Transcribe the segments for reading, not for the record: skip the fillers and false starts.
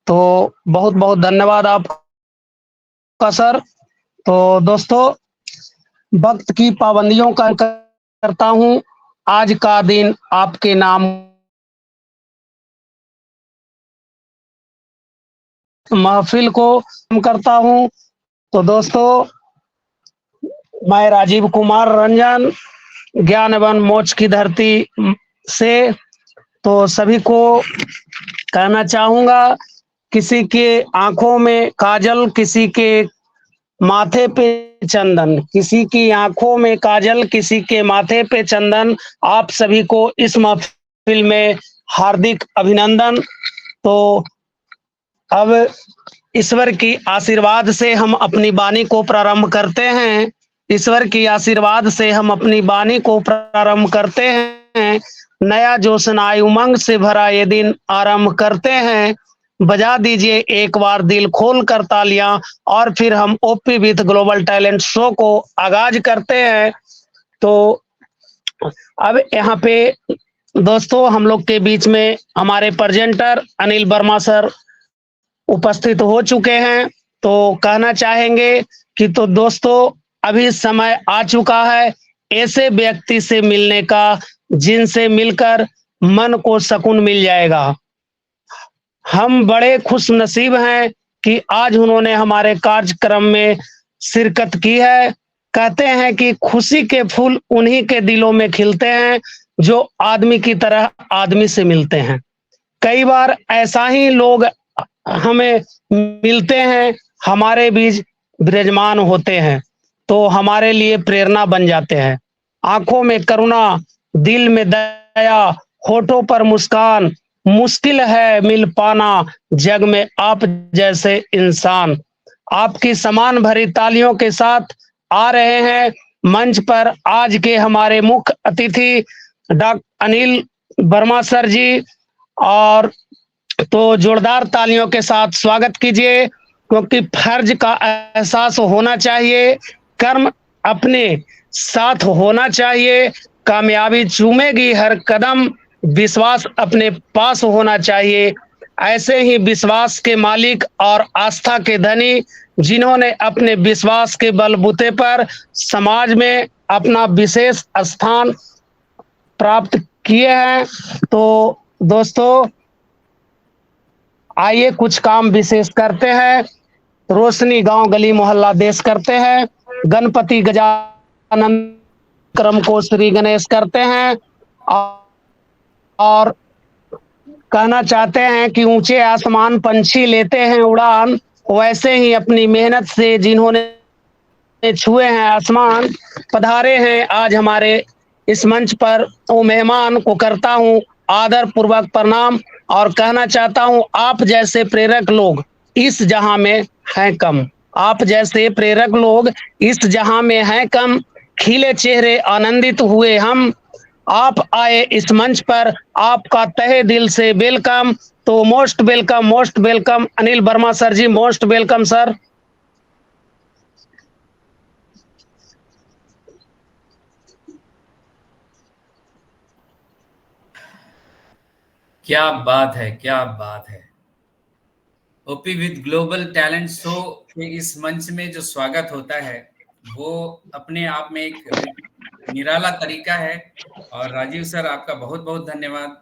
तो बहुत बहुत धन्यवाद आपका सर। तो दोस्तों, वक्त की पाबंदियों का करता हूँ। आज का दिन आपके नाम महफिल को करता हूँ। तो दोस्तों, मैं राजीव कुमार रंजन, ज्ञान एवं मोक्ष की धरती से तो सभी को कहना चाहूँगा, किसी के आँखों में काजल, किसी के माथे पे चंदन, किसी की आँखों में काजल, किसी के माथे पे चंदन। आप सभी को इस महफिल में हार्दिक अभिनंदन। तो अब ईश्वर की आशीर्वाद से हम अपनी वाणी को प्रारंभ करते हैं। ईश्वर की आशीर्वाद से हम अपनी वाणी को प्रारंभ करते हैं। नया जोश नए उमंग से भरा ये दिन आरंभ करते हैं। बजा दीजिए एक बार दिल खोल कर तालियां, और फिर हम OP with global talent show को आगाज करते हैं। तो अब यहाँ पे दोस्तों, हम लोग के बीच में हमारे प्रेजेंटर अनिल वर्मा सर उपस्थित हो चुके हैं। तो कहना चाहेंगे कि तो दोस्तों, अभी समय आ चुका है ऐसे व्यक्ति से मिलने का जिनसे मिलकर मन को सुकून मिल जाएगा। हम बड़े खुश नसीब हैं कि आज उन्होंने हमारे कार्यक्रम में शिरकत की है। कहते हैं कि खुशी के फूल उन्हीं के दिलों में खिलते हैं जो आदमी की तरह आदमी से मिलते हैं। कई बार ऐसा ही लोग हमें मिलते हैं, हमारे बीच विराजमान होते हैं, तो हमारे लिए प्रेरणा बन जाते हैं। आंखों में करुणा, दिल में दया, होठों पर मुस्कान। मुश्किल है मिल पाना जग में आप जैसे इंसान। आपकी समान भरी तालियों के साथ आ रहे हैं मंच पर आज के हमारे मुख्य अतिथि डॉक्टर अनिल वर्मा सर जी। और तो जोरदार तालियों के साथ स्वागत कीजिए, क्योंकि फर्ज का एहसास होना चाहिए, कर्म अपने साथ होना चाहिए, कामयाबी चूमेगी हर कदम, विश्वास अपने पास होना चाहिए। ऐसे ही विश्वास के मालिक और आस्था के धनी, जिन्होंने अपने विश्वास के बलबूते पर समाज में अपना विशेष स्थान प्राप्त किए हैं। तो दोस्तों, आइए कुछ काम विशेष करते हैं। रोशनी गांव गली मोहल्ला देश करते हैं। गणपति गजानन क्रम को श्री गणेश करते हैं। और कहना चाहते हैं कि ऊंचे आसमान पंछी लेते हैं उड़ान, वैसे ही अपनी मेहनत से जिन्होंने छुए हैं आसमान, पधारे हैं आज हमारे इस मंच पर, वो मेहमान को करता हूँ आदर पूर्वक प्रणाम। और कहना चाहता हूँ, आप जैसे प्रेरक लोग इस जहां में हैं कम। आप जैसे प्रेरक लोग इस जहां में हैं कम। खिले चेहरे आनंदित हुए हम, आप आए इस मंच पर, आपका तहे दिल से वेलकम। तो most welcome Anil Verma sir ji, most welcome sir. क्या बात है, क्या बात है। OP with global talent show के इस मंच में जो स्वागत होता है वो अपने आप में एक निराला तरीका है। और राजीव सर, आपका बहुत बहुत धन्यवाद।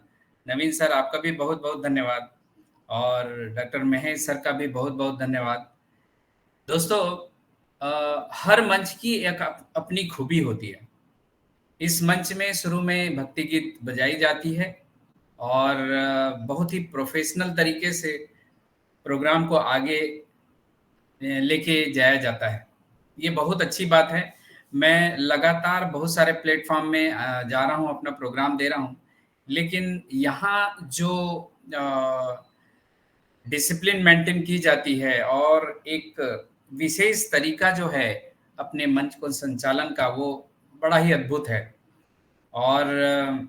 नवीन सर, आपका भी बहुत बहुत धन्यवाद। और डॉक्टर महेश सर का भी बहुत बहुत धन्यवाद। दोस्तों, हर मंच की एक अपनी खूबी होती है। इस मंच में शुरू में भक्ति गीत बजाई जाती है और बहुत ही प्रोफेशनल तरीके से प्रोग्राम को आगे लेके जाया जाता है। ये बहुत अच्छी बात है। मैं लगातार बहुत सारे प्लेटफॉर्म में जा रहा हूँ, अपना प्रोग्राम दे रहा हूँ, लेकिन यहाँ जो डिसिप्लिन मेंटेन की जाती है और एक विशेष तरीका जो है अपने मंच को संचालन का, वो बड़ा ही अद्भुत है। और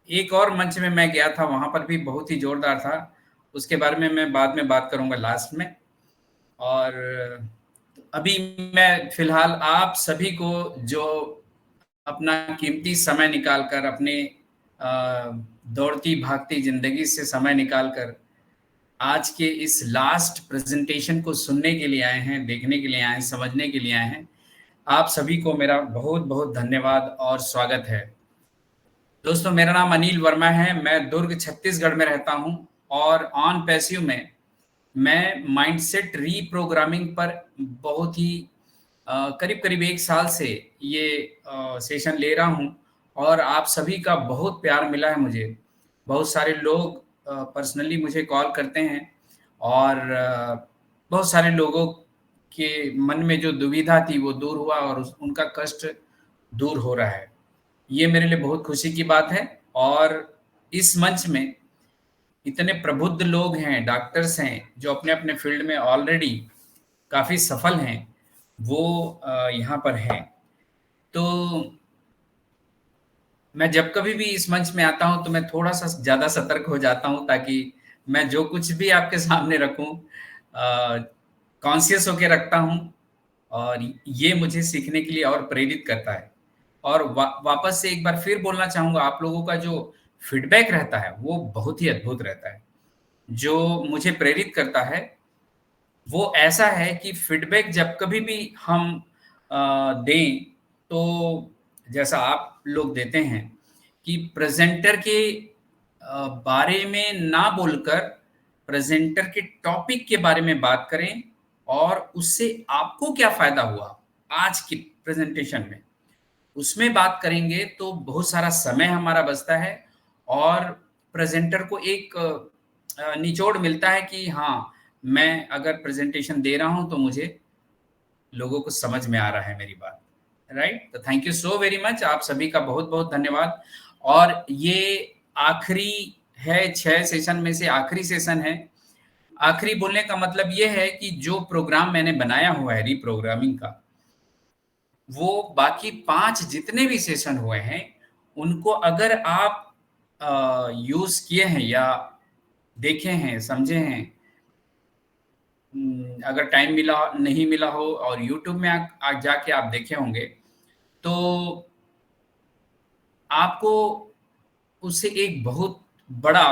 एक और मंच में मैं गया था, वहाँ पर भी बहुत ही जोरदार था। उसके बारे में मैं बाद में बात करूँगा लास्ट में। और अभी मैं फिलहाल आप सभी को, जो अपना कीमती समय निकालकर अपने दौड़ती भागती जिंदगी से समय निकालकर आज के इस लास्ट प्रेजेंटेशन को सुनने के लिए आए हैं, देखने के लिए आए हैं, समझने के लिए आए हैं। आप सभी को मेरा बहुत बहुत धन्यवाद और स्वागत है। दोस्तों, मेरा नाम अनिल वर्मा है। मैं दुर्ग छत्तीसगढ़ में रहता हूं और ऑन पैसिव में मैं माइंडसेट रीप्रोग्रामिंग पर बहुत ही करीब करीब 1 साल से ये सेशन ले रहा हूं और आप सभी का बहुत प्यार मिला है मुझे। बहुत सारे लोग पर्सनली मुझे कॉल करते हैं और बहुत सारे लोगों के मन में जो दुविधा थी वो दूर हुआ और उनका कष्ट दूर हो रहा है। ये मेरे लिए बहुत खुशी की बात है। और इस मंच में इतने प्रबुद्ध लोग हैं, डॉक्टर्स हैं, जो अपने अपने फील्ड में ऑलरेडी काफ़ी सफल हैं, वो यहाँ पर हैं। तो मैं जब कभी भी इस मंच में आता हूँ तो मैं थोड़ा सा ज़्यादा सतर्क हो जाता हूँ, ताकि मैं जो कुछ भी आपके सामने रखूँ कॉन्शियस होके रखता हूँ और ये मुझे सीखने के लिए और प्रेरित करता है। और वापस से एक बार फिर बोलना चाहूँगा, आप लोगों का जो फीडबैक रहता है वो बहुत ही अद्भुत रहता है। जो मुझे प्रेरित करता है वो ऐसा है कि फीडबैक जब कभी भी हम दें, तो जैसा आप लोग देते हैं कि प्रेजेंटर के बारे में ना बोलकर प्रेजेंटर के टॉपिक के बारे में बात करें और उससे आपको क्या फायदा हुआ आज की प्रेजेंटेशन में, उसमें बात करेंगे तो बहुत सारा समय हमारा बचता है और प्रेजेंटर को एक निचोड़ मिलता है कि हाँ, मैं अगर प्रेजेंटेशन दे रहा हूं तो मुझे लोगों को समझ में आ रहा है मेरी बात। राइट? तो thank you so very much, आप सभी का बहुत बहुत धन्यवाद। और ये आखिरी है, 6 सेशन में से आखिरी सेशन है। आखिरी बोलने का मतलब ये है कि जो प्रोग्राम मैंने बनाया हुआ है रीप्रोग्रामिंग का, वो बाकी 5 जितने भी सेशन हुए हैं उनको अगर आप यूज किए हैं या देखे हैं, समझे हैं, अगर टाइम मिला नहीं मिला हो और यूट्यूब में जाके आप देखे होंगे, तो आपको उससे एक बहुत बड़ा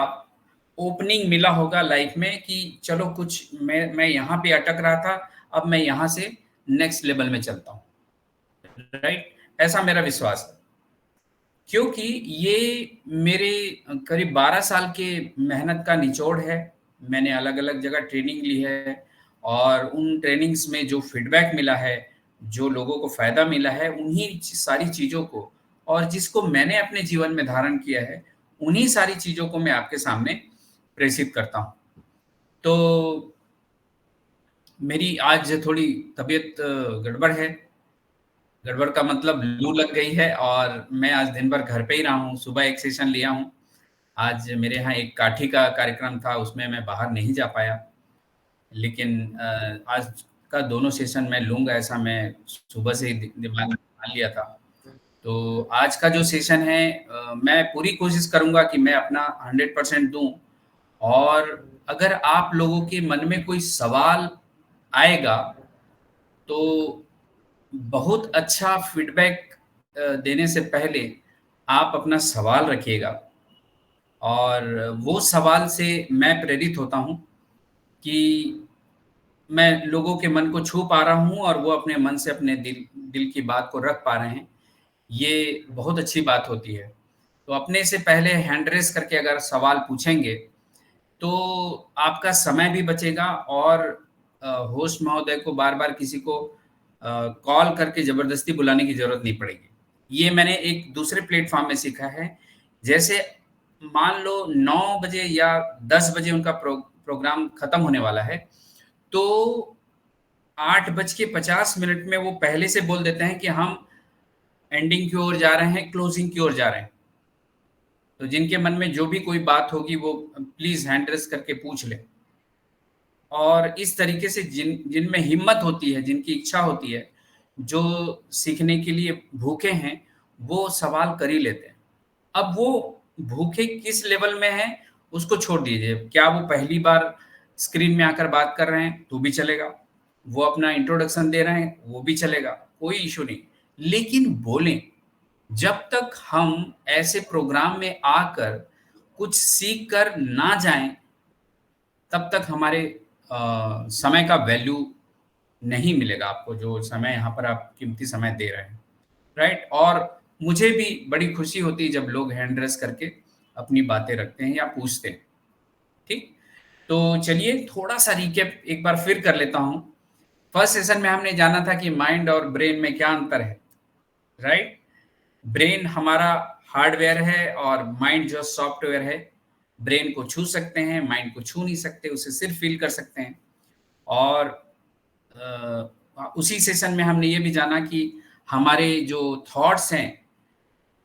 ओपनिंग मिला होगा लाइफ में कि चलो कुछ मैं यहाँ पे अटक रहा था, अब मैं यहाँ से नेक्स्ट लेवल में चलता हूँ। राइट? ऐसा मेरा विश्वास है, क्योंकि ये मेरे करीब 12 साल के मेहनत का निचोड़ है। मैंने अलग-अलग जगह ट्रेनिंग ली है और उन ट्रेनिंग्स में जो फीडबैक मिला है, जो लोगों को फ़ायदा मिला है, उन्हीं सारी चीज़ों को और जिसको मैंने अपने जीवन में धारण किया है, उन्हीं सारी चीज़ों को मैं आपके सामने प्रेषित करता हूँ। तो मेरी आज थोड़ी तबीयत गड़बड़ है। गड़बड़ का मतलब लू लग गई है और मैं आज दिन भर घर पे ही रहा हूँ। सुबह एक सेशन लिया हूँ। आज मेरे यहाँ एक काठी का कार्यक्रम था, उसमें मैं बाहर नहीं जा पाया। लेकिन आज का दोनों सेशन मैं लूँगा, ऐसा मैं सुबह से ही दिमाग में ठान लिया था। तो आज का जो सेशन है मैं पूरी कोशिश करूँगा कि मैं अपना 100% दूँ और अगर आप लोगों के मन में कोई सवाल आएगा, तो बहुत अच्छा फीडबैक देने से पहले आप अपना सवाल रखिएगा और वो सवाल से मैं प्रेरित होता हूँ कि मैं लोगों के मन को छू पा रहा हूँ और वो अपने मन से अपने दिल की बात को रख पा रहे हैं। ये बहुत अच्छी बात होती है। तो अपने से पहले हैंड रेज़ करके अगर सवाल पूछेंगे, तो आपका समय भी बचेगा और होस्ट महोदय को बार-बार किसी को कॉल करके ज़बरदस्ती बुलाने की ज़रूरत नहीं पड़ेगी। ये मैंने एक दूसरे प्लेटफ़ॉर्म में सीखा है। जैसे मान लो 9 बजे या 10 बजे उनका प्रोग्राम खत्म होने वाला है, तो 8:50 में वो पहले से बोल देते हैं कि हम एंडिंग की ओर जा रहे हैं, क्लोजिंग की ओर जा रहे हैं। तो जिनके मन में जो भी कोई बात होगी वो प्लीज़ हैंड रेज़ करके पूछ लें। और इस तरीके से जिनमें हिम्मत होती है, जिनकी इच्छा होती है, जो सीखने के लिए भूखे हैं, वो सवाल कर ही लेते हैं। अब वो भूखे किस लेवल में हैं, उसको छोड़ दीजिए। क्या वो पहली बार स्क्रीन में आकर बात कर रहे हैं, तो भी चलेगा। वो अपना इंट्रोडक्शन दे रहे हैं, वो भी चलेगा, कोई इश्यू नहीं। लेकिन बोलें, जब तक हम ऐसे प्रोग्राम में आकर कुछ सीख कर ना जाएँ, तब तक हमारे समय का वैल्यू नहीं मिलेगा आपको, जो समय यहाँ पर आप कीमती समय दे रहे हैं, राइट? और मुझे भी बड़ी खुशी होती है जब लोग हैंड रेस करके अपनी बातें रखते हैं या पूछते हैं, ठीक? तो चलिए थोड़ा सा रिकैप एक बार फिर कर लेता हूँ। फर्स्ट सेशन में हमने जाना था कि माइंड और ब्रेन में क्या अंतर है, राइट? ब्रेन हमारा हार्डवेयर है और माइंड जो सॉफ्टवेयर है। ब्रेन को छू सकते हैं, माइंड को छू नहीं सकते, उसे सिर्फ फील कर सकते हैं। और उसी सेशन में हमने ये भी जाना कि हमारे जो थॉट्स हैं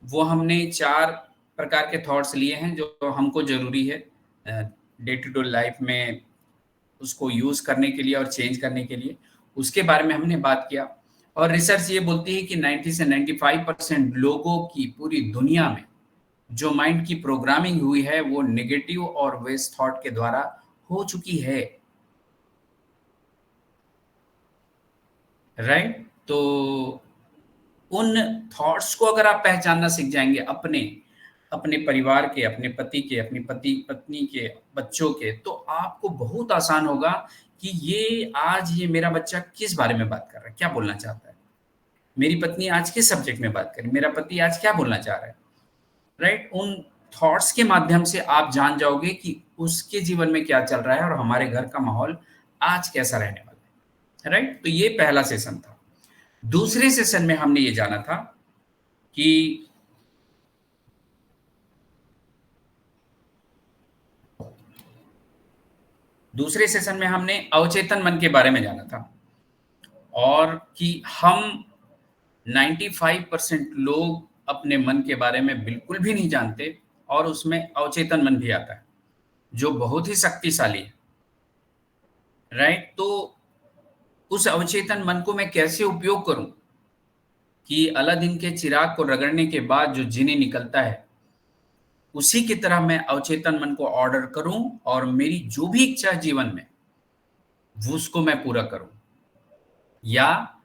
वो हमने 4 प्रकार के थॉट्स लिए हैं जो हमको ज़रूरी है डे टू डे लाइफ में उसको यूज़ करने के लिए और चेंज करने के लिए, उसके बारे में हमने बात किया। और रिसर्च ये बोलती है कि 90 से 95% लोगों की पूरी दुनिया में जो माइंड की प्रोग्रामिंग हुई है वो नेगेटिव और वेस्ट थॉट के द्वारा हो चुकी है, राइट? तो उन थॉट्स को अगर आप पहचानना सीख जाएंगे अपने अपने परिवार के, अपने पति के, अपनी पति पत्नी के, बच्चों के, तो आपको बहुत आसान होगा कि ये आज ये मेरा बच्चा किस बारे में बात कर रहा है, क्या बोलना चाहता है, मेरी पत्नी आज किस सब्जेक्ट में बात करें, मेरा पति आज क्या बोलना चाह रहा है, राइट? उन थॉट्स के माध्यम से आप जान जाओगे कि उसके जीवन में क्या चल रहा है और हमारे घर का माहौल आज कैसा रहने वाला है, राइट? तो ये पहला सेशन था। दूसरे सेशन में हमने ये जाना था कि दूसरे सेशन में हमने अवचेतन मन के बारे में जाना था और कि हम 95% लोग अपने मन के बारे में बिल्कुल भी नहीं जानते और उसमें अवचेतन मन भी आता है जो बहुत ही शक्तिशाली है, राइट? तो उस अवचेतन मन को मैं कैसे उपयोग करूं कि अलादीन के चिराग को रगड़ने के बाद जो जिनी निकलता है उसी की तरह मैं अवचेतन मन को ऑर्डर करूं और मेरी जो भी इच्छा है जीवन में वो उसको मैं पूरा करूं, या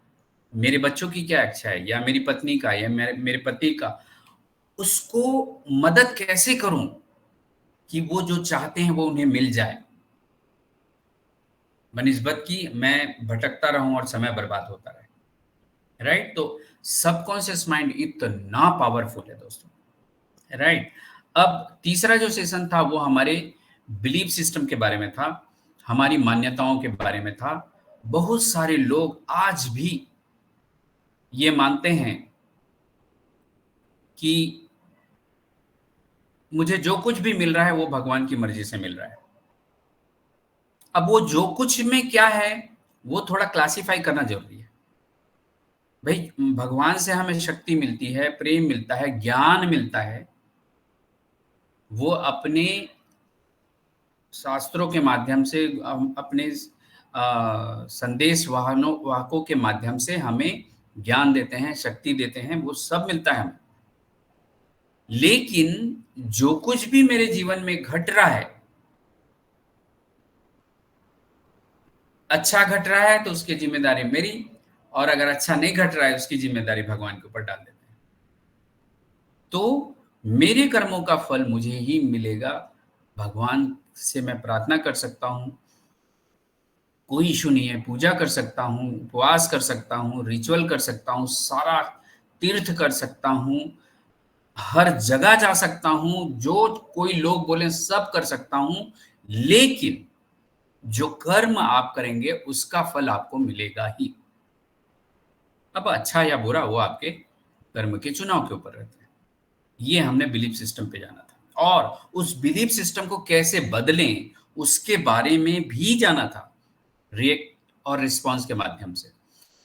मेरे बच्चों की क्या इच्छा है या मेरी पत्नी का या मेरे पति का, उसको मदद कैसे करूं कि वो जो चाहते हैं वो उन्हें मिल जाए, बनिस्बत की मैं भटकता रहूं और समय बर्बाद होता रहे, राइट? तो सबकॉन्शियस माइंड इतना पावरफुल है दोस्तों, राइट? अब तीसरा जो सेशन था वो हमारे बिलीफ सिस्टम के बारे में था, हमारी मान्यताओं के बारे में था। बहुत सारे लोग आज भी ये मानते हैं कि मुझे जो कुछ भी मिल रहा है वो भगवान की मर्जी से मिल रहा है। अब वो जो कुछ में क्या है वो थोड़ा क्लासिफाई करना जरूरी है भाई। भगवान से हमें शक्ति मिलती है, प्रेम मिलता है, ज्ञान मिलता है, वो अपने शास्त्रों के माध्यम से अपने संदेश वाहकों के माध्यम से हमें ज्ञान देते हैं, शक्ति देते हैं, वो सब मिलता है हमें। लेकिन जो कुछ भी मेरे जीवन में घट रहा है, अच्छा घट रहा है तो उसकी जिम्मेदारी मेरी, और अगर अच्छा नहीं घट रहा है उसकी जिम्मेदारी भगवान के ऊपर डाल देते हैं। तो मेरे कर्मों का फल मुझे ही मिलेगा। भगवान से मैं प्रार्थना कर सकता हूँ, कोई इशू नहीं है, पूजा कर सकता हूँ, उपवास कर सकता हूँ, रिचुअल कर सकता हूँ, सारा तीर्थ कर सकता हूँ, हर जगह जा सकता हूँ, जो कोई लोग बोले सब कर सकता हूँ, लेकिन जो कर्म आप करेंगे उसका फल आपको मिलेगा ही। अब अच्छा या बुरा वो आपके कर्म के चुनाव के ऊपर रहता है। ये हमने बिलीफ सिस्टम पे जाना था और उस बिलीफ सिस्टम को कैसे बदलें उसके बारे में भी जाना था, रिएक्ट और रिस्पॉन्स के माध्यम से।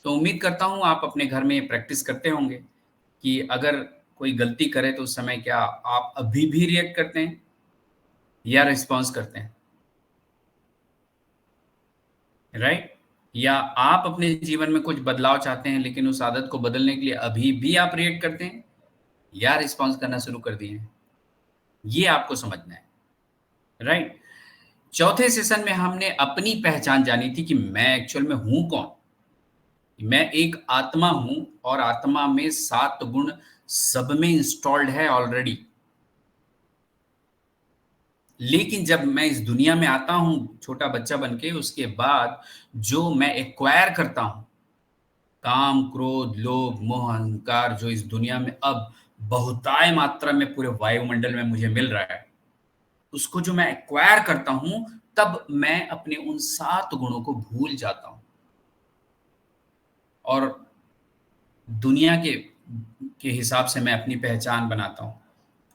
तो उम्मीद करता हूं आप अपने घर में प्रैक्टिस करते होंगे कि अगर कोई गलती करे तो उस समय क्या आप अभी भी रिएक्ट करते हैं या रिस्पॉन्स करते हैं, राइट? या आप अपने जीवन में कुछ बदलाव चाहते हैं लेकिन उस आदत को बदलने के लिए अभी भी आप रिएक्ट करते हैं या रिस्पॉन्स करना शुरू कर दिए हैं, ये आपको समझना है, राइट? चौथे सेशन में हमने अपनी पहचान जानी थी कि मैं एक्चुअल में हूं कौन। मैं एक आत्मा हूं और आत्मा में 7 गुण सब में इंस्टॉल्ड है ऑलरेडी, लेकिन जब मैं इस दुनिया में आता हूँ छोटा बच्चा बन के, उसके बाद जो मैं एक्वायर करता हूँ, काम, क्रोध, लोभ, मोह, अहंकार, जो इस दुनिया में अब बहुताय मात्रा में पूरे वायुमंडल में मुझे मिल रहा है, उसको जो मैं एक्वायर करता हूँ, तब मैं अपने उन 7 गुणों को भूल जाता हूँ और दुनिया के हिसाब से मैं अपनी पहचान बनाता हूँ,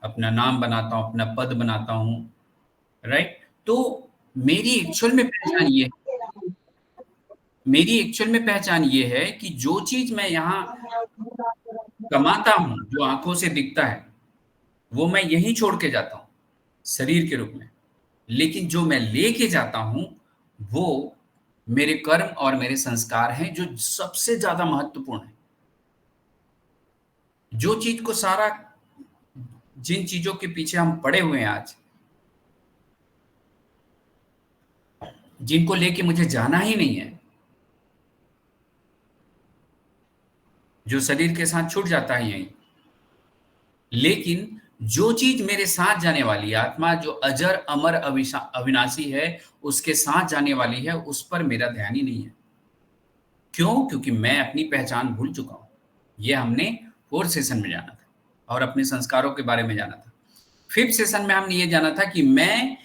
अपना नाम बनाता हूँ, अपना पद बनाता हूँ, राइट? तो मेरी एक्चुअल में पहचान ये मेरी एक्चुअल में पहचान ये है कि जो चीज़ मैं यहाँ कमाता हूँ, जो आँखों से दिखता है, वो मैं यहीं छोड़ के जाता हूँ, शरीर के रूप में। लेकिन जो मैं लेके जाता हूँ, वो मेरे कर्म और मेरे संस्कार हैं, जो सबसे ज़्यादा महत्वपूर्ण है। जो चीज़ को सारा जिन चीज़ों के पीछे हम पड़े हुए हैं आज, जिनको लेके मुझे जाना ही नहीं है, जो शरीर के साथ छूट जाता है यहीं। लेकिन जो चीज़ मेरे साथ जाने वाली है, आत्मा जो अजर, अमर, अविनाशी है, उसके साथ जाने वाली है, उस पर मेरा ध्यान ही नहीं है। क्यों? क्योंकि मैं अपनी पहचान भूल चुका हूँ। ये हमने 4th सेशन में जाना था और अपने संस्कारों के बारे में जाना था। 5th सेशन में हमने ये जाना था कि मैं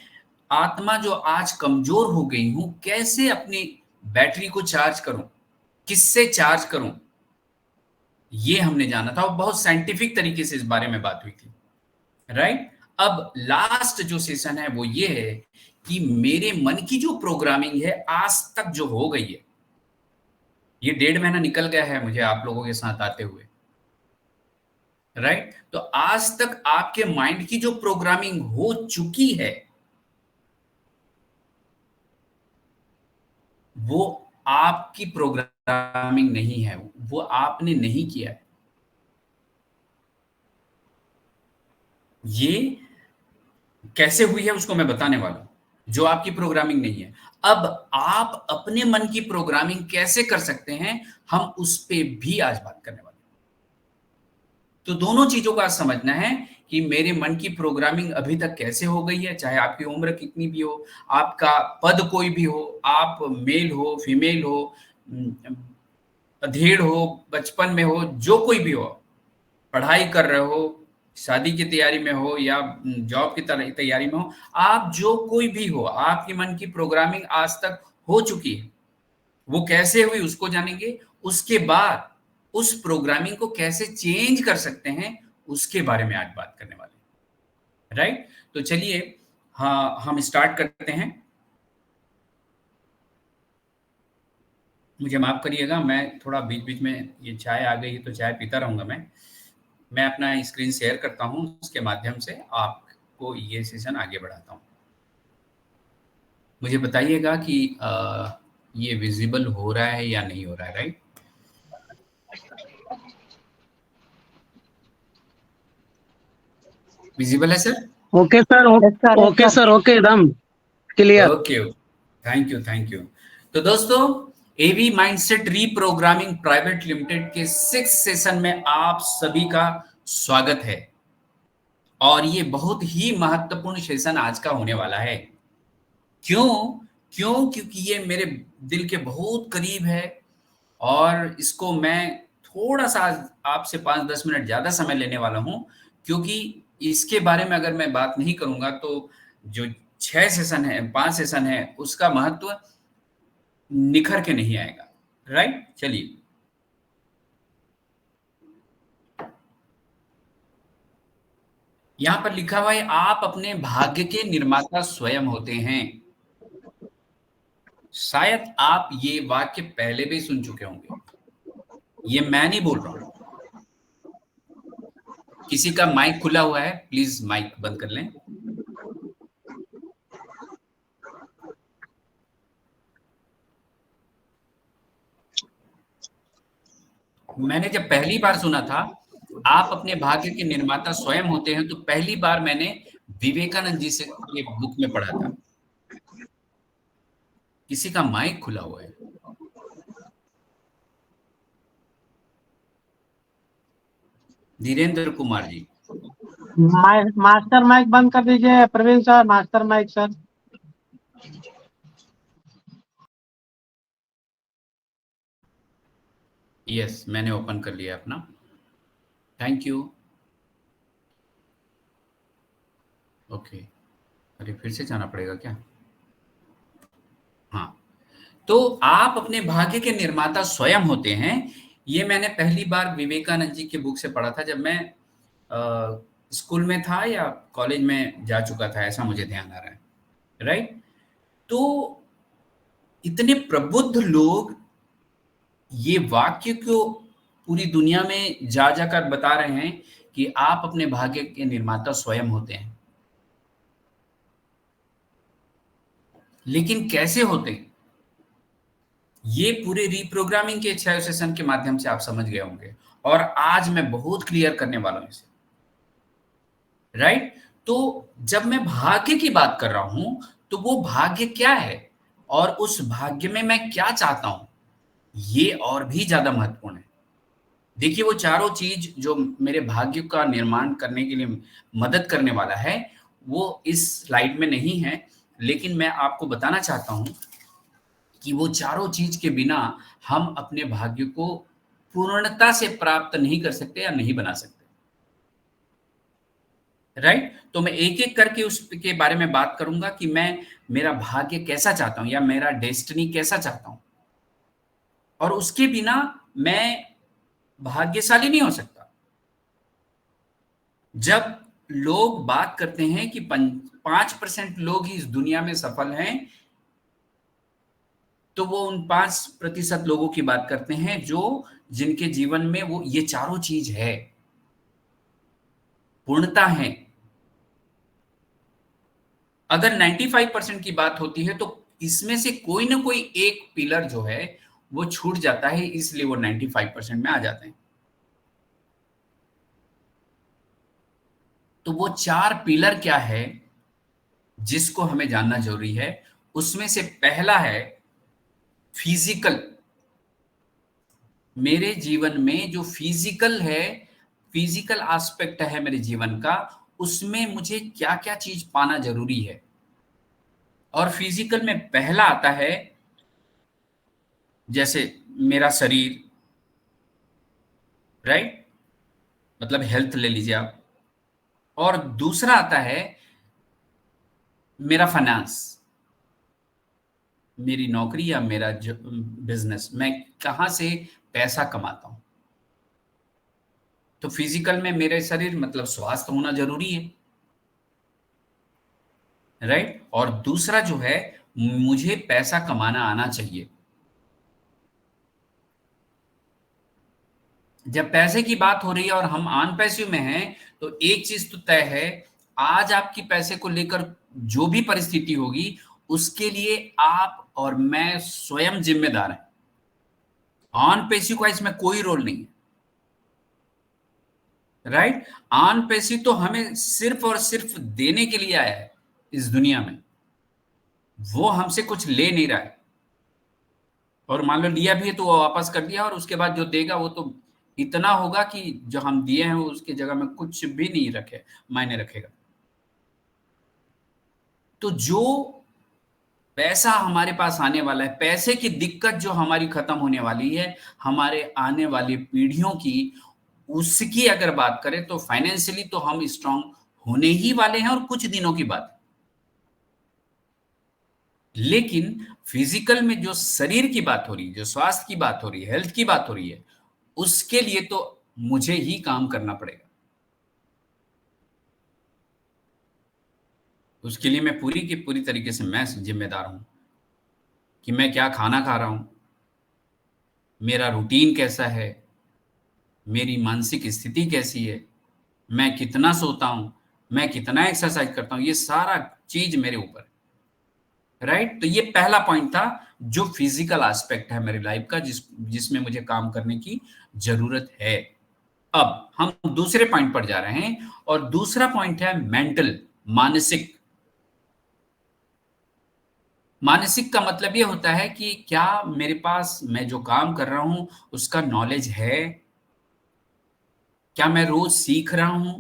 आत्मा जो आज कमज़ोर हो गई हूँ, कैसे अपनी बैटरी को चार्ज करूँ? किससे चार्ज करूँ? ये हमने जाना था और बहुत साइंटिफिक तरीके से इस बारे में बात हुई थी, राइट? अब लास्ट जो सेशन है वो ये है कि मेरे मन की जो प्रोग्रामिंग है आज तक जो हो गई है, ये 1.5 महीना निकल गया है मुझे आप लोगों के साथ आते हुए, राइट? तो आज तक आपके माइंड की जो प्रोग्रामिंग हो चुकी है, वो आपकी प्रोग्रामिंग नहीं है, वो आपने नहीं किया है। ये कैसे हुई है उसको मैं बताने वाला हूं, जो आपकी प्रोग्रामिंग नहीं है। अब आप अपने मन की प्रोग्रामिंग कैसे कर सकते हैं, हम उस पे भी आज बात करने वाले हैं। तो दोनों चीजों का समझना है कि मेरे मन की प्रोग्रामिंग अभी तक कैसे हो गई है, चाहे आपकी उम्र कितनी भी हो, आपका पद कोई भी हो, आप मेल हो, फीमेल हो, अधेड़ हो, बचपन में हो, जो कोई भी हो, पढ़ाई कर रहे हो, शादी की तैयारी में हो या जॉब की तैयारी में हो, आप जो कोई भी हो, आपके मन की प्रोग्रामिंग आज तक हो चुकी है। वो कैसे हुई उसको जानेंगे, उसके बाद उस प्रोग्रामिंग को कैसे चेंज कर सकते हैं, उसके बारे में आज बात करने वाले हैं, राइट? तो चलिए, हाँ, हम स्टार्ट करते हैं। मुझे माफ करिएगा, मैं थोड़ा बीच-बीच में ये चाय आ गई है तो चाय पीता रहूँगा मैं। मैं अपना स्क्रीन शेयर करता हूँ, उसके माध्यम से आपको ये सेशन आगे बढ़ाता हूँ। मुझे बताइएगा कि ये विज़िबल हो रहा है या नहीं हो रहा है, राइट? विज़िबल है sir? Okay sir, okay sir, okay, एकदम clear. Okay, thank you, thank you. तो दोस्तों, AV mindset reprogramming private limited के 6th सेशन में आप सभी का स्वागत है और ये बहुत ही महत्वपूर्ण सेशन आज का होने वाला है। क्यों? क्योंकि ये मेरे दिल के बहुत करीब है और इसको मैं थोड़ा-सा आपसे 5-10 मिनट ज़्यादा समय लेने वाला हूँ, क्योंकि इसके बारे में अगर मैं बात नहीं करूँगा तो जो 6 सेशन है, 5 सेशन है, उसका महत्व निखर के नहीं आएगा, राइट? चलिए। यहाँ पर लिखा हुआ है, आप अपने भाग्य के निर्माता स्वयं होते हैं। शायद आप ये वाक्य पहले भी सुन चुके होंगे। ये मैं नहीं बोल रहा हूँ। किसी का माइक खुला हुआ है, प्लीज माइक बंद कर लें। मैंने जब पहली बार सुना था, आप अपने भाग्य के निर्माता स्वयं होते हैं, तो पहली बार मैंने विवेकानंद जी से ये बुक में पढ़ा था। किसी का माइक खुला हुआ है। धीरेन्द्र कुमार जी। मास्टर माइक बंद कर दीजिए Praveen sir, master mic sir. Yes, मैंने ओपन कर लिया अपना। Thank you. ओके, अरे फिर से जाना पड़ेगा क्या? हाँ, तो आप अपने भाग्य के निर्माता स्वयं होते हैं। ये मैंने पहली बार विवेकानंद जी के बुक से पढ़ा था, जब मैं स्कूल में था या कॉलेज में जा चुका था, ऐसा मुझे ध्यान आ रहा है। राइट? तो इतने प्रबुद्ध लोग ये वाक्य को पूरी दुनिया में जा जाकर बता रहे हैं कि आप अपने भाग्य के निर्माता स्वयं होते हैं। लेकिन कैसे होते हैं? ये पूरे रीप्रोग्रामिंग के 6 सेशन के माध्यम से आप समझ गए होंगे, और आज मैं बहुत क्लियर करने वाला हूं इसे। राइट? तो जब मैं भाग्य की बात कर रहा हूं, तो वो भाग्य क्या है और उस भाग्य में मैं क्या चाहता हूं, ये और भी ज्यादा महत्वपूर्ण है। देखिए, वो चारों चीज जो मेरे भाग्य का निर्माण करने के लिए मदद करने वाला है, वो इस स्लाइड में नहीं है, लेकिन मैं आपको बताना चाहता हूं कि वो चारों चीज के बिना हम अपने भाग्य को पूर्णता से प्राप्त नहीं कर सकते या नहीं बना सकते। राइट? तो मैं एक एक करके उसके बारे में बात करूंगा कि मैं मेरा भाग्य कैसा चाहता हूं या मेरा डेस्टिनी कैसा चाहता हूं, और उसके बिना मैं भाग्यशाली नहीं हो सकता। जब लोग बात करते हैं कि 5% लोग ही इस दुनिया में सफल हैं, तो वो उन 5% लोगों की बात करते हैं जो जिनके जीवन में वो ये चारों चीज है, पूर्णता है। अगर 95% की बात होती है, तो इसमें से कोई ना कोई एक पिलर जो है वो छूट जाता है, इसलिए वो 95% में आ जाते हैं। तो वो 4 पिलर क्या है जिसको हमें जानना जरूरी है। उसमें से पहला है फिजिकल। मेरे जीवन में जो फिजिकल है, फिजिकल एस्पेक्ट है मेरे जीवन का, उसमें मुझे क्या क्या चीज पाना जरूरी है। और फिजिकल में पहला आता है जैसे मेरा शरीर। राइट? मतलब हेल्थ ले लीजिए आप। और दूसरा आता है मेरा फाइनेंस, मेरी नौकरी या मेरा बिजनेस, मैं कहां से पैसा कमाता हूं। तो फिजिकल में मेरे शरीर मतलब स्वास्थ्य होना जरूरी है। राइट? और दूसरा जो है, मुझे पैसा कमाना आना चाहिए। जब पैसे की बात हो रही है और हम ऑन पैसिव में हैं, तो एक चीज तो तय है, आज आपकी पैसे को लेकर जो भी परिस्थिति होगी, उसके लिए आप और मैं स्वयं जिम्मेदार हैं। ऑन पैसिव का इसमें कोई रोल नहीं है। राइट? ऑन पैसिव तो हमें सिर्फ और सिर्फ देने के लिए आया है इस दुनिया में, वो हमसे कुछ ले नहीं रहा है। और मान लो लिया भी है तो वो वापस कर दिया, और उसके बाद जो देगा वो तो इतना होगा कि जो हम दिए हैं वो उसकी जगह में कुछ भी नहीं रखे मायने रखेगा। तो जो पैसा हमारे पास आने वाला है, पैसे की दिक्कत जो हमारी खत्म होने वाली है, हमारे आने वाली पीढ़ियों की, उसकी अगर बात करें तो फाइनेंशियली तो हम स्ट्रांग होने ही वाले हैं, और कुछ दिनों की बात है। लेकिन फिजिकल में जो शरीर की बात हो रही है, जो स्वास्थ्य की बात हो रही है, हेल्थ की बात हो रही है, उसके लिए तो मुझे ही काम करना पड़ेगा। उसके लिए मैं पूरी की पूरी तरीके से मैं जिम्मेदार हूं कि मैं क्या खाना खा रहा हूं, मेरा रूटीन कैसा है, मेरी मानसिक स्थिति कैसी है, मैं कितना सोता हूं, मैं कितना एक्सरसाइज करता हूं, ये सारा चीज मेरे ऊपर है। राइट? तो ये पहला पॉइंट था, जो फिजिकल एस्पेक्ट है मेरी लाइफ का, जिसमें मुझे काम करने की जरूरत है। अब हम दूसरे पॉइंट पर जा रहे हैं, और दूसरा पॉइंट है मेंटल, मानसिक। मानसिक का मतलब ये होता है कि क्या मेरे पास मैं जो काम कर रहा हूं उसका नॉलेज है, क्या मैं रोज सीख रहा हूं,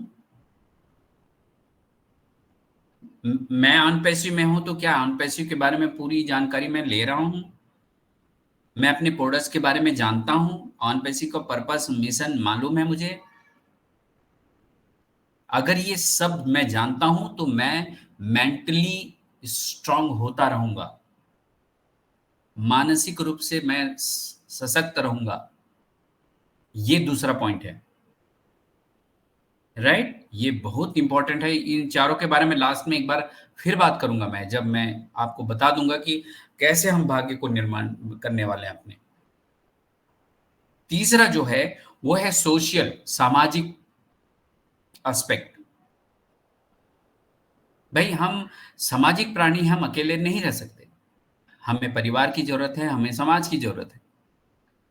मैं अनपैसिव में हूं तो क्या अनपैसिव के बारे में पूरी जानकारी मैं ले रहा हूं? मैं अपने प्रोडक्ट्स के बारे में जानता हूं? अनपैसिव का पर्पस मिशन मालूम है मुझे? अगर ये सब मैं जानता हूं तो मैं मेंटली स्ट्रांग होता रहूंगा, मानसिक रूप से मैं सशक्त रहूंगा। ये दूसरा पॉइंट है, राइट? ये बहुत इंपॉर्टेंट है। इन चारों के बारे में लास्ट में एक बार फिर बात करूंगा मैं, जब मैं आपको बता दूंगा कि कैसे हम भाग्य को निर्माण करने वाले हैं अपने। तीसरा जो है वो है सोशल, सामाजिक एस्पेक्ट। भाई हम सामाजिक प्राणी, हम अकेले नहीं रह सकते। हमें परिवार की जरूरत है, हमें समाज की जरूरत है।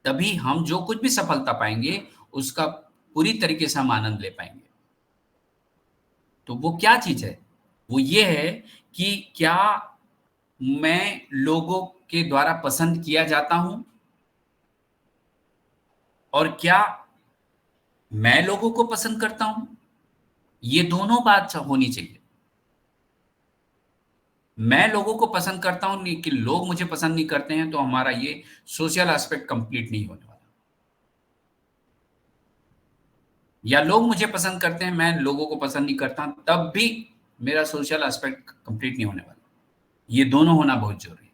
तभी हम जो कुछ भी सफलता पाएंगे उसका पूरी तरीके से हम आनंद ले पाएंगे। तो वो क्या चीज है? वो ये है कि क्या मैं लोगों के द्वारा पसंद किया जाता हूं, और क्या मैं लोगों को पसंद करता हूं। ये दोनों बात होनी चाहिए। मैं लोगों को पसंद करता हूं कि लोग मुझे पसंद नहीं करते हैं, तो हमारा ये सोशल एस्पेक्ट कंप्लीट नहीं होने वाला। या लोग मुझे पसंद करते हैं, मैं लोगों को पसंद नहीं करता, तब भी मेरा सोशल एस्पेक्ट कंप्लीट नहीं होने वाला। ये दोनों होना बहुत जरूरी है,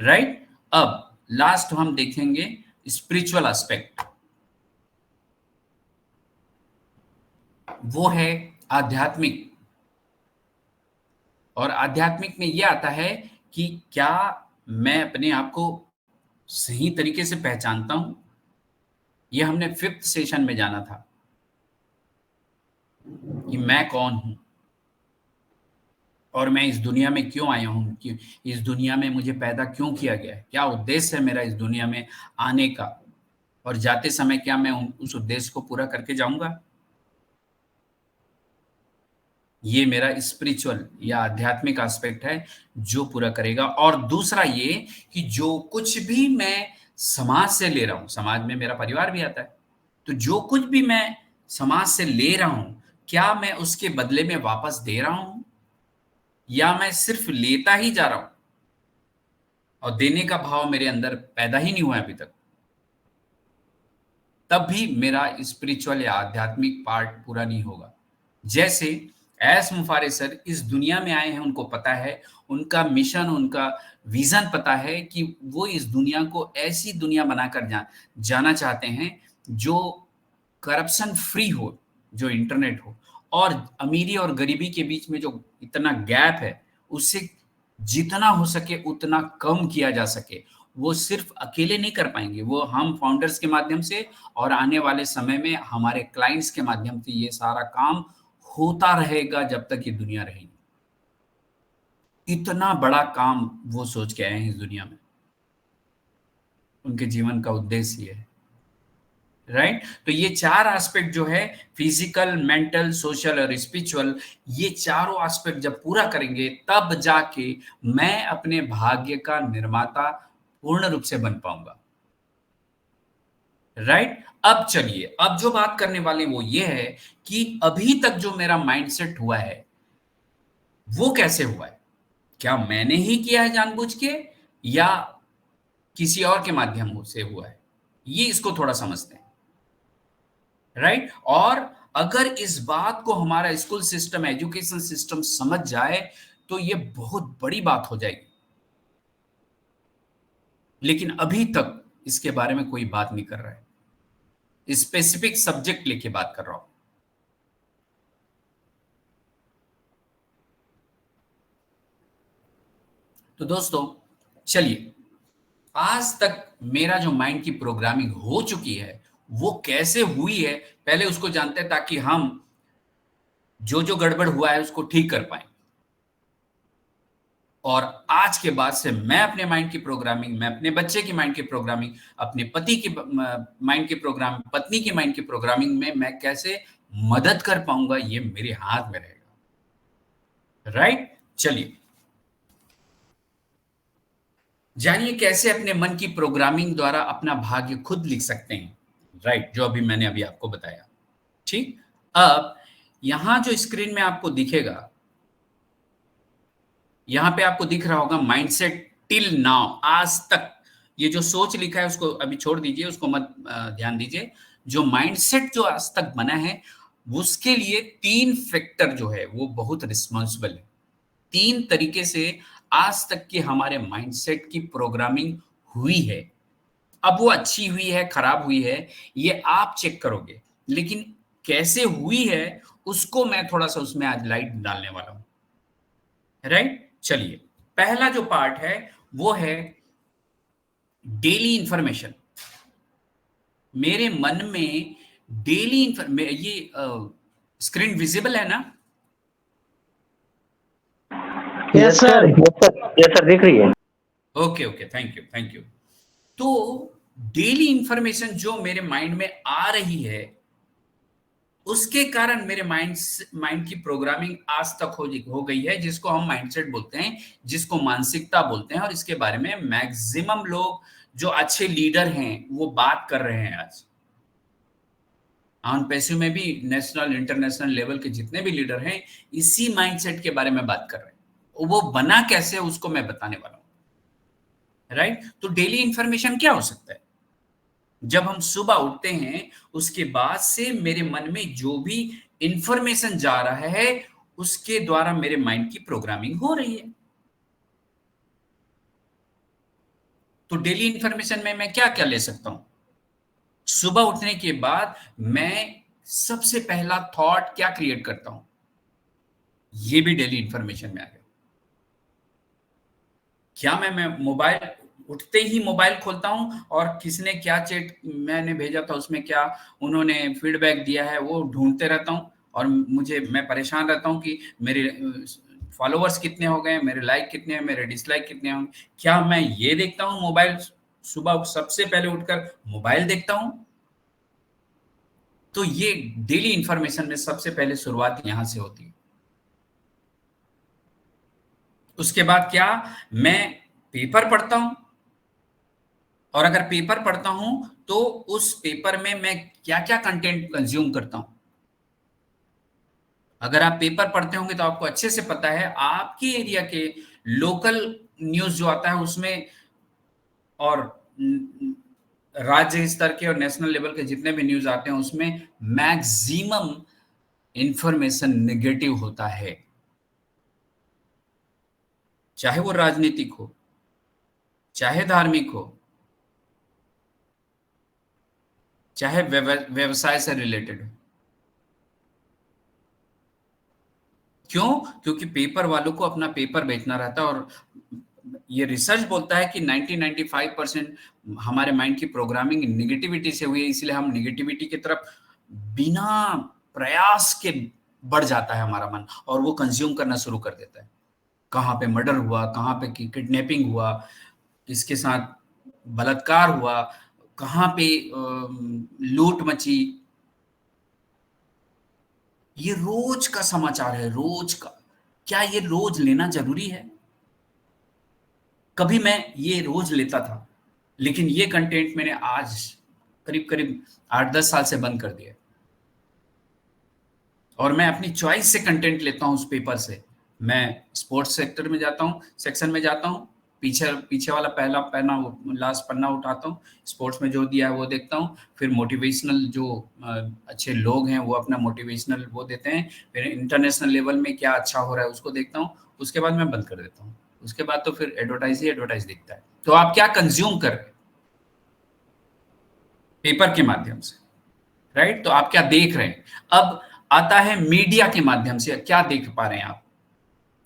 राइट? अब लास्ट हम देखेंगे स्पिरिचुअल एस्पेक्ट। वो है आध्यात्मिक। और आध्यात्मिक में यह आता है कि क्या मैं अपने आप को सही तरीके से पहचानता हूं। यह हमने 5th सेशन में जाना था कि मैं कौन हूं और मैं इस दुनिया में क्यों आया हूं, कि इस दुनिया में मुझे पैदा क्यों किया गया है, क्या उद्देश्य है मेरा इस दुनिया में आने का, और जाते समय क्या मैं उस उद्देश्य को पूरा करके जाऊंगा। ये मेरा स्पिरिचुअल या आध्यात्मिक एस्पेक्ट है जो पूरा करेगा। और दूसरा ये कि जो कुछ भी मैं समाज से ले रहा हूं, समाज में मेरा परिवार भी आता है, तो जो कुछ भी मैं समाज से ले रहा हूं, क्या मैं उसके बदले में वापस दे रहा हूं, या मैं सिर्फ लेता ही जा रहा हूं और देने का भाव मेरे अंदर पैदा ही नहीं हुआ अभी तक। तब भी मेरा स्पिरिचुअल या आध्यात्मिक पार्ट पूरा नहीं होगा। जैसे एस मुफारे सर इस दुनिया में आए हैं, उनको पता है, उनका मिशन, उनका विजन पता है कि वो इस दुनिया को ऐसी दुनिया बनाकर जाना चाहते हैं जो करप्शन फ्री हो, जो इंटरनेट हो, और अमीरी और गरीबी के बीच में जो इतना गैप है उससे जितना हो सके उतना कम किया जा सके। वो सिर्फ अकेले नहीं कर पाएंगे, वो हम फाउंडर्स के माध्यम से और आने वाले समय में हमारे क्लाइंट्स के माध्यम से ये सारा काम होता रहेगा जब तक ये दुनिया रहेगी। इतना बड़ा काम वो सोच के आए हैं इस दुनिया में। उनके जीवन का उद्देश्य ये है, राइट? तो ये 4 एस्पेक्ट जो है, फिजिकल, मेंटल, सोशल और स्पिरिचुअल, ये चारों एस्पेक्ट जब पूरा करेंगे तब जाके मैं अपने भाग्य का निर्माता पूर्ण रूप से बन पाऊंगा, राइट? अब चलिए, अब जो बात करने वाले वो ये है कि अभी तक जो मेरा माइंडसेट हुआ है वो कैसे हुआ है। क्या मैंने ही किया है जानबूझ के, या किसी और के माध्यम से हुआ है? ये इसको थोड़ा समझते हैं, राइट? और अगर इस बात को हमारा स्कूल सिस्टम, एजुकेशन सिस्टम समझ जाए तो ये बहुत बड़ी बात हो जाएगी। लेकिन अभी तक इसके बारे में कोई बात नहीं कर रहा है। स्पेसिफिक सब्जेक्ट लेके बात कर रहा हूं। तो दोस्तों चलिए, आज तक मेरा जो माइंड की प्रोग्रामिंग हो चुकी है वो कैसे हुई है पहले उसको जानते हैं, ताकि हम जो गड़बड़ हुआ है उसको ठीक कर पाए। और आज के बाद से मैं अपने माइंड की प्रोग्रामिंग, मैं अपने बच्चे की माइंड की प्रोग्रामिंग, अपने पति की माइंड की प्रोग्रामिंग, पत्नी की माइंड की प्रोग्रामिंग में मैं कैसे मदद कर पाऊंगा, ये मेरे हाथ में रहेगा, राइट? चलिए जानिए कैसे अपने मन की प्रोग्रामिंग द्वारा अपना भाग्य खुद लिख सकते हैं, राइट? जो अभी मैंने आपको बताया, ठीक? अब यहां जो स्क्रीन में आपको दिखेगा, यहां पे आपको दिख रहा होगा माइंडसेट टिल नाउ, आज तक। ये जो सोच लिखा है उसको अभी छोड़ दीजिए, उसको मत ध्यान दीजिए। जो माइंडसेट जो आज तक बना है, उसके लिए 3 फैक्टर जो है वो बहुत रिस्पॉन्सिबल है। 3 तरीके से आज तक के हमारे माइंडसेट की प्रोग्रामिंग हुई है। अब वो अच्छी हुई है, खराब हुई है, ये आप चेक करोगे, लेकिन कैसे हुई है उसको मैं थोड़ा सा उसमें आज लाइट डालने वाला हूं। राइट, चलिए, पहला जो पार्ट है वो है डेली इंफॉर्मेशन। मेरे मन में डेली ये स्क्रीन विजिबल है ना? Yes sir. यस सर, दिख रही है। Okay okay, thank you thank you. तो डेली इंफॉर्मेशन जो मेरे माइंड में आ रही है, उसके कारण मेरे माइंड की प्रोग्रामिंग आज तक हो गई है, जिसको हम माइंडसेट बोलते हैं, जिसको मानसिकता बोलते हैं। और इसके बारे में मैक्सिमम लोग जो अच्छे लीडर हैं वो बात कर रहे हैं आज। ऑन पैसिव में भी नेशनल इंटरनेशनल लेवल के जितने भी लीडर हैं, इसी माइंडसेट के बारे में बात कर रहे हैं। वो बना कैसे उसको मैं बताने वाला हूं। राइट, तो डेली इंफॉर्मेशन क्या हो सकता है? जब हम सुबह उठते हैं, उसके बाद से मेरे मन में जो भी इंफॉर्मेशन जा रहा है, उसके द्वारा मेरे माइंड की प्रोग्रामिंग हो रही है। तो डेली इंफॉर्मेशन में मैं क्या क्या ले सकता हूं? सुबह उठने के बाद मैं सबसे पहला थॉट क्या क्रिएट करता हूं, ये भी डेली इंफॉर्मेशन में आ गया। क्या मैं मोबाइल उठते ही मोबाइल खोलता हूं और किसने क्या चैट मैंने भेजा था, उसमें क्या उन्होंने फीडबैक दिया है, वो ढूंढते रहता हूं और मैं परेशान रहता हूं कि मेरे फॉलोअर्स कितने हो गए, मेरे लाइक कितने हैं, मेरे डिसलाइक कितने हैं? क्या मैं ये देखता हूं मोबाइल, सुबह सबसे पहले उठकर मोबाइल देखता हूं? तो ये डेली इंफॉर्मेशन में सबसे पहले शुरुआत यहां से होती है। उसके बाद क्या, मैं पेपर पढ़ता हूं, और अगर पेपर पढ़ता हूं तो उस पेपर में मैं क्या क्या कंटेंट कंज्यूम करता हूं। अगर आप पेपर पढ़ते होंगे तो आपको अच्छे से पता है, आपके एरिया के लोकल न्यूज जो आता है उसमें, और राज्य स्तर के और नेशनल लेवल के जितने भी न्यूज आते हैं उसमें मैक्सिमम इंफॉर्मेशन नेगेटिव होता है। चाहे वो राजनीतिक हो, चाहे धार्मिक हो, चाहे व्यवसाय से रिलेटेड हो। क्यों? क्योंकि पेपर वालों को अपना पेपर बेचना रहता है। और ये रिसर्च बोलता है कि 90-95% हमारे माइंड की प्रोग्रामिंग निगेटिविटी से हुई है, इसलिए हम निगेटिविटी की तरफ बिना प्रयास के बढ़ जाता है हमारा मन, और वो कंज्यूम करना शुरू कर देता है। कहाँ पे मर्डर हुआ, कहाँ पे किडनैपिंग हुआ, किसके साथ बलात्कार हुआ, कहाँ पे लूट मची, ये रोज का समाचार है, रोज का। क्या ये रोज लेना जरूरी है? कभी मैं ये रोज लेता था, लेकिन ये कंटेंट मैंने आज करीब करीब 8-10 साल से बंद कर दिया। और मैं अपनी चॉइस से कंटेंट लेता हूं उस पेपर से। मैं स्पोर्ट्स सेक्टर में जाता हूं, सेक्शन में जाता हूं, पीछे वाला पहला पन्ना, लास्ट पन्ना उठाता हूं, स्पोर्ट्स में जो दिया है वो देखता हूं। फिर मोटिवेशनल जो अच्छे लोग हैं वो अपना मोटिवेशनल वो देते हैं। फिर इंटरनेशनल लेवल में क्या अच्छा हो रहा है उसको देखता हूं। उसके बाद मैं बंद कर देता हूं। उसके बाद तो फिर एडवर्टाइज दिखता है। तो आप क्या कंज्यूम कर रहे हैं पेपर के माध्यम से, राइट? तो आप क्या देख रहे हैं? अब आता है मीडिया के माध्यम से, क्या देख पा रहे हैं आप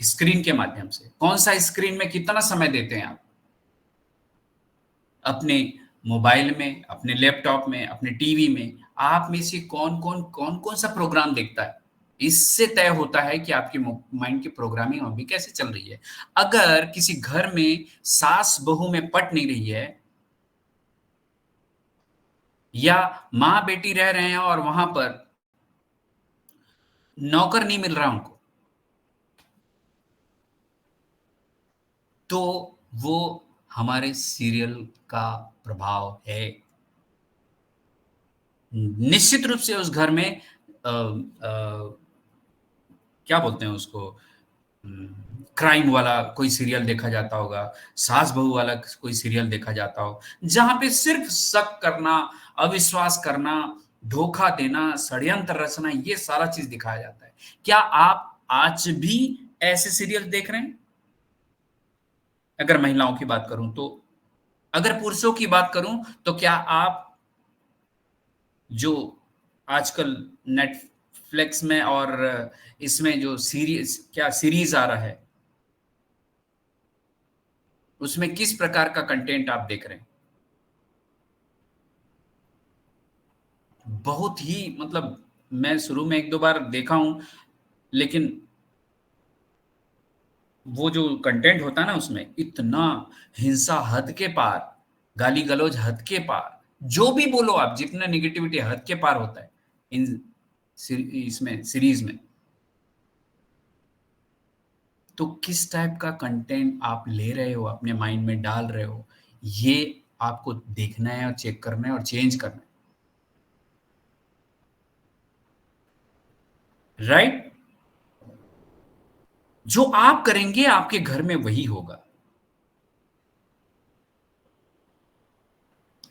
स्क्रीन के माध्यम से? कौन सा स्क्रीन में कितना समय देते हैं आप? अपने मोबाइल में, अपने लैपटॉप में, अपने टीवी में, आप में से कौन सा प्रोग्राम देखता है? इससे तय होता है कि आपकी माइंड की प्रोग्रामिंग अभी कैसे चल रही है। अगर किसी घर में सास बहू में पट नहीं रही है, या मां बेटी रह रहे हैं और वहां पर नौकर नहीं मिल रहा उनको, तो वो हमारे सीरियल का प्रभाव है। निश्चित रूप से उस घर में क्या बोलते हैं उसको, क्राइम वाला कोई सीरियल देखा जाता होगा, सास बहू वाला कोई सीरियल देखा जाता हो, जहां पे सिर्फ शक करना, अविश्वास करना, धोखा देना, षड्यंत्र रचना, ये सारा चीज दिखाया जाता है। क्या आप आज भी ऐसे सीरियल देख रहे हैं? अगर महिलाओं की बात करूं तो, अगर पुरुषों की बात करूं तो क्या आप जो आजकल नेटफ्लिक्स में और इसमें जो सीरीज आ रहा है, उसमें किस प्रकार का कंटेंट आप देख रहे हैं? बहुत ही मतलब, मैं शुरू में एक दो बार देखा हूं, लेकिन वो जो कंटेंट होता है ना उसमें इतना हिंसा हद के पार, गाली गलौज हद के पार, जो भी बोलो आप, जितना निगेटिविटी हद के पार होता है इन इसमें सीरीज में। तो किस टाइप का कंटेंट आप ले रहे हो, अपने माइंड में डाल रहे हो, ये आपको देखना है और चेक करना है और चेंज करना है, राइट? जो आप करेंगे आपके घर में वही होगा।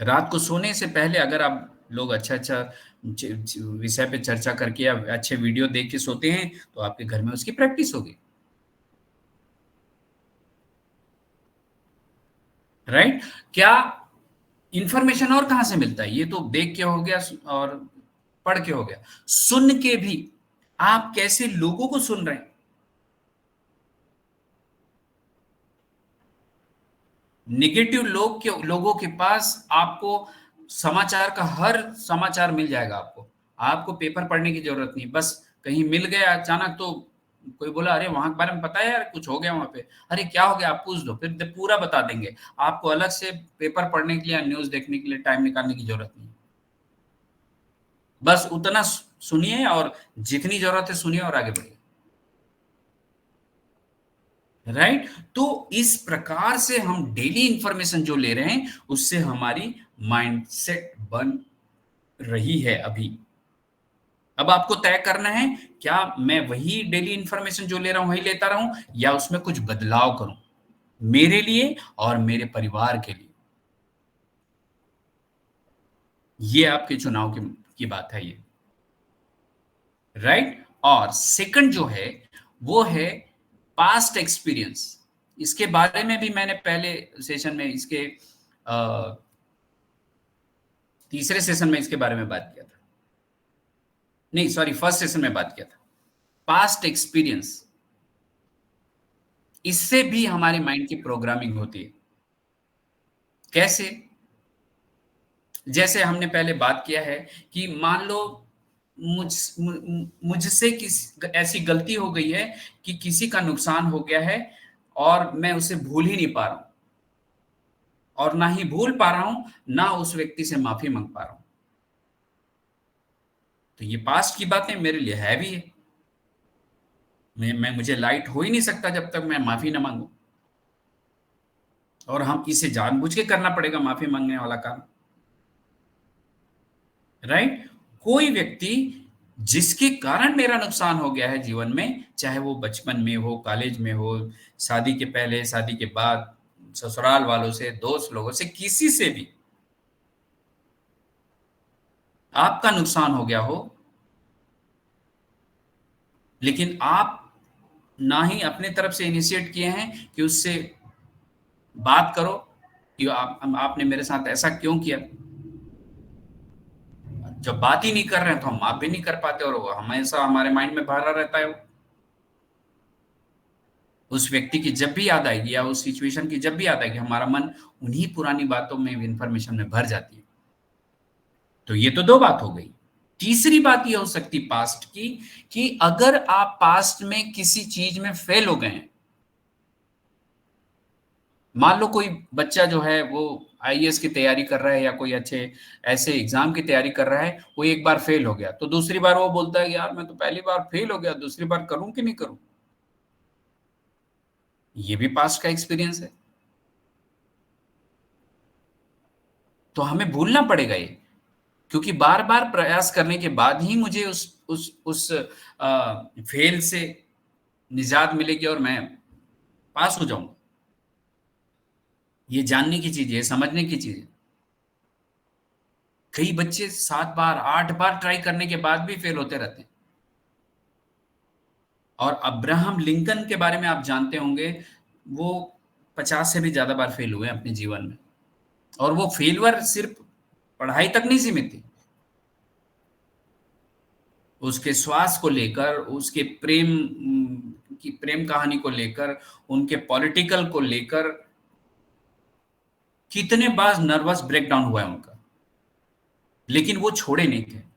रात को सोने से पहले अगर आप लोग अच्छा अच्छा विषय पे चर्चा करके या अच्छे वीडियो देख के सोते हैं तो आपके घर में उसकी प्रैक्टिस होगी, राइट? क्या इंफॉर्मेशन और कहां से मिलता है? ये तो देख के हो गया और पढ़ के हो गया, सुन के भी। आप कैसे लोगों को सुन रहे हैं? निगेटिव लोगों के पास आपको समाचार का हर समाचार मिल जाएगा। आपको पेपर पढ़ने की जरूरत नहीं, बस कहीं मिल गया अचानक तो कोई बोला अरे वहां के बारे में पता है यार, कुछ हो गया वहां पे, अरे क्या हो गया आप पूछ दो, फिर पूरा बता देंगे। आपको अलग से पेपर पढ़ने के लिए या न्यूज देखने के लिए टाइम निकालने की जरूरत नहीं। बस उतना सुनिए और जितनी जरूरत है सुनिए और आगे बढ़िए, राइट? तो इस प्रकार से हम डेली इंफॉर्मेशन जो ले रहे हैं उससे हमारी माइंडसेट बन रही है। अभी अब आपको तय करना है, क्या मैं वही डेली इंफॉर्मेशन जो ले रहा हूं वही लेता रहूं या उसमें कुछ बदलाव करूं मेरे लिए और मेरे परिवार के लिए। ये आपके चुनाव की बात है, ये, राइट? और सेकंड जो है वो है पास्ट एक्सपीरियंस। इसके बारे में भी मैंने पहले सेशन में, इसके तीसरे सेशन में इसके बारे में बात किया था, नहीं सॉरी फर्स्ट सेशन में बात किया था। पास्ट एक्सपीरियंस, इससे भी हमारे माइंड की प्रोग्रामिंग होती है। कैसे? जैसे हमने पहले बात किया है कि मान लो मुझसे ऐसी गलती हो गई है कि किसी का नुकसान हो गया है और मैं उसे भूल ही नहीं पा रहा हूं, और ना ही भूल पा रहा हूं, ना उस व्यक्ति से माफी मांग पा रहा हूं। तो ये पास्ट की बातें मेरे लिए हैवी है। मुझे लाइट हो ही नहीं सकता जब तक मैं माफी ना मांगू, और हम इसे जानबूझ के करना पड़ेगा माफी मांगने वाला काम, राइट? कोई व्यक्ति जिसके कारण मेरा नुकसान हो गया है जीवन में, चाहे वो बचपन में हो, कॉलेज में हो, शादी के पहले, शादी के बाद, ससुराल वालों से, दोस्त लोगों से, किसी से भी आपका नुकसान हो गया हो, लेकिन आप ना ही अपने तरफ से इनिशिएट किए हैं कि उससे बात करो कि आपने मेरे साथ ऐसा क्यों किया। जब बात ही नहीं कर रहे हैं तो हम माफ भी नहीं कर पाते, और वो हमेशा हमारे माइंड में भरा रहता है। उस व्यक्ति की जब भी याद आएगी या उस सिचुएशन की जब भी याद आएगी, हमारा मन उन्हीं पुरानी बातों में, इंफॉर्मेशन में भर जाती है। तो ये तो दो बात हो गई। तीसरी बात ये हो सकती पास्ट की, कि अगर आप पास्ट में किसी चीज में फेल हो गए हैं, मान लो कोई बच्चा जो है वो आईएएस की तैयारी कर रहा है या कोई अच्छे ऐसे एग्जाम की तैयारी कर रहा है, वो एक बार फेल हो गया तो दूसरी बार वो बोलता है यार मैं तो पहली बार फेल हो गया, दूसरी बार करूं कि नहीं करूं। ये भी पास्ट का एक्सपीरियंस है। तो हमें भूलना पड़ेगा ये, क्योंकि बार बार प्रयास करने के बाद ही मुझे उस फेल से निजात मिलेगी और मैं पास हो जाऊंगा। ये जानने की चीज है, समझने की चीज है। कई बच्चे 7 बार 8 बार ट्राई करने के बाद भी फेल होते रहते हैं। और अब्राहम लिंकन के बारे में आप जानते होंगे, वो 50 से भी ज्यादा बार फेल हुए अपने जीवन में। और वो फेलवर सिर्फ पढ़ाई तक नहीं सीमित थी, उसके स्वास्थ्य को लेकर, उसके प्रेम की प्रेम कहानी को लेकर, उनके पॉलिटिकल को लेकर कितने बार नर्वस ब्रेकडाउन हुआ है उनका, लेकिन वो छोड़े नहीं थे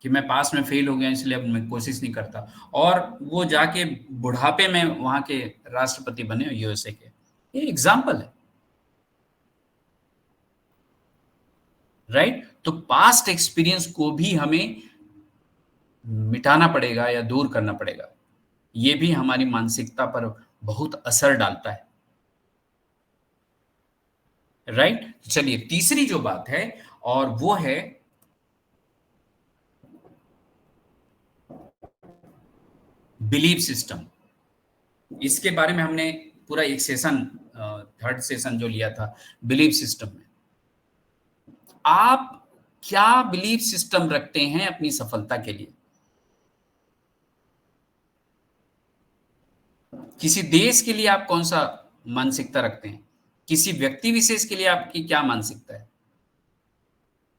कि मैं पास में फेल हो गया इसलिए अब मैं कोशिश नहीं करता। और वो जाके बुढ़ापे में वहां के राष्ट्रपति बने यूएसए के। ये एग्जाम्पल है, राइट? तो पास्ट एक्सपीरियंस को भी हमें मिटाना पड़ेगा या दूर करना पड़ेगा। ये भी हमारी मानसिकता पर बहुत असर डालता है, राइट? चलिए, तीसरी जो बात है और वो है बिलीफ सिस्टम। इसके बारे में हमने पूरा एक सेशन, थर्ड सेशन जो लिया था बिलीफ सिस्टम में। आप क्या बिलीफ सिस्टम रखते हैं अपनी सफलता के लिए? किसी देश के लिए आप कौन सा मानसिकता रखते हैं? किसी व्यक्ति विशेष के लिए आपकी क्या मानसिकता है?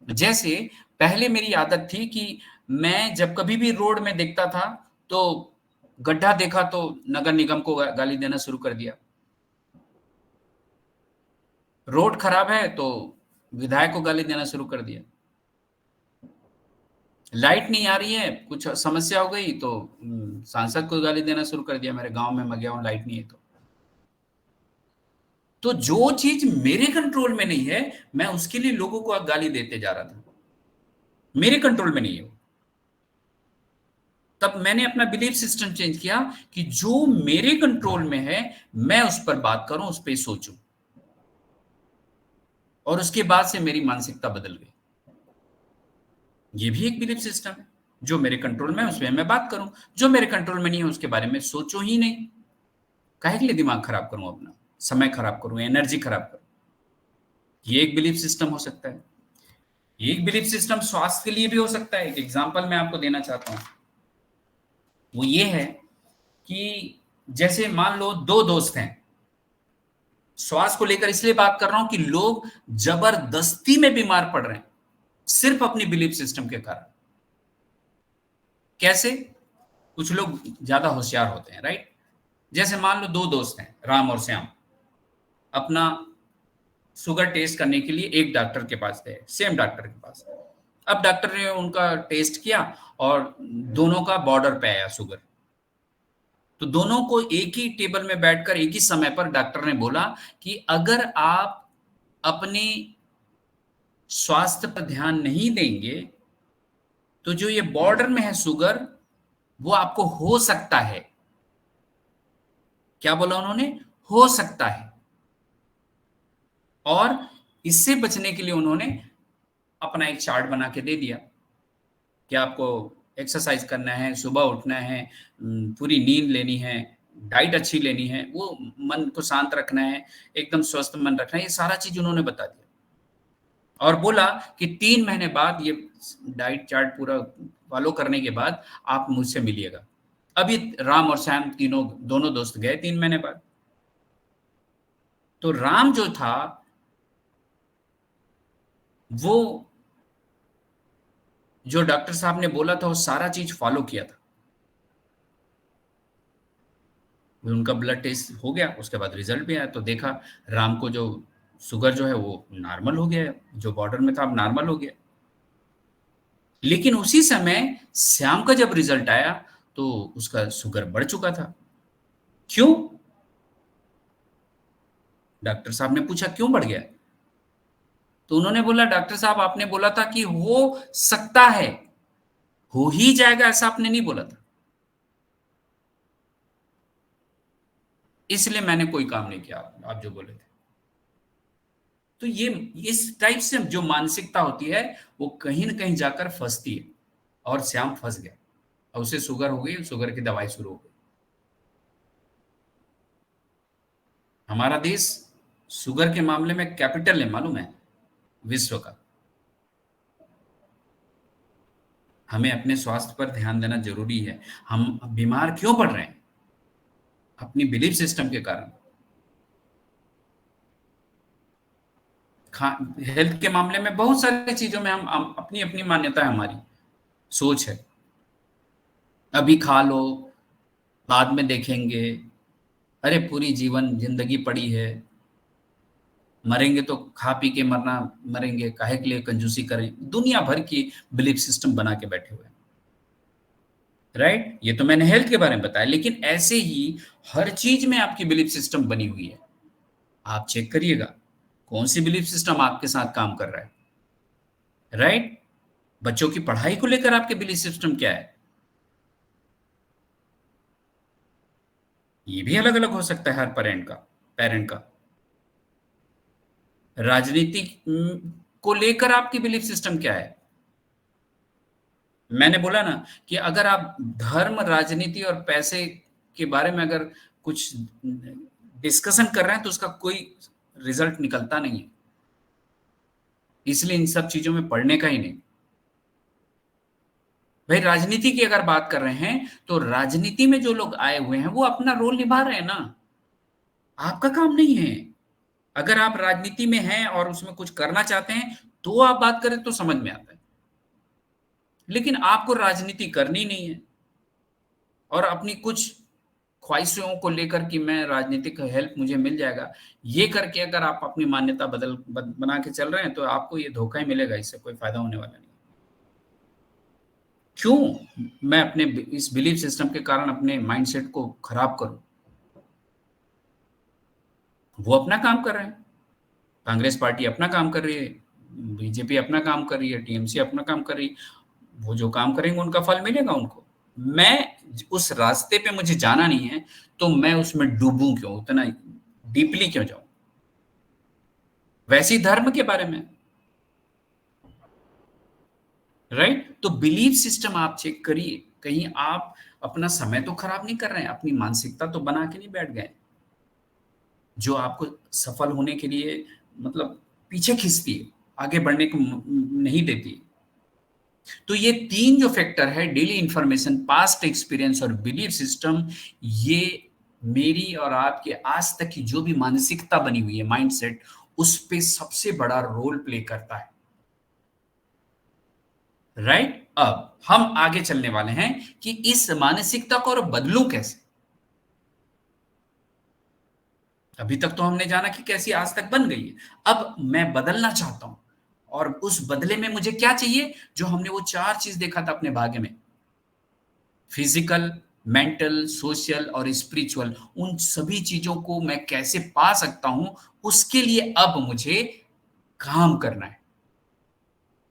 जैसे पहले मेरी आदत थी कि मैं जब कभी भी रोड में देखता था तो गड्ढा देखा तो नगर निगम को गाली देना शुरू कर दिया, रोड खराब है तो विधायक को गाली देना शुरू कर दिया, लाइट नहीं आ रही है, कुछ समस्या हो गई तो सांसद को गाली देना शुरू कर दिया, मेरे गांव में मैं गया हूं लाइट नहीं है तो जो चीज मेरे कंट्रोल में नहीं है मैं उसके लिए लोगों को गाली देते जा रहा था, मेरे कंट्रोल में नहीं है। तब मैंने अपना बिलीफ सिस्टम चेंज किया कि जो मेरे कंट्रोल में है मैं उस पर बात करूं, उस पर सोचूं, और उसके बाद से मेरी मानसिकता बदल गई। ये भी एक बिलीफ सिस्टम है, जो मेरे कंट्रोल में है उसमें मैं बात करूं, जो मेरे कंट्रोल में नहीं है उसके बारे में सोचो ही नहीं। काहे के लिए दिमाग खराब करूं, अपना समय खराब करूं, एनर्जी खराब करूं? ये एक बिलीफ सिस्टम हो सकता है। एक बिलीफ सिस्टम स्वास्थ्य के लिए भी हो सकता है। एक एग्जांपल मैं आपको देना चाहता हूं, वो ये है कि जैसे मान लो दो दोस्त हैं, स्वास्थ्य को लेकर इसलिए बात कर रहा हूं कि लोग जबरदस्ती में बीमार पड़ रहे हैं सिर्फ अपनी बिलीफ सिस्टम के कारण। कैसे? कुछ लोग ज्यादा होशियार होते हैं, राइट? जैसे मान लो दो दोस्त हैं, राम और श्याम, अपना शुगर टेस्ट करने के लिए एक डॉक्टर के पास गए, सेम डॉक्टर के पास। अब डॉक्टर ने उनका टेस्ट किया और दोनों का बॉर्डर पे आया शुगर। तो दोनों को एक ही टेबल में बैठकर एक ही समय पर डॉक्टर ने बोला कि अगर आप अपने स्वास्थ्य पर ध्यान नहीं देंगे तो जो ये बॉर्डर में है शुगर वो आपको हो सकता है, क्या बोला उन्होंने? हो सकता है। और इससे बचने के लिए उन्होंने अपना एक चार्ट बना के दे दिया कि आपको एक्सरसाइज करना है, सुबह उठना है, पूरी नींद लेनी है, डाइट अच्छी लेनी है, वो मन को शांत रखना है, एकदम स्वस्थ मन रखना है, ये सारा चीज उन्होंने बता दिया। और बोला कि 3 महीने बाद ये डाइट चार्ट पूरा फॉलो करने के बाद आप मुझसे मिलिएगा। अभी राम और श्याम दोनों दोस्त गए 3 महीने बाद। तो राम जो था वो जो डॉक्टर साहब ने बोला था वो सारा चीज फॉलो किया था। उनका ब्लड टेस्ट हो गया, उसके बाद रिजल्ट भी आया तो देखा राम को जो शुगर जो है वो नॉर्मल हो गया, जो बॉर्डर में था अब नॉर्मल हो गया। लेकिन उसी समय श्याम का जब रिजल्ट आया तो उसका शुगर बढ़ चुका था। क्यों? डॉक्टर साहब ने पूछा क्यों बढ़ गया? तो उन्होंने बोला डॉक्टर साहब आपने बोला था कि हो सकता है, हो ही जाएगा ऐसा आपने नहीं बोला था, इसलिए मैंने कोई काम नहीं किया आप जो बोले थे। तो ये इस टाइप से जो मानसिकता होती है वो कहीं ना कहीं जाकर फंसती है, और श्याम फंस गया और उसे शुगर हो गई, शुगर की दवाई शुरू हो गई। हमारा देश शुगर के मामले में कैपिटल है, मालूम है, विश्व का। हमें अपने स्वास्थ्य पर ध्यान देना जरूरी है। हम बीमार क्यों पड़ रहे हैं? अपनी बिलीफ सिस्टम के कारण। हेल्थ के मामले में बहुत सारी चीजों में हम अपनी अपनी मान्यता है, हमारी सोच है। अभी खा लो, बाद में देखेंगे, अरे पूरी जीवन जिंदगी पड़ी है, मरेंगे तो खा पी के मरना, मरेंगे काहे के लिए कंजूसी करें। दुनिया भर की बिलीफ सिस्टम बना के बैठे हुए हैं, राइट। ये तो मैंने हेल्थ के बारे में बताया, लेकिन ऐसे ही हर चीज में आपकी बिलीफ सिस्टम बनी हुई है। आप चेक करिएगा कौन सी बिलीफ सिस्टम आपके साथ काम कर रहा है, राइट। बच्चों की पढ़ाई को लेकर आपके बिलीफ सिस्टम क्या है, ये भी अलग अलग हो सकता है हर पेरेंट का। राजनीति को लेकर आपकी बिलीफ सिस्टम क्या है? मैंने बोला ना कि अगर आप धर्म, राजनीति और पैसे के बारे में अगर कुछ डिस्कशन कर रहे हैं तो उसका कोई रिजल्ट निकलता नहीं है। इसलिए इन सब चीजों में पढ़ने का ही नहीं। भाई राजनीति की अगर बात कर रहे हैं तो राजनीति में जो लोग आए हुए हैं वो अपना रोल निभा रहे हैं ना, आपका काम नहीं है। अगर आप राजनीति में हैं और उसमें कुछ करना चाहते हैं तो आप बात करें तो समझ में आता है, लेकिन आपको राजनीति करनी नहीं है और अपनी कुछ ख्वाहिशों को लेकर कि मैं राजनीतिक हेल्प मुझे मिल जाएगा, ये करके अगर आप अपनी मान्यता बना के चल रहे हैं तो आपको ये धोखा ही मिलेगा, इससे कोई फायदा होने वाला नहीं। क्यों मैं अपने इस बिलीफ सिस्टम के कारण अपने माइंडसेट को खराब करूं? वो अपना काम कर रहे हैं, कांग्रेस पार्टी अपना काम कर रही है, बीजेपी अपना काम कर रही है, टीएमसी अपना काम कर रही है। वो जो काम करेंगे उनका फल मिलेगा उनको। मैं उस रास्ते पे मुझे जाना नहीं है तो मैं उसमें डूबूं क्यों, उतना डीपली क्यों जाऊं? वैसे ही धर्म के बारे में, राइट। तो बिलीफ सिस्टम आप चेक करिए, कहीं आप अपना समय तो खराब नहीं कर रहे हैं, अपनी मानसिकता तो बना के नहीं बैठ गए जो आपको सफल होने के लिए मतलब पीछे खींचती है, आगे बढ़ने को नहीं देती। तो ये तीन जो फैक्टर है, डेली इंफॉर्मेशन, पास्ट एक्सपीरियंस और बिलीफ सिस्टम, ये मेरी और आपके आज तक की जो भी मानसिकता बनी हुई है, माइंडसेट, उस पे सबसे बड़ा रोल प्ले करता है, राइट। अब हम आगे चलने वाले हैं कि इस मानसिकता को और बदलूं कैसे। अभी तक तो हमने जाना कि कैसी आज तक बन गई है, अब मैं बदलना चाहता हूं और उस बदले में मुझे क्या चाहिए, जो हमने वो 4 चीज देखा था अपने भाग्य में, फिजिकल, मेंटल, सोशल और स्पिरिचुअल, उन सभी चीजों को मैं कैसे पा सकता हूं, उसके लिए अब मुझे काम करना है।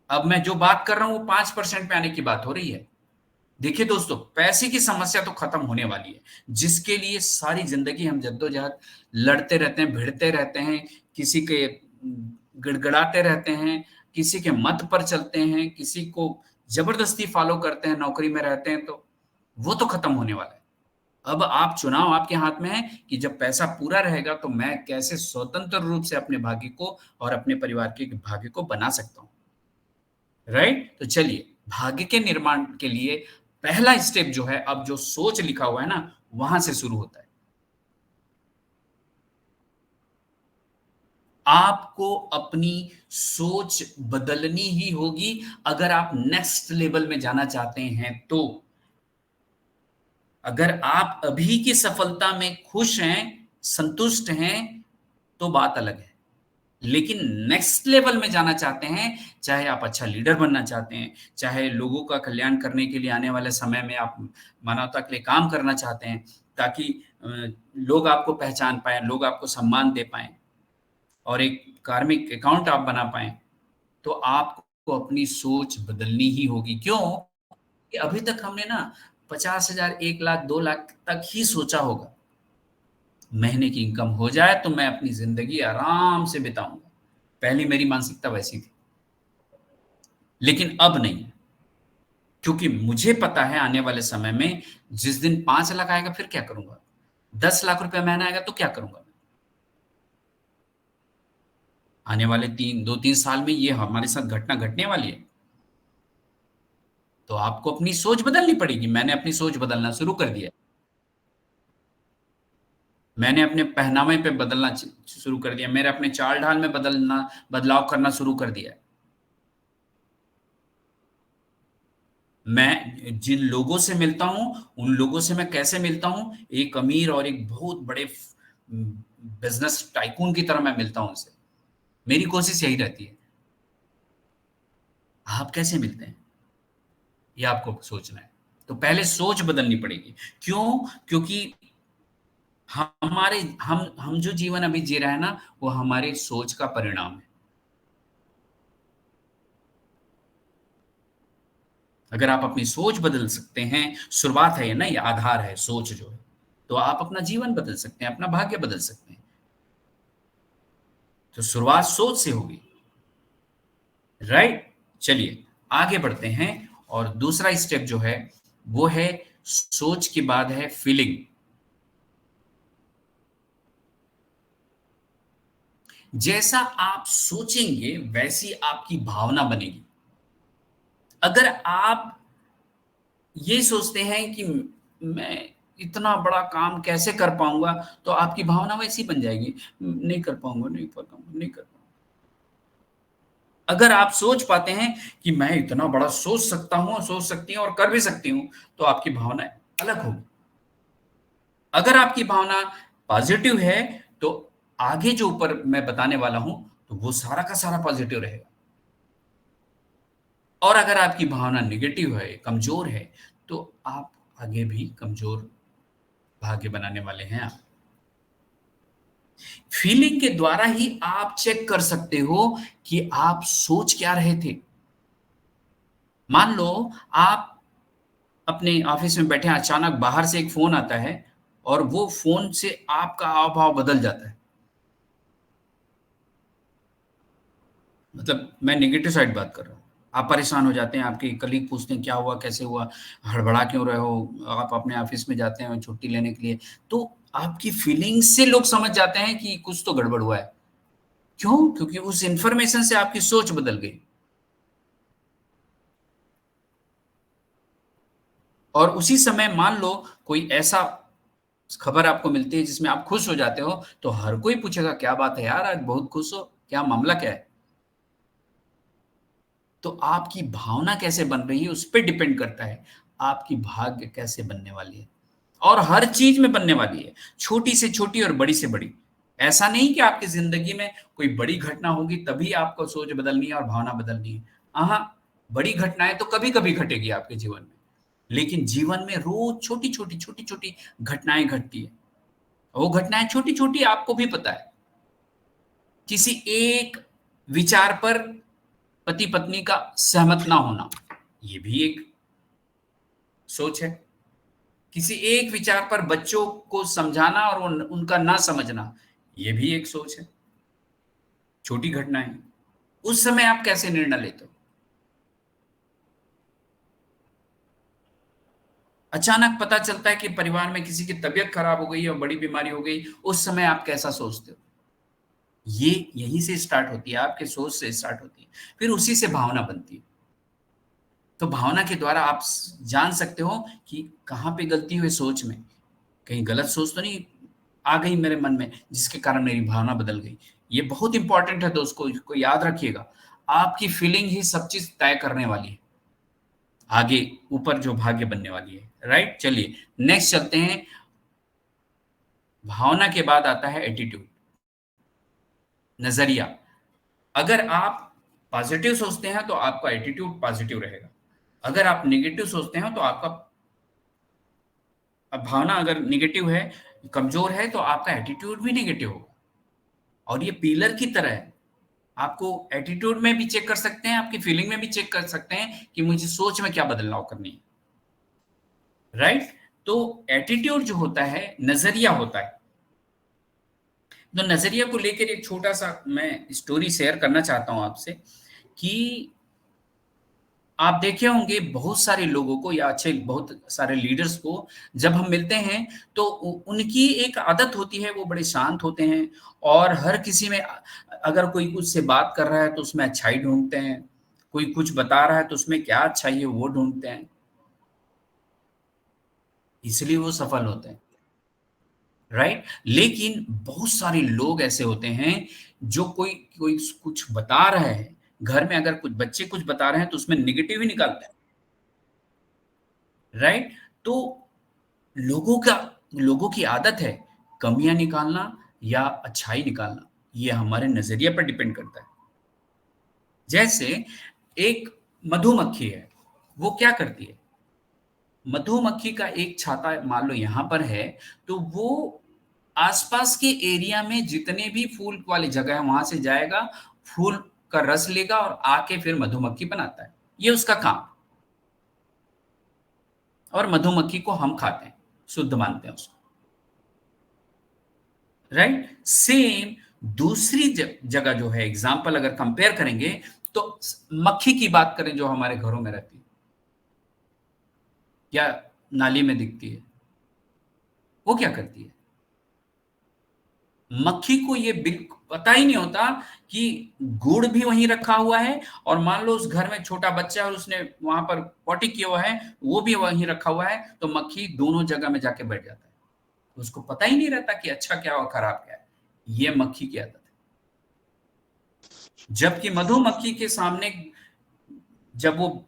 अब मैं जो बात कर रहा हूं वो 5% पे आने की बात हो रही है। देखिए दोस्तों, पैसे की समस्या तो खत्म होने वाली है, जिसके लिए सारी जिंदगी हम जद्दोजहद लड़ते रहते हैं, भिड़ते रहते हैं, किसी के गिड़गिड़ाते रहते हैं, किसी के मत पर चलते हैं, किसी को जबरदस्ती फॉलो करते हैं, नौकरी में रहते हैं, तो वो तो खत्म होने वाला है। अब आप चुनाव आपके हाथ में है कि जब पैसा पूरा रहेगा तो मैं कैसे स्वतंत्र रूप से अपने भाग्य को और अपने परिवार के भाग्य को बना सकता हूं, राइट। तो चलिए, भाग्य के निर्माण के लिए पहला स्टेप जो है, अब जो सोच लिखा हुआ है ना, वहां से शुरू होता है। आपको अपनी सोच बदलनी ही होगी अगर आप नेक्स्ट लेवल में जाना चाहते हैं तो। अगर आप अभी की सफलता में खुश हैं, संतुष्ट हैं, तो बात अलग है, लेकिन नेक्स्ट लेवल में जाना चाहते हैं, चाहे आप अच्छा लीडर बनना चाहते हैं, चाहे लोगों का कल्याण करने के लिए आने वाले समय में आप मानवता के लिए काम करना चाहते हैं, ताकि लोग आपको पहचान पाए, लोग आपको सम्मान दे पाए और एक कार्मिक अकाउंट आप बना पाए, तो आपको अपनी सोच बदलनी ही होगी। क्यों कि अभी तक हमने ना 50,000, 1 लाख, 2 लाख तक ही सोचा होगा। महीने की इनकम हो जाए तो मैं अपनी जिंदगी आराम से बिताऊंगा, पहली मेरी मानसिकता वैसी थी, लेकिन अब नहीं है। क्योंकि मुझे पता है आने वाले समय में जिस दिन 5 लाख आएगा फिर क्या करूंगा, 10 लाख रुपया महीना आएगा तो क्या करूंगा। आने वाले 2-3 साल में ये हमारे साथ घटना घटने वाली है। तो आपको अपनी सोच बदलनी पड़ेगी। मैंने अपनी सोच बदलना शुरू कर दिया। मैंने अपने पहनावे पे बदलना शुरू कर दिया। मैंने अपने चाल ढाल में बदलाव करना शुरू कर दिया। मैं जिन लोगों से मिलता हूं उन लोगों से मैं कैसे मिलता हूं, एक अमीर और एक बहुत बड़े बिजनेस टाइकून की तरह मैं मिलता हूं उनसे। मेरी कोशिश यही रहती है। आप कैसे मिलते हैं ये आपको सोचना है। तो पहले सोच बदलनी पड़ेगी। क्यों? क्योंकि हम जो जीवन अभी जी रहे हैं ना, वो हमारे सोच का परिणाम है। अगर आप अपनी सोच बदल सकते हैं, शुरुआत है ना, ये आधार है सोच जो है, तो आप अपना जीवन बदल सकते हैं, अपना भाग्य बदल सकते हैं। तो शुरुआत सोच से होगी, राइट। चलिए आगे बढ़ते हैं। और दूसरा स्टेप जो है वो है सोच के बाद है फीलिंग। जैसा आप सोचेंगे वैसी आपकी भावना बनेगी। अगर आप ये सोचते हैं कि मैं इतना बड़ा काम कैसे कर पाऊंगा, तो आपकी भावना वैसी बन जाएगी, नहीं कर पाऊंगा, नहीं कर पाऊंगा, नहीं कर पाऊंगा। अगर आप सोच पाते हैं कि मैं इतना बड़ा सोच सकता हूं, सोच सकती हूं और कर भी सकती हूं, तो आपकी भावना अलग होगी। अगर आपकी भावना पॉजिटिव है तो आगे जो ऊपर मैं बताने वाला हूं तो वो सारा का सारा पॉजिटिव रहेगा। और अगर आपकी भावना निगेटिव है, कमजोर है, तो आप आगे भी कमजोर भाग्य बनाने वाले हैं। आप फीलिंग के द्वारा ही आप चेक कर सकते हो कि आप सोच क्या रहे थे। मान लो आप अपने ऑफिस में बैठे, अचानक बाहर से एक फोन आता है और वो फोन से आपका हाव भाव बदल जाता है। मतलब मैं नेगेटिव साइड बात कर रहा हूँ। आप परेशान हो जाते हैं, आपके कलीग पूछते हैं क्या हुआ, कैसे हुआ, हड़बड़ा क्यों रहे हो। आप अपने ऑफिस में जाते हैं छुट्टी लेने के लिए, तो आपकी फीलिंग्स से लोग समझ जाते हैं कि कुछ तो गड़बड़ हुआ है। क्यों? क्योंकि उस इंफॉर्मेशन से आपकी सोच बदल गई। और उसी समय मान लो कोई ऐसा खबर आपको मिलती है जिसमें आप खुश हो जाते हो, तो हर कोई पूछेगा क्या बात है यार, आज बहुत खुश हो, क्या मामला क्या है। तो आपकी भावना कैसे बन रही है उस पर डिपेंड करता है आपकी भाग्य कैसे बनने वाली है। और हर चीज में बनने वाली है, छोटी से छोटी और बड़ी से बड़ी। ऐसा नहीं कि आपकी जिंदगी में कोई बड़ी घटना होगी तभी आपको सोच बदलनी है और भावना बदलनी है। हाँ, बड़ी घटनाएं तो कभी कभी घटेगी आपके जीवन में, लेकिन जीवन में रोज छोटी छोटी घटनाएं घटती है। वो घटनाएं छोटी छोटी आपको भी पता है। किसी एक विचार पर पति पत्नी का सहमत ना होना, ये भी एक सोच है। किसी एक विचार पर बच्चों को समझाना और उनका ना समझना, ये भी एक सोच है। छोटी घटनाएं। उस समय आप कैसे निर्णय लेते हो। अचानक पता चलता है कि परिवार में किसी की तबीयत खराब हो गई और बड़ी बीमारी हो गई, उस समय आप कैसा सोचते हो। ये यहीं से स्टार्ट होती है, आपके सोच से स्टार्ट होती है, फिर उसी से भावना बनती है। तो भावना के द्वारा आप जान सकते हो कि कहाँ पे गलती हुई सोच में, कहीं गलत सोच तो नहीं आ गई मेरे मन में जिसके कारण मेरी भावना बदल गई। ये बहुत इंपॉर्टेंट है दोस्तों, इसको याद रखिएगा। आपकी फीलिंग ही सब चीज तय करने वाली है, आगे ऊपर जो भाग्य बनने वाली है, राइट। चलिए नेक्स्ट चलते हैं। भावना के बाद आता है एटीट्यूड, नजरिया। अगर आप पॉजिटिव सोचते हैं तो आपका एटीट्यूड पॉजिटिव रहेगा। अगर आप नेगेटिव सोचते हैं तो आपका, अब भावना अगर नेगेटिव है, कमजोर है, तो आपका एटीट्यूड भी नेगेटिव होगा। और ये पिलर की तरह है, आपको एटीट्यूड में भी चेक कर सकते हैं, आपकी फीलिंग में भी चेक कर सकते हैं कि मुझे सोच में क्या बदलाव करनी है, राइट। तो एटीट्यूड जो होता है नजरिया होता है। तो नजरिया को लेकर एक छोटा सा मैं स्टोरी शेयर करना चाहता हूं आपसे कि आप देखे होंगे बहुत सारे लोगों को या अच्छे बहुत सारे लीडर्स को जब हम मिलते हैं तो उनकी एक आदत होती है, वो बड़े शांत होते हैं और हर किसी में अगर कोई कुछ से बात कर रहा है तो उसमें अच्छाई ढूंढते हैं, कोई कुछ बता रहा है तो उसमें क्या अच्छाई है वो ढूंढते हैं, इसलिए वो सफल होते हैं, राइट। लेकिन बहुत सारे लोग ऐसे होते हैं जो कोई कोई कुछ बता रहे हैं, घर में अगर कुछ बच्चे कुछ बता रहे हैं तो उसमें निगेटिव ही निकालते हैं, राइट। तो लोगों की आदत है कमियां निकालना या अच्छाई निकालना, ये हमारे नजरिए पर डिपेंड करता है। जैसे एक मधुमक्खी है, वो क्या करती है, मधुमक्खी का एक छाता मान लो यहां पर है, तो वो आसपास के एरिया में जितने भी फूल वाली जगह है वहां से जाएगा, फूल का रस लेगा और आके फिर मधुमक्खी बनाता है, ये उसका काम। और मधुमक्खी को हम खाते हैं, शुद्ध मानते हैं उसको, राइट। सेम दूसरी जगह जो है, एग्जाम्पल अगर कंपेयर करेंगे तो मक्खी की बात करें जो हमारे घरों में रहती है या नाली में दिखती है, वो क्या करती है, मक्खी को ये पता ही नहीं होता कि गुड़ भी वहीं रखा हुआ है और मान लो उस घर में छोटा बच्चा है और उसने वहां पर पॉटी किया हुआ है, वो भी वहीं रखा हुआ है, तो मक्खी दोनों जगह में जाके बैठ जाता है, उसको पता ही नहीं रहता कि अच्छा क्या और खराब क्या है। ये मक्खी की आदत है। जबकि मधुमक्खी के सामने जब वो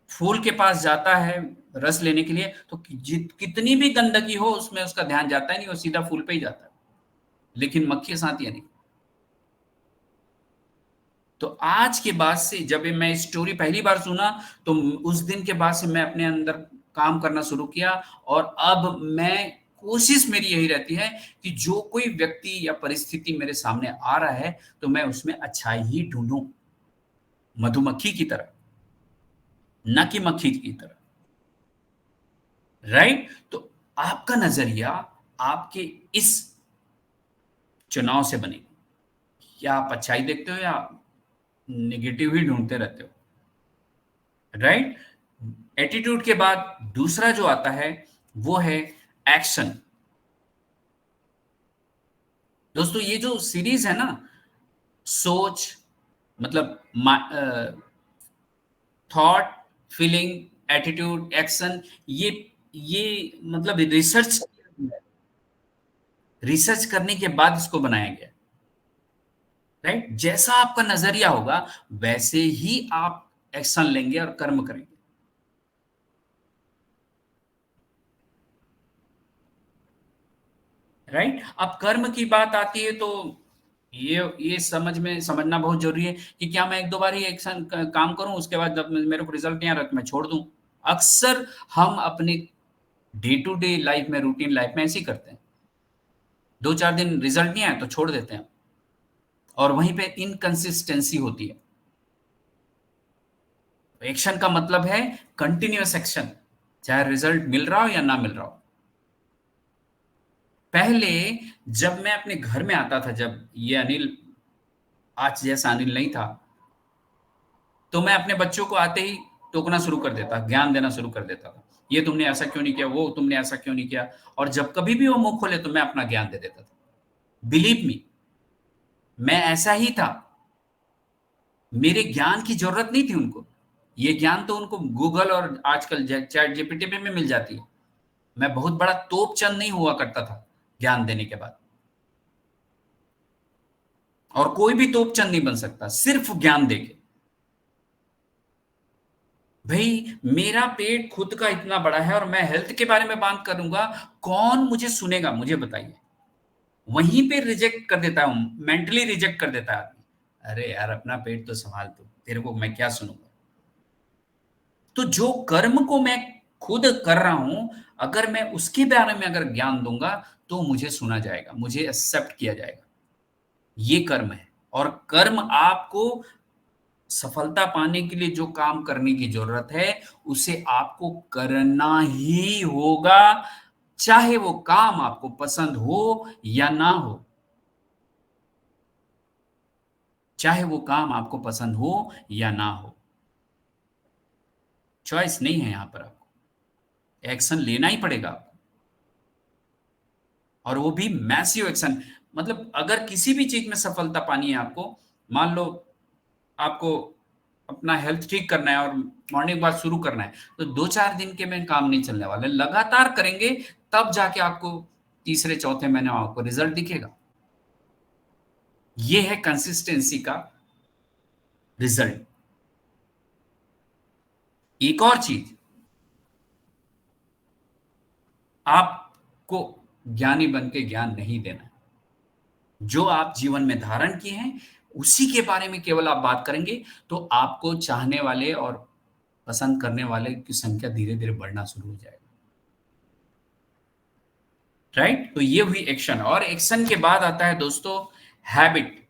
फूल के पास जाता है रस लेने के लिए, तो कितनी भी गंदगी हो उसमें उसका ध्यान जाता ही नहीं, वो सीधा फूल पे ही जाता है। लेकिन मक्खी के साथ ये नहीं। तो आज के बाद से जब मैं स्टोरी पहली बार सुना तो उस दिन के बाद से मैं अपने अंदर काम करना शुरू किया, और अब मैं कोशिश मेरी यही रहती है कि जो कोई व्यक्ति या परिस्थिति मेरे सामने आ रहा है तो मैं उसमें अच्छाई ही ढूंढूं, मधुमक्खी की तरह, न कि मक्खी की तरह, राइट। तो आपका नजरिया आपके इस चुनाव से बनेगा, क्या आप अच्छाई देखते हो या नेगेटिव ही ढूंढते रहते हो, राइट। एटीट्यूड के बाद दूसरा जो आता है वो है एक्शन। दोस्तों ये जो सीरीज है ना, सोच मतलब थॉट, फीलिंग, एटीट्यूड, एक्शन, ये मतलब रिसर्च करने के बाद इसको बनाया गया, राइट। जैसा आपका नजरिया होगा वैसे ही आप एक्शन लेंगे और कर्म करेंगे, राइट। अब कर्म की बात आती है तो ये समझना बहुत जरूरी है कि क्या मैं एक दो बार ही एक्शन काम करूं उसके बाद जब मेरे को रिजल्ट नहीं आ रहा तो मैं छोड़ दूं। अक्सर हम अपने डे टू डे लाइफ में, रूटीन लाइफ में ऐसे ही करते हैं, 2-4 दिन रिजल्ट नहीं आया तो छोड़ देते हैं, और वहीं पे इनकंसिस्टेंसी होती है। एक्शन का मतलब है कंटिन्यूअस एक्शन, चाहे रिजल्ट मिल रहा हो या ना मिल रहा हो। पहले जब मैं अपने घर में आता था, जब ये अनिल आज जैसा अनिल नहीं था, तो मैं अपने बच्चों को आते ही टोकना शुरू कर देता, ज्ञान देना शुरू कर देता था, ये तुमने ऐसा क्यों नहीं किया, वो तुमने ऐसा क्यों नहीं किया, और जब कभी भी वो मुंह खोले तो मैं अपना ज्ञान दे देता था। बिलीव मी, मैं ऐसा ही था, मेरे ज्ञान की जरूरत नहीं थी उनको, ये ज्ञान तो उनको गूगल और आजकल चैट जीपीटी पे भी मिल जाती है। मैं बहुत बड़ा तोपचंद नहीं हुआ करता था ज्ञान देने के बाद, और कोई भी तोपचंद नहीं बन सकता सिर्फ ज्ञान देके। भाई मेरा पेट खुद का इतना बड़ा है और मैं हेल्थ के बारे में बात करूंगा, कौन मुझे सुनेगा, मुझे बताइए। वहीं पे रिजेक्ट कर देता हूं, मेंटली रिजेक्ट कर देता है आदमी, अरे यार अपना पेट तो संभाल, तू, तेरे को मैं क्या सुनूंगा। तो जो कर्म को मैं खुद कर रहा हूं, अगर मैं उसके बारे में अगर ज्ञान दूंगा तो मुझे सुना जाएगा, मुझे एक्सेप्ट किया जाएगा, ये कर्म है। और कर्म आपको सफलता पाने के लिए जो काम करने की जरूरत है उसे आपको करना ही होगा, चाहे वो काम आपको पसंद हो या ना हो, चाहे वो काम आपको पसंद हो या ना हो। चॉइस नहीं है, यहां पर आपको एक्शन लेना ही पड़ेगा आपको, और वो भी मैसिव एक्शन। मतलब अगर किसी भी चीज में सफलता पानी है आपको, मान लो आपको अपना हेल्थ ठीक करना है और मॉर्निंग वॉक शुरू करना है, तो 2-4 दिन के में काम नहीं चलने वाले, लगातार करेंगे तब जाके आपको तीसरे चौथे महीने में आपको रिजल्ट दिखेगा। ये है कंसिस्टेंसी का रिजल्ट। एक और चीज, आपको ज्ञानी बन के ज्ञान नहीं देना, जो आप जीवन में धारण किए हैं उसी के बारे में केवल आप बात करेंगे, तो आपको चाहने वाले और पसंद करने वाले की संख्या धीरे धीरे बढ़ना शुरू हो जाएगा। राइट? तो ये हुई एक्शन, और एक्शन के बाद आता है दोस्तों हैबिट।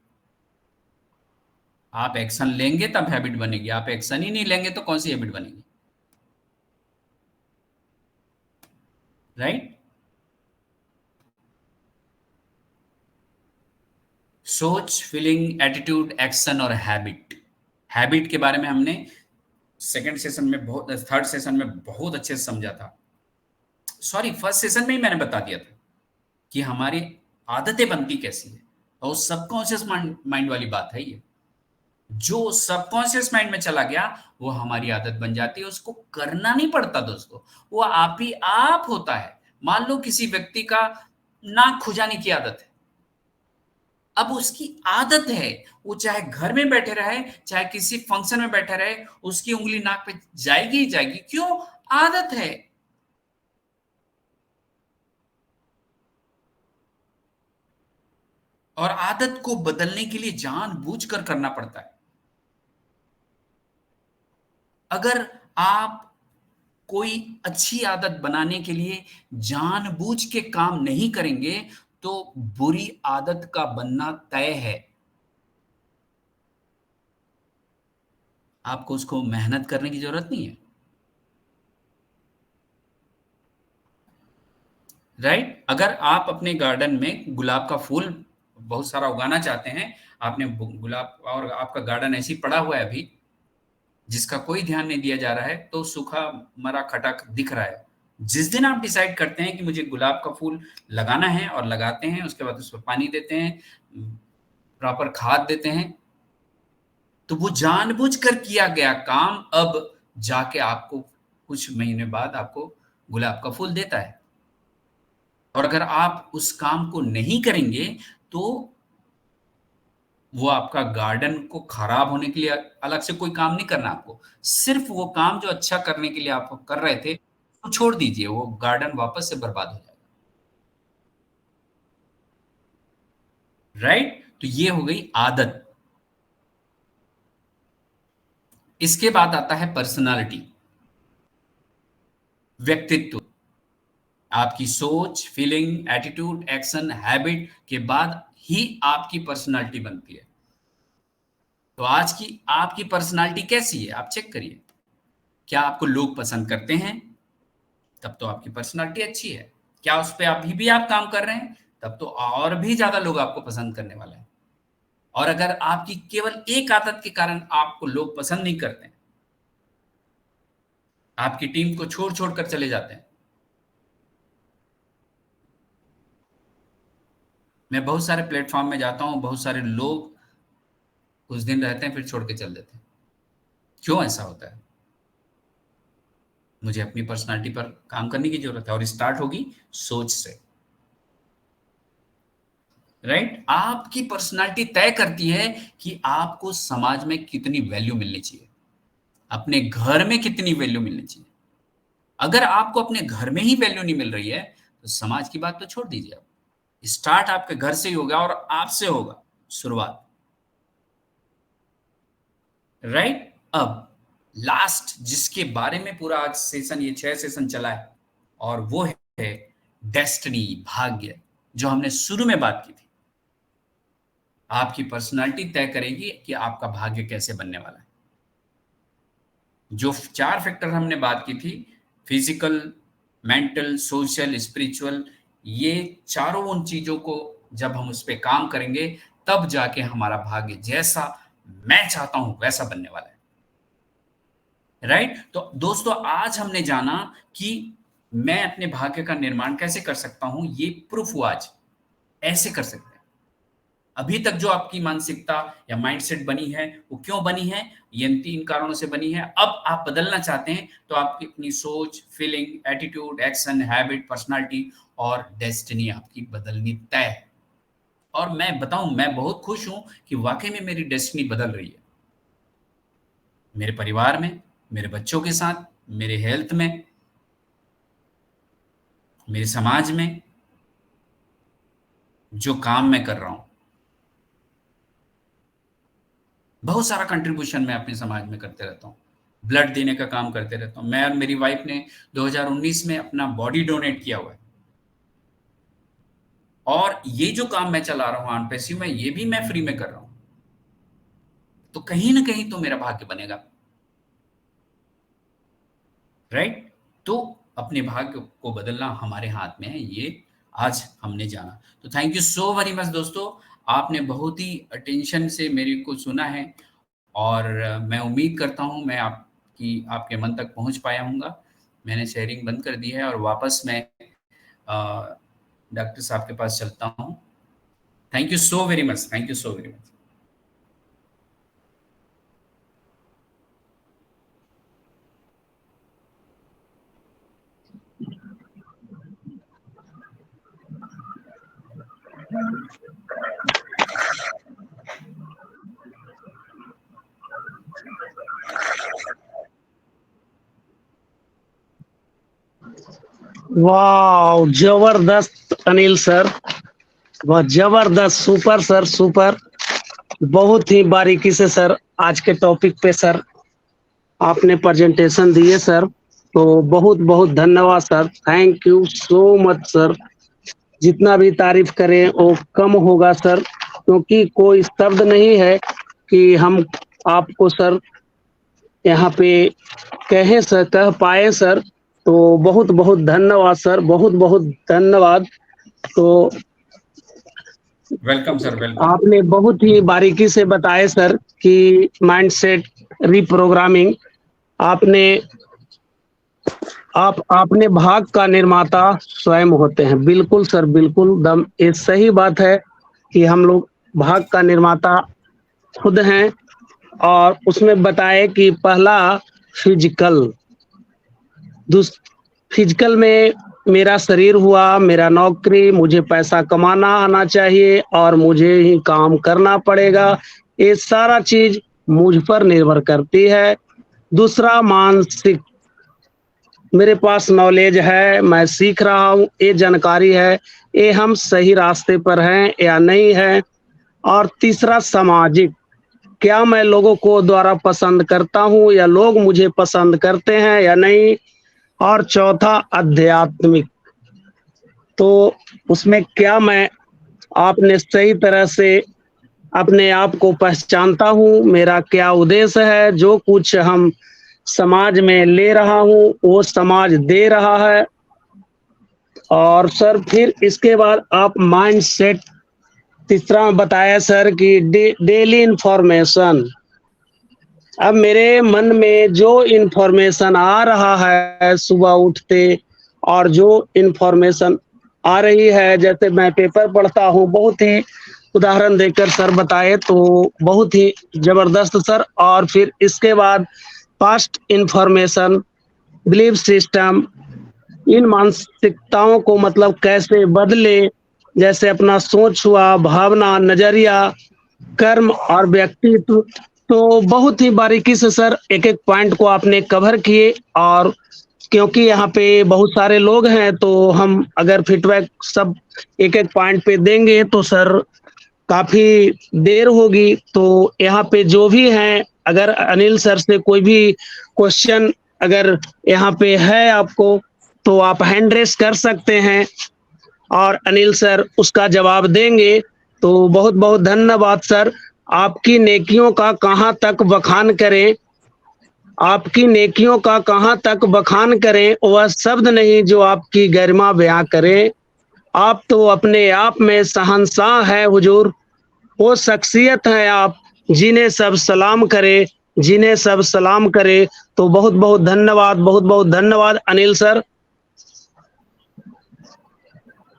आप एक्शन लेंगे तब हैबिट बनेगी, आप एक्शन ही नहीं लेंगे तो कौन सी हैबिट बनेगी? राइट? सोच, फीलिंग, एटीट्यूड, एक्शन और हैबिट। हैबिट के बारे में हमने सेकंड सेशन में थर्ड सेशन में बहुत अच्छे से समझा था। सॉरी, फर्स्ट सेशन में ही मैंने बता दिया था कि हमारी आदतें बनती कैसी है, और सबकॉन्शियस माइंड वाली बात है ये। जो सबकॉन्शियस माइंड में चला गया वो हमारी आदत बन जाती है, उसको करना नहीं पड़ता दोस्तों, वो आप ही आप होता है। मान लो किसी व्यक्ति का नाक खुजाने की आदत है, अब उसकी आदत है, वो चाहे घर में बैठे रहे चाहे किसी फंक्शन में बैठे रहे, उसकी उंगली नाक पे जाएगी ही जाएगी। क्यों? आदत है। और आदत को बदलने के लिए जानबूझकर करना पड़ता है। अगर आप कोई अच्छी आदत बनाने के लिए जानबूझ के काम नहीं करेंगे तो बुरी आदत का बनना तय है। आपको उसको मेहनत करने की जरूरत नहीं है। राइट? अगर आप अपने गार्डन में गुलाब का फूल बहुत सारा उगाना चाहते हैं, आपने गुलाब और आपका गार्डन ऐसे ही पड़ा हुआ है अभी, जिसका कोई ध्यान नहीं दिया जा रहा है, तो सूखा मरा खटक दिख रहा है। जिस दिन आप डिसाइड करते हैं कि मुझे गुलाब का फूल लगाना है और लगाते हैं, उसके बाद उस पर पानी देते हैं, प्रॉपर खाद देते हैं, तो वो जानबूझकर किया गया काम अब जाके आपको कुछ महीने बाद आपको गुलाब का फूल देता है। और अगर आप उस काम को नहीं करेंगे तो वो आपका गार्डन को खराब होने के लिए अलग से कोई काम नहीं करना आपको, सिर्फ वो काम जो अच्छा करने के लिए आप कर रहे थे तो छोड़ दीजिए, वो गार्डन वापस से बर्बाद हो जाएगा। राइट? तो ये हो गई आदत। इसके बाद आता है पर्सनालिटी, व्यक्तित्व। आपकी सोच, फीलिंग, एटीट्यूड, एक्शन, हैबिट के बाद ही आपकी पर्सनालिटी बनती है। तो आज की आपकी पर्सनालिटी कैसी है आप चेक करिए। क्या आपको लोग पसंद करते हैं? तब तो आपकी पर्सनालिटी अच्छी है। क्या उस पर अभी भी आप काम कर रहे हैं? तब तो और भी ज्यादा लोग आपको पसंद करने वाले हैं। और अगर आपकी केवल एक आदत के कारण आपको लोग पसंद नहीं करते, आपकी टीम को छोड़ छोड़ कर चले जाते हैं। मैं बहुत सारे प्लेटफॉर्म में जाता हूं, बहुत सारे लोग कुछ दिन रहते हैं फिर छोड़ के चल देते हैं। क्यों ऐसा होता है? मुझे अपनी पर्सनालिटी पर काम करने की जरूरत है, और स्टार्ट होगी सोच से। राइट? आपकी पर्सनालिटी तय करती है कि आपको समाज में कितनी वैल्यू मिलनी चाहिए, अपने घर में कितनी वैल्यू मिलनी चाहिए। अगर आपको अपने घर में ही वैल्यू नहीं मिल रही है तो समाज की बात तो छोड़ दीजिए। आप स्टार्ट आपके घर से ही होगा और आपसे होगा शुरुआत। राइट? अब लास्ट जिसके बारे में पूरा आज सेशन, ये 6 सेशन चला है, और वो है डेस्टिनी, भाग्य, जो हमने शुरू में बात की थी। आपकी पर्सनालिटी तय करेगी कि आपका भाग्य कैसे बनने वाला है। जो 4 फैक्टर हमने बात की थी, फिजिकल, मेंटल, सोशल, स्पिरिचुअल, ये चारों उन चीजों को जब हम उस पर काम करेंगे तब जाके हमारा भाग्य जैसा मैं चाहता हूं वैसा बनने वाला है। राइट। तो दोस्तों आज हमने जाना कि मैं अपने भाग्य का निर्माण कैसे कर सकता हूं, ये प्रूफ हुआ आज। ऐसे कर सकते हैं। अभी तक जो आपकी मानसिकता या माइंडसेट बनी है वो क्यों बनी है, ये इन 3 कारणों से बनी है। अब आप बदलना चाहते हैं तो आपकी अपनी सोच, feeling, attitude, action, habit, personality और डेस्टिनी आपकी बदलनी तय है। और मैं बताऊं, मैं बहुत खुश हूं कि वाकई में मेरी डेस्टिनी बदल रही है। मेरे परिवार में, मेरे बच्चों के साथ, मेरे हेल्थ में, मेरे समाज में, जो काम मैं कर रहा हूं, बहुत सारा कंट्रीब्यूशन मैं अपने समाज में करते रहता हूं। ब्लड देने का काम करते रहता हूं। मैं और मेरी वाइफ ने 2019 में अपना बॉडी डोनेट किया हुआ है। और ये जो काम मैं चला रहा हूं अनपेसिव में, ये भी मैं फ्री में कर रहा हूं। तो कहीं ना कहीं तो मेरा भाग्य बनेगा, राइट। तो अपने भाग्य को बदलना हमारे हाथ में है, ये आज हमने जाना। तो thank you so very much दोस्तों, आपने बहुत ही अटेंशन से मेरे को सुना है। और मैं उम्मीद करता हूँ मैं आपके मन तक पहुँच पाया हूँगा। मैंने शेयरिंग बंद कर दी है और वापस मैं डॉक्टर साहब के पास चलता हूँ। Thank you so very much, thank you so very much. वाह, जबरदस्त अनिल सर, वाह जबरदस्त, सुपर सर, सुपर। बहुत ही बारीकी से सर आज के टॉपिक पे सर आपने प्रेजेंटेशन दिए सर। तो बहुत बहुत धन्यवाद sir, thank you so much sir. जितना भी तारीफ करें वो कम होगा सर, क्योंकि कोई शब्द नहीं है कि हम आपको सर यहाँ पे कह पाए सर। तो बहुत बहुत धन्यवाद सर, बहुत बहुत धन्यवाद। तो वेलकम सर, वेलकम। आपने बहुत ही बारीकी से बताए सर कि माइंडसेट रिप्रोग्रामिंग आपने भाग का निर्माता स्वयं होते हैं। बिल्कुल सर, बिल्कुल दम ये सही बात है कि हम लोग भाग का निर्माता खुद हैं। और उसमें बताए कि पहला फिजिकल, फिजिकल में मेरा शरीर हुआ, मेरा नौकरी, मुझे पैसा कमाना आना चाहिए और मुझे ही काम करना पड़ेगा। ये सारा चीज मुझ पर निर्भर करती है। दूसरा मानसिक, मेरे पास नॉलेज है, मैं सीख रहा हूँ, ये जानकारी है, ये हम सही रास्ते पर हैं या नहीं है। और तीसरा सामाजिक, क्या मैं लोगों को द्वारा पसंद करता हूँ या लोग मुझे पसंद करते हैं या नहीं। और चौथा आध्यात्मिक, तो उसमें क्या मैं आपने सही तरह से अपने आप को पहचानता हूँ, मेरा क्या उद्देश्य है, जो कुछ हम समाज में ले रहा हूँ वो समाज दे रहा है। और सर फिर इसके बाद आप माइंड सेट तीसरा बताया सर कि डेली इंफॉर्मेशन। अब मेरे मन में जो इंफॉर्मेशन आ रहा है सुबह उठते, और जो इंफॉर्मेशन आ रही है, जैसे मैं पेपर पढ़ता हूँ, बहुत ही उदाहरण देकर सर बताए तो बहुत ही जबरदस्त सर। और फिर इसके बाद पास्ट इंफॉर्मेशन, बिलीफ सिस्टम, इन मानसिकताओं को मतलब कैसे बदले, जैसे अपना सोच हुआ, भावना, नजरिया, कर्म और व्यक्तित्व। तो बहुत ही बारीकी से सर एक एक पॉइंट को आपने कवर किए। और क्योंकि यहाँ पे बहुत सारे लोग हैं तो हम अगर फीडबैक सब एक एक पॉइंट पे देंगे तो सर काफी देर होगी। तो यहाँ पे जो भी हैं, अगर अनिल सर से कोई भी क्वेश्चन अगर यहाँ पे है आपको, तो आप हैंड रेस कर सकते हैं और अनिल सर उसका जवाब देंगे। तो बहुत बहुत धन्यवाद सर। आपकी नेकियों का कहाँ तक बखान करें, आपकी नेकियों का कहाँ तक बखान करें, वह शब्द नहीं जो आपकी गरिमा बयां करे। आप तो अपने आप में शहंशाह है हुजूर, वो शख्सियत है आप जिन्हें सब सलाम करे, जिन्हें सब सलाम करे। तो बहुत बहुत धन्यवाद अनिल सर।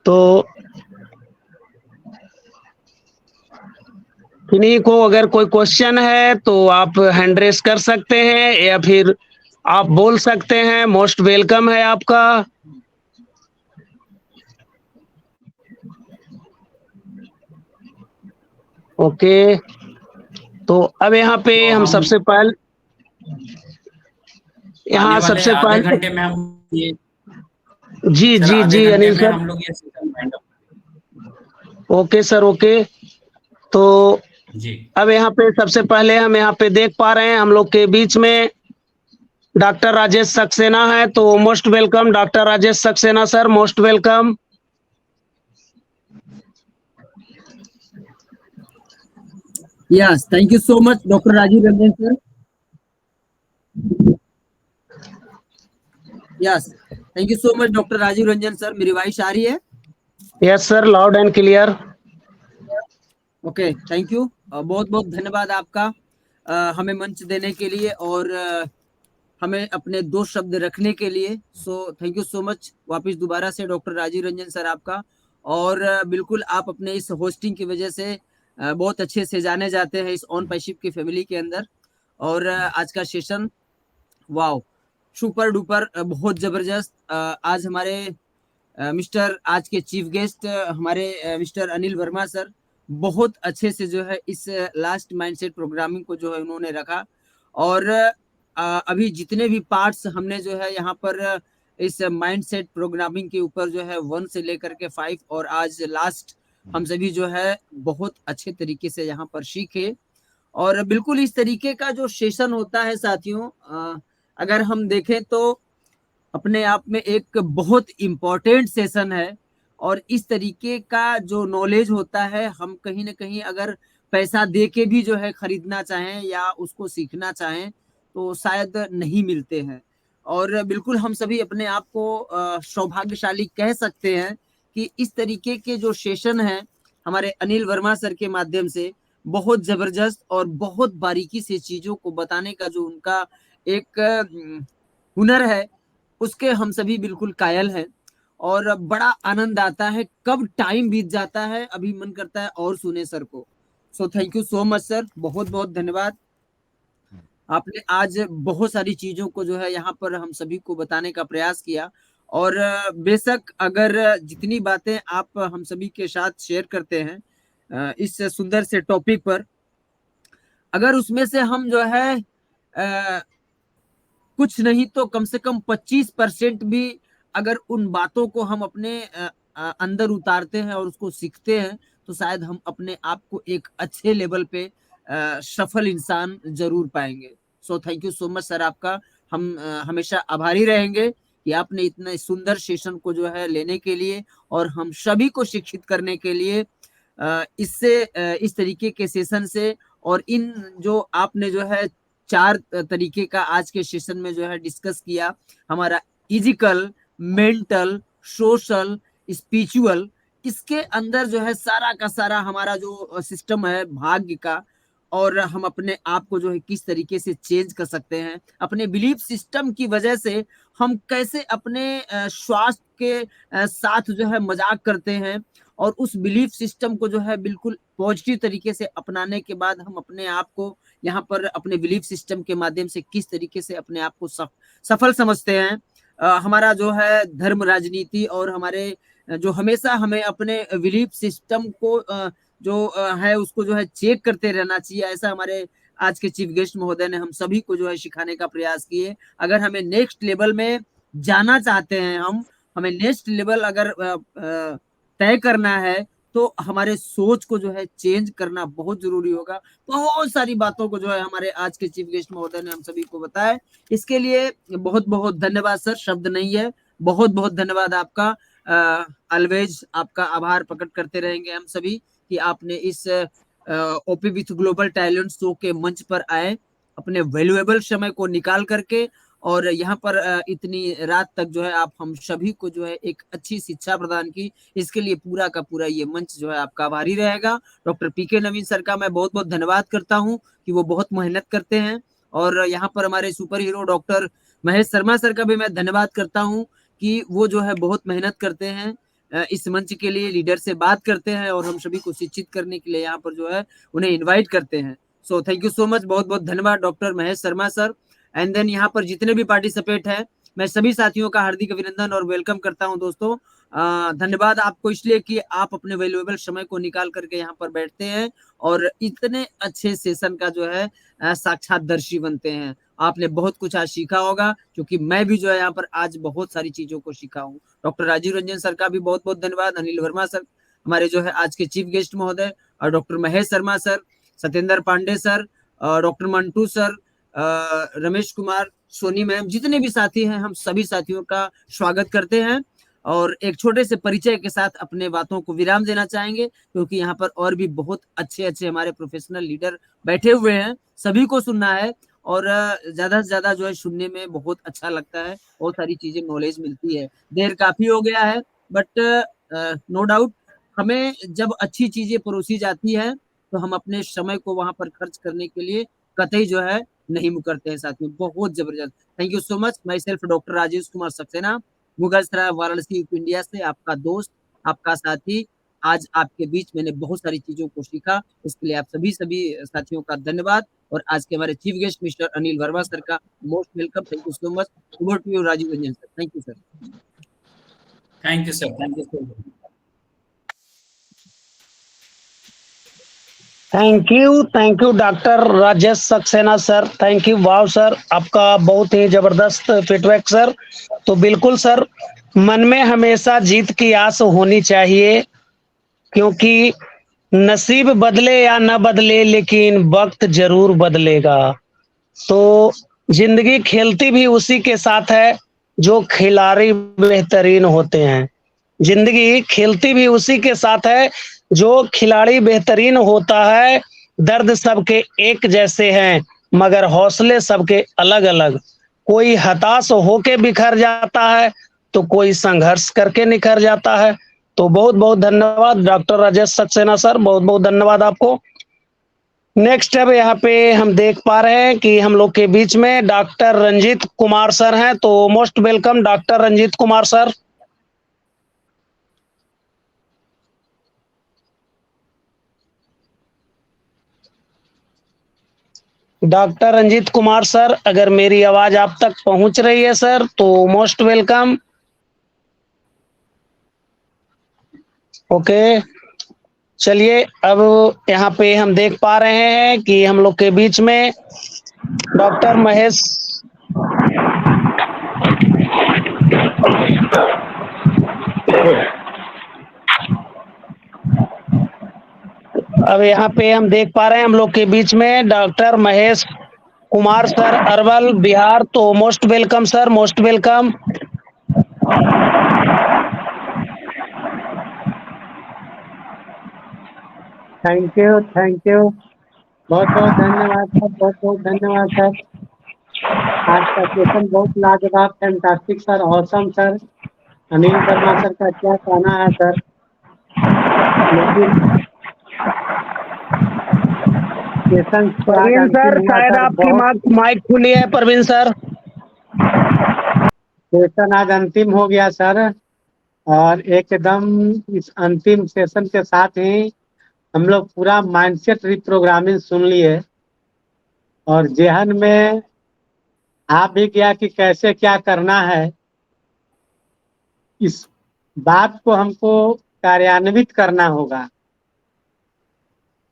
तो किन्हीं को अगर कोई क्वेश्चन है तो आप हैंड रेस कर सकते हैं या फिर आप बोल सकते हैं। मोस्ट वेलकम है आपका। ओके, तो अब यहाँ पे तो हम हम सबसे पहले आने यहाँ वाले सबसे आधे पहले घंटे में हम ये जी सर जी आधे जी घंटे अनिल में सर। हम लोग ये session wind up. Okay sir, okay. तो जी अब यहाँ पे सबसे पहले हम यहाँ पे देख पा रहे हैं हम लोग के बीच में डॉक्टर राजेश सक्सेना है। तो most welcome doctor Rajesh Saxena sir, most welcome. Yes, thank you so much, Dr. Rajiv Ranjan sir. Yes, thank you so much, Dr. Rajiv Ranjan sir. मेरी वॉइस आ रही है? Yes sir, loud and clear. Okay, thank you. बहुत बहुत धन्यवाद आपका हमें मंच देने के लिए और हमें अपने दो शब्द रखने के लिए। सो थैंक यू सो मच वापस दोबारा से डॉक्टर राजीव रंजन सर आपका। और बिल्कुल आप अपने इस होस्टिंग की वजह से बहुत अच्छे से जाने जाते हैं इस ऑन पैशिप की फैमिली के अंदर। और आज का सेशन वाओ, सुपर डुपर, बहुत जबरदस्त। आज हमारे मिस्टर आज के चीफ गेस्ट हमारे मिस्टर अनिल वर्मा सर बहुत अच्छे से जो है इस लास्ट माइंडसेट प्रोग्रामिंग को जो है उन्होंने रखा। और अभी जितने भी पार्ट्स हमने जो है यहाँ पर इस माइंडसेट प्रोग्रामिंग के ऊपर जो है 1 से लेकर के 5 और आज लास्ट हम सभी जो है बहुत अच्छे तरीके से यहाँ पर सीखे। और बिल्कुल इस तरीके का जो सेशन होता है साथियों, अगर हम देखें तो अपने आप में एक बहुत इम्पोर्टेंट सेशन है। और इस तरीके का जो नॉलेज होता है हम कहीं ना कहीं अगर पैसा दे के भी जो है खरीदना चाहें या उसको सीखना चाहें तो शायद नहीं मिलते हैं। और बिल्कुल हम सभी अपने आप को सौभाग्यशाली कह सकते हैं कि इस तरीके के जो सेशन हैं हमारे अनिल वर्मा सर के माध्यम से बहुत जबरदस्त और बहुत बारीकी से चीजों को बताने का जो उनका एक हुनर है उसके हम सभी बिल्कुल कायल हैं। और बड़ा आनंद आता है, कब टाइम बीत जाता है अभी मन करता है और सुने सर को। सो thank you so much sir, बहुत बहुत धन्यवाद। आपने आज बहुत सारी चीजों को जो है यहाँ पर हम सभी को बताने का प्रयास किया। और बेशक अगर जितनी बातें आप हम सभी के साथ शेयर करते हैं इस सुंदर से टॉपिक पर, अगर उसमें से हम जो है कुछ नहीं तो कम से कम 25% भी अगर उन बातों को हम अपने अंदर उतारते हैं और उसको सीखते हैं तो शायद हम अपने आप को एक अच्छे लेवल पे सफल इंसान जरूर पाएंगे। सो thank you so much sir आपका। हम हमेशा आभारी रहेंगे कि आपने इतना सुंदर सेशन को जो है लेने के लिए और हम सभी को शिक्षित करने के लिए इससे इस तरीके के सेशन से और इन जो आपने जो है 4 तरीके का आज के सेशन में जो है डिस्कस किया, हमारा फिजिकल, मेंटल, सोशल, स्पिरिचुअल, इसके अंदर जो है सारा का सारा हमारा जो सिस्टम है भाग्य का, और हम अपने आप को जो है किस तरीके से चेंज कर सकते हैं, अपने बिलीफ सिस्टम की वजह से हम कैसे अपने स्वास्थ्य के साथ जो है मजाक करते हैं और उस बिलीफ सिस्टम को जो है बिल्कुल पॉजिटिव तरीके से अपनाने के बाद हम अपने आप को यहाँ पर अपने बिलीफ सिस्टम के माध्यम से किस तरीके से अपने आप को सफल समझते हैं। हमारा जो है धर्म राजनीति और हमारे जो हमेशा हमें अपने बिलीफ सिस्टम को जो है उसको जो है चेक करते रहना चाहिए, ऐसा हमारे आज के चीफ गेस्ट महोदय ने हम सभी को जो है सिखाने का प्रयास किए। अगर हमें नेक्स्ट लेवल में जाना चाहते हैं, हमें नेक्स्ट लेवल अगर तय करना है तो हमारे सोच को जो है चेंज करना बहुत जरूरी होगा। बहुत सारी बातों को जो है हमारे आज के चीफ गेस्ट महोदय ने हम सभी को बताया। इसके लिए बहुत बहुत धन्यवाद सर, शब्द नहीं है। बहुत बहुत धन्यवाद आपका। ऑलवेज आपका आभार प्रकट करते रहेंगे हम सभी कि आपने इस OP with global talent show के मंच पर आए, अपने वैल्यूएबल समय को निकाल करके और यहाँ पर इतनी रात तक जो है आप हम सभी को जो है एक अच्छी शिक्षा प्रदान की। इसके लिए पूरा का पूरा ये मंच जो है आपका आभारी रहेगा। डॉक्टर पीके नवीन सर का मैं बहुत बहुत धन्यवाद करता हूँ कि वो बहुत मेहनत करते हैं और यहाँ पर हमारे super hero doctor Mahesh Sharma sir का भी मैं धन्यवाद करता हूँ कि वो जो है बहुत मेहनत करते हैं इस मंच के लिए, लीडर से बात करते हैं और हम सभी को शिक्षित करने के लिए यहाँ पर जो है उन्हें इनवाइट करते हैं। So thank you so much, बहुत बहुत धन्यवाद doctor Mahesh Sharma sir. And then यहाँ पर जितने भी पार्टिसिपेट हैं, मैं सभी साथियों का हार्दिक अभिनंदन और वेलकम करता हूँ दोस्तों। धन्यवाद आपको इसलिए कि आप अपने वैल्यूएबल समय को निकाल करके यहाँ पर बैठते हैं और इतने अच्छे सेशन का जो है साक्षातदर्शी बनते हैं। आपने बहुत कुछ आज सीखा होगा, क्योंकि मैं भी जो है यहाँ पर आज बहुत सारी चीजों को सीखा हूँ। डॉक्टर राजीव रंजन सर का भी बहुत बहुत धन्यवाद, अनिल वर्मा सर हमारे जो है आज के चीफ गेस्ट महोदय, और doctor Mahesh Sharma sir, Satyendra Pandey sir, doctor Mantu sir, Ramesh Kumar, Soni ma'am, जितने भी साथी हैं, हम सभी साथियों का स्वागत करते हैं और एक छोटे से परिचय के साथ अपने बातों को विराम देना चाहेंगे, क्योंकि यहाँ पर और भी बहुत अच्छे अच्छे हमारे प्रोफेशनल लीडर बैठे हुए हैं, सभी को सुनना है और ज्यादा से ज्यादा जो है सुनने में बहुत अच्छा लगता है, बहुत सारी चीजें नॉलेज मिलती है। देर काफी हो गया है, बट नो डाउट हमें जब अच्छी चीजें परोसी जाती है तो हम अपने समय को वहां पर खर्च करने के लिए कतई जो है नहीं मुकरते हैं साथियों। बहुत जबरदस्त, thank you so much. My self doctor Rajesh Kumar Saxena, Mughal Sarai, Varanasi, UP, India से आपका दोस्त, आपका साथी। आज आपके बीच मैंने बहुत सारी चीजों को सीखा, इसके लिए आप सभी साथियों का धन्यवाद। और आज के हमारे chief guest mister Anil Verma sir का most welcome, thank you so much. Over to you Rajiv Ranjan sir, thank you sir. Thank you sir, thank you sir. Thank you doctor Rajesh Saxena sir, thank you. Wow sir, आपका बहुत ही जबरदस्त feedback sir. तो बिल्कुल sir, मन में हमेशा जीत की आस होनी चाहिए, क्योंकि नसीब बदले या न बदले लेकिन वक्त जरूर बदलेगा। तो जिंदगी खेलती भी उसी के साथ है जो खिलाड़ी बेहतरीन होते हैं। जिंदगी खेलती भी उसी के साथ है जो खिलाड़ी बेहतरीन होता है। दर्द सबके एक जैसे हैं मगर हौसले सबके अलग अलग। कोई हताश होके बिखर जाता है तो कोई संघर्ष करके निखर जाता है। तो बहुत बहुत धन्यवाद डॉक्टर राजेश सक्सेना सर, बहुत बहुत धन्यवाद आपको। नेक्स्ट अब यहाँ पे हम देख पा रहे हैं कि हम लोग के बीच में डॉक्टर रंजीत कुमार सर हैं। तो most welcome doctor Ranjit Kumar sir. Doctor Ranjit Kumar sir, अगर मेरी आवाज आप तक पहुंच रही है सर तो मोस्ट वेलकम। ओके, चलिए अब यहाँ पे हम देख पा रहे हैं कि हम लोग के बीच में डॉक्टर महेश अब यहाँ पे हम देख पा रहे हैं हम लोग के बीच में डॉक्टर महेश कुमार सर, अरवल, बिहार। तो most welcome sir, most welcome. Thank you, thank you, बहुत बहुत धन्यवाद सर, बहुत बहुत धन्यवाद सर। आज का सेशन बहुत लाजवाब, fantastic sir, awesome sir. Anil Verma sir का क्या कहना है सर, लेकिन सेशन परवीन सर, शायद आपकी माइक खुली है परवीन सर। सेशन आज अंतिम हो गया सर, और एकदम इस अंतिम सेशन के साथ ही हम लोग पूरा माइंडसेट रिप्रोग्रामिंग सुन लिए और जेहन में आ भी गया कि कैसे क्या करना है। इस बात को हमको कार्यान्वित करना होगा।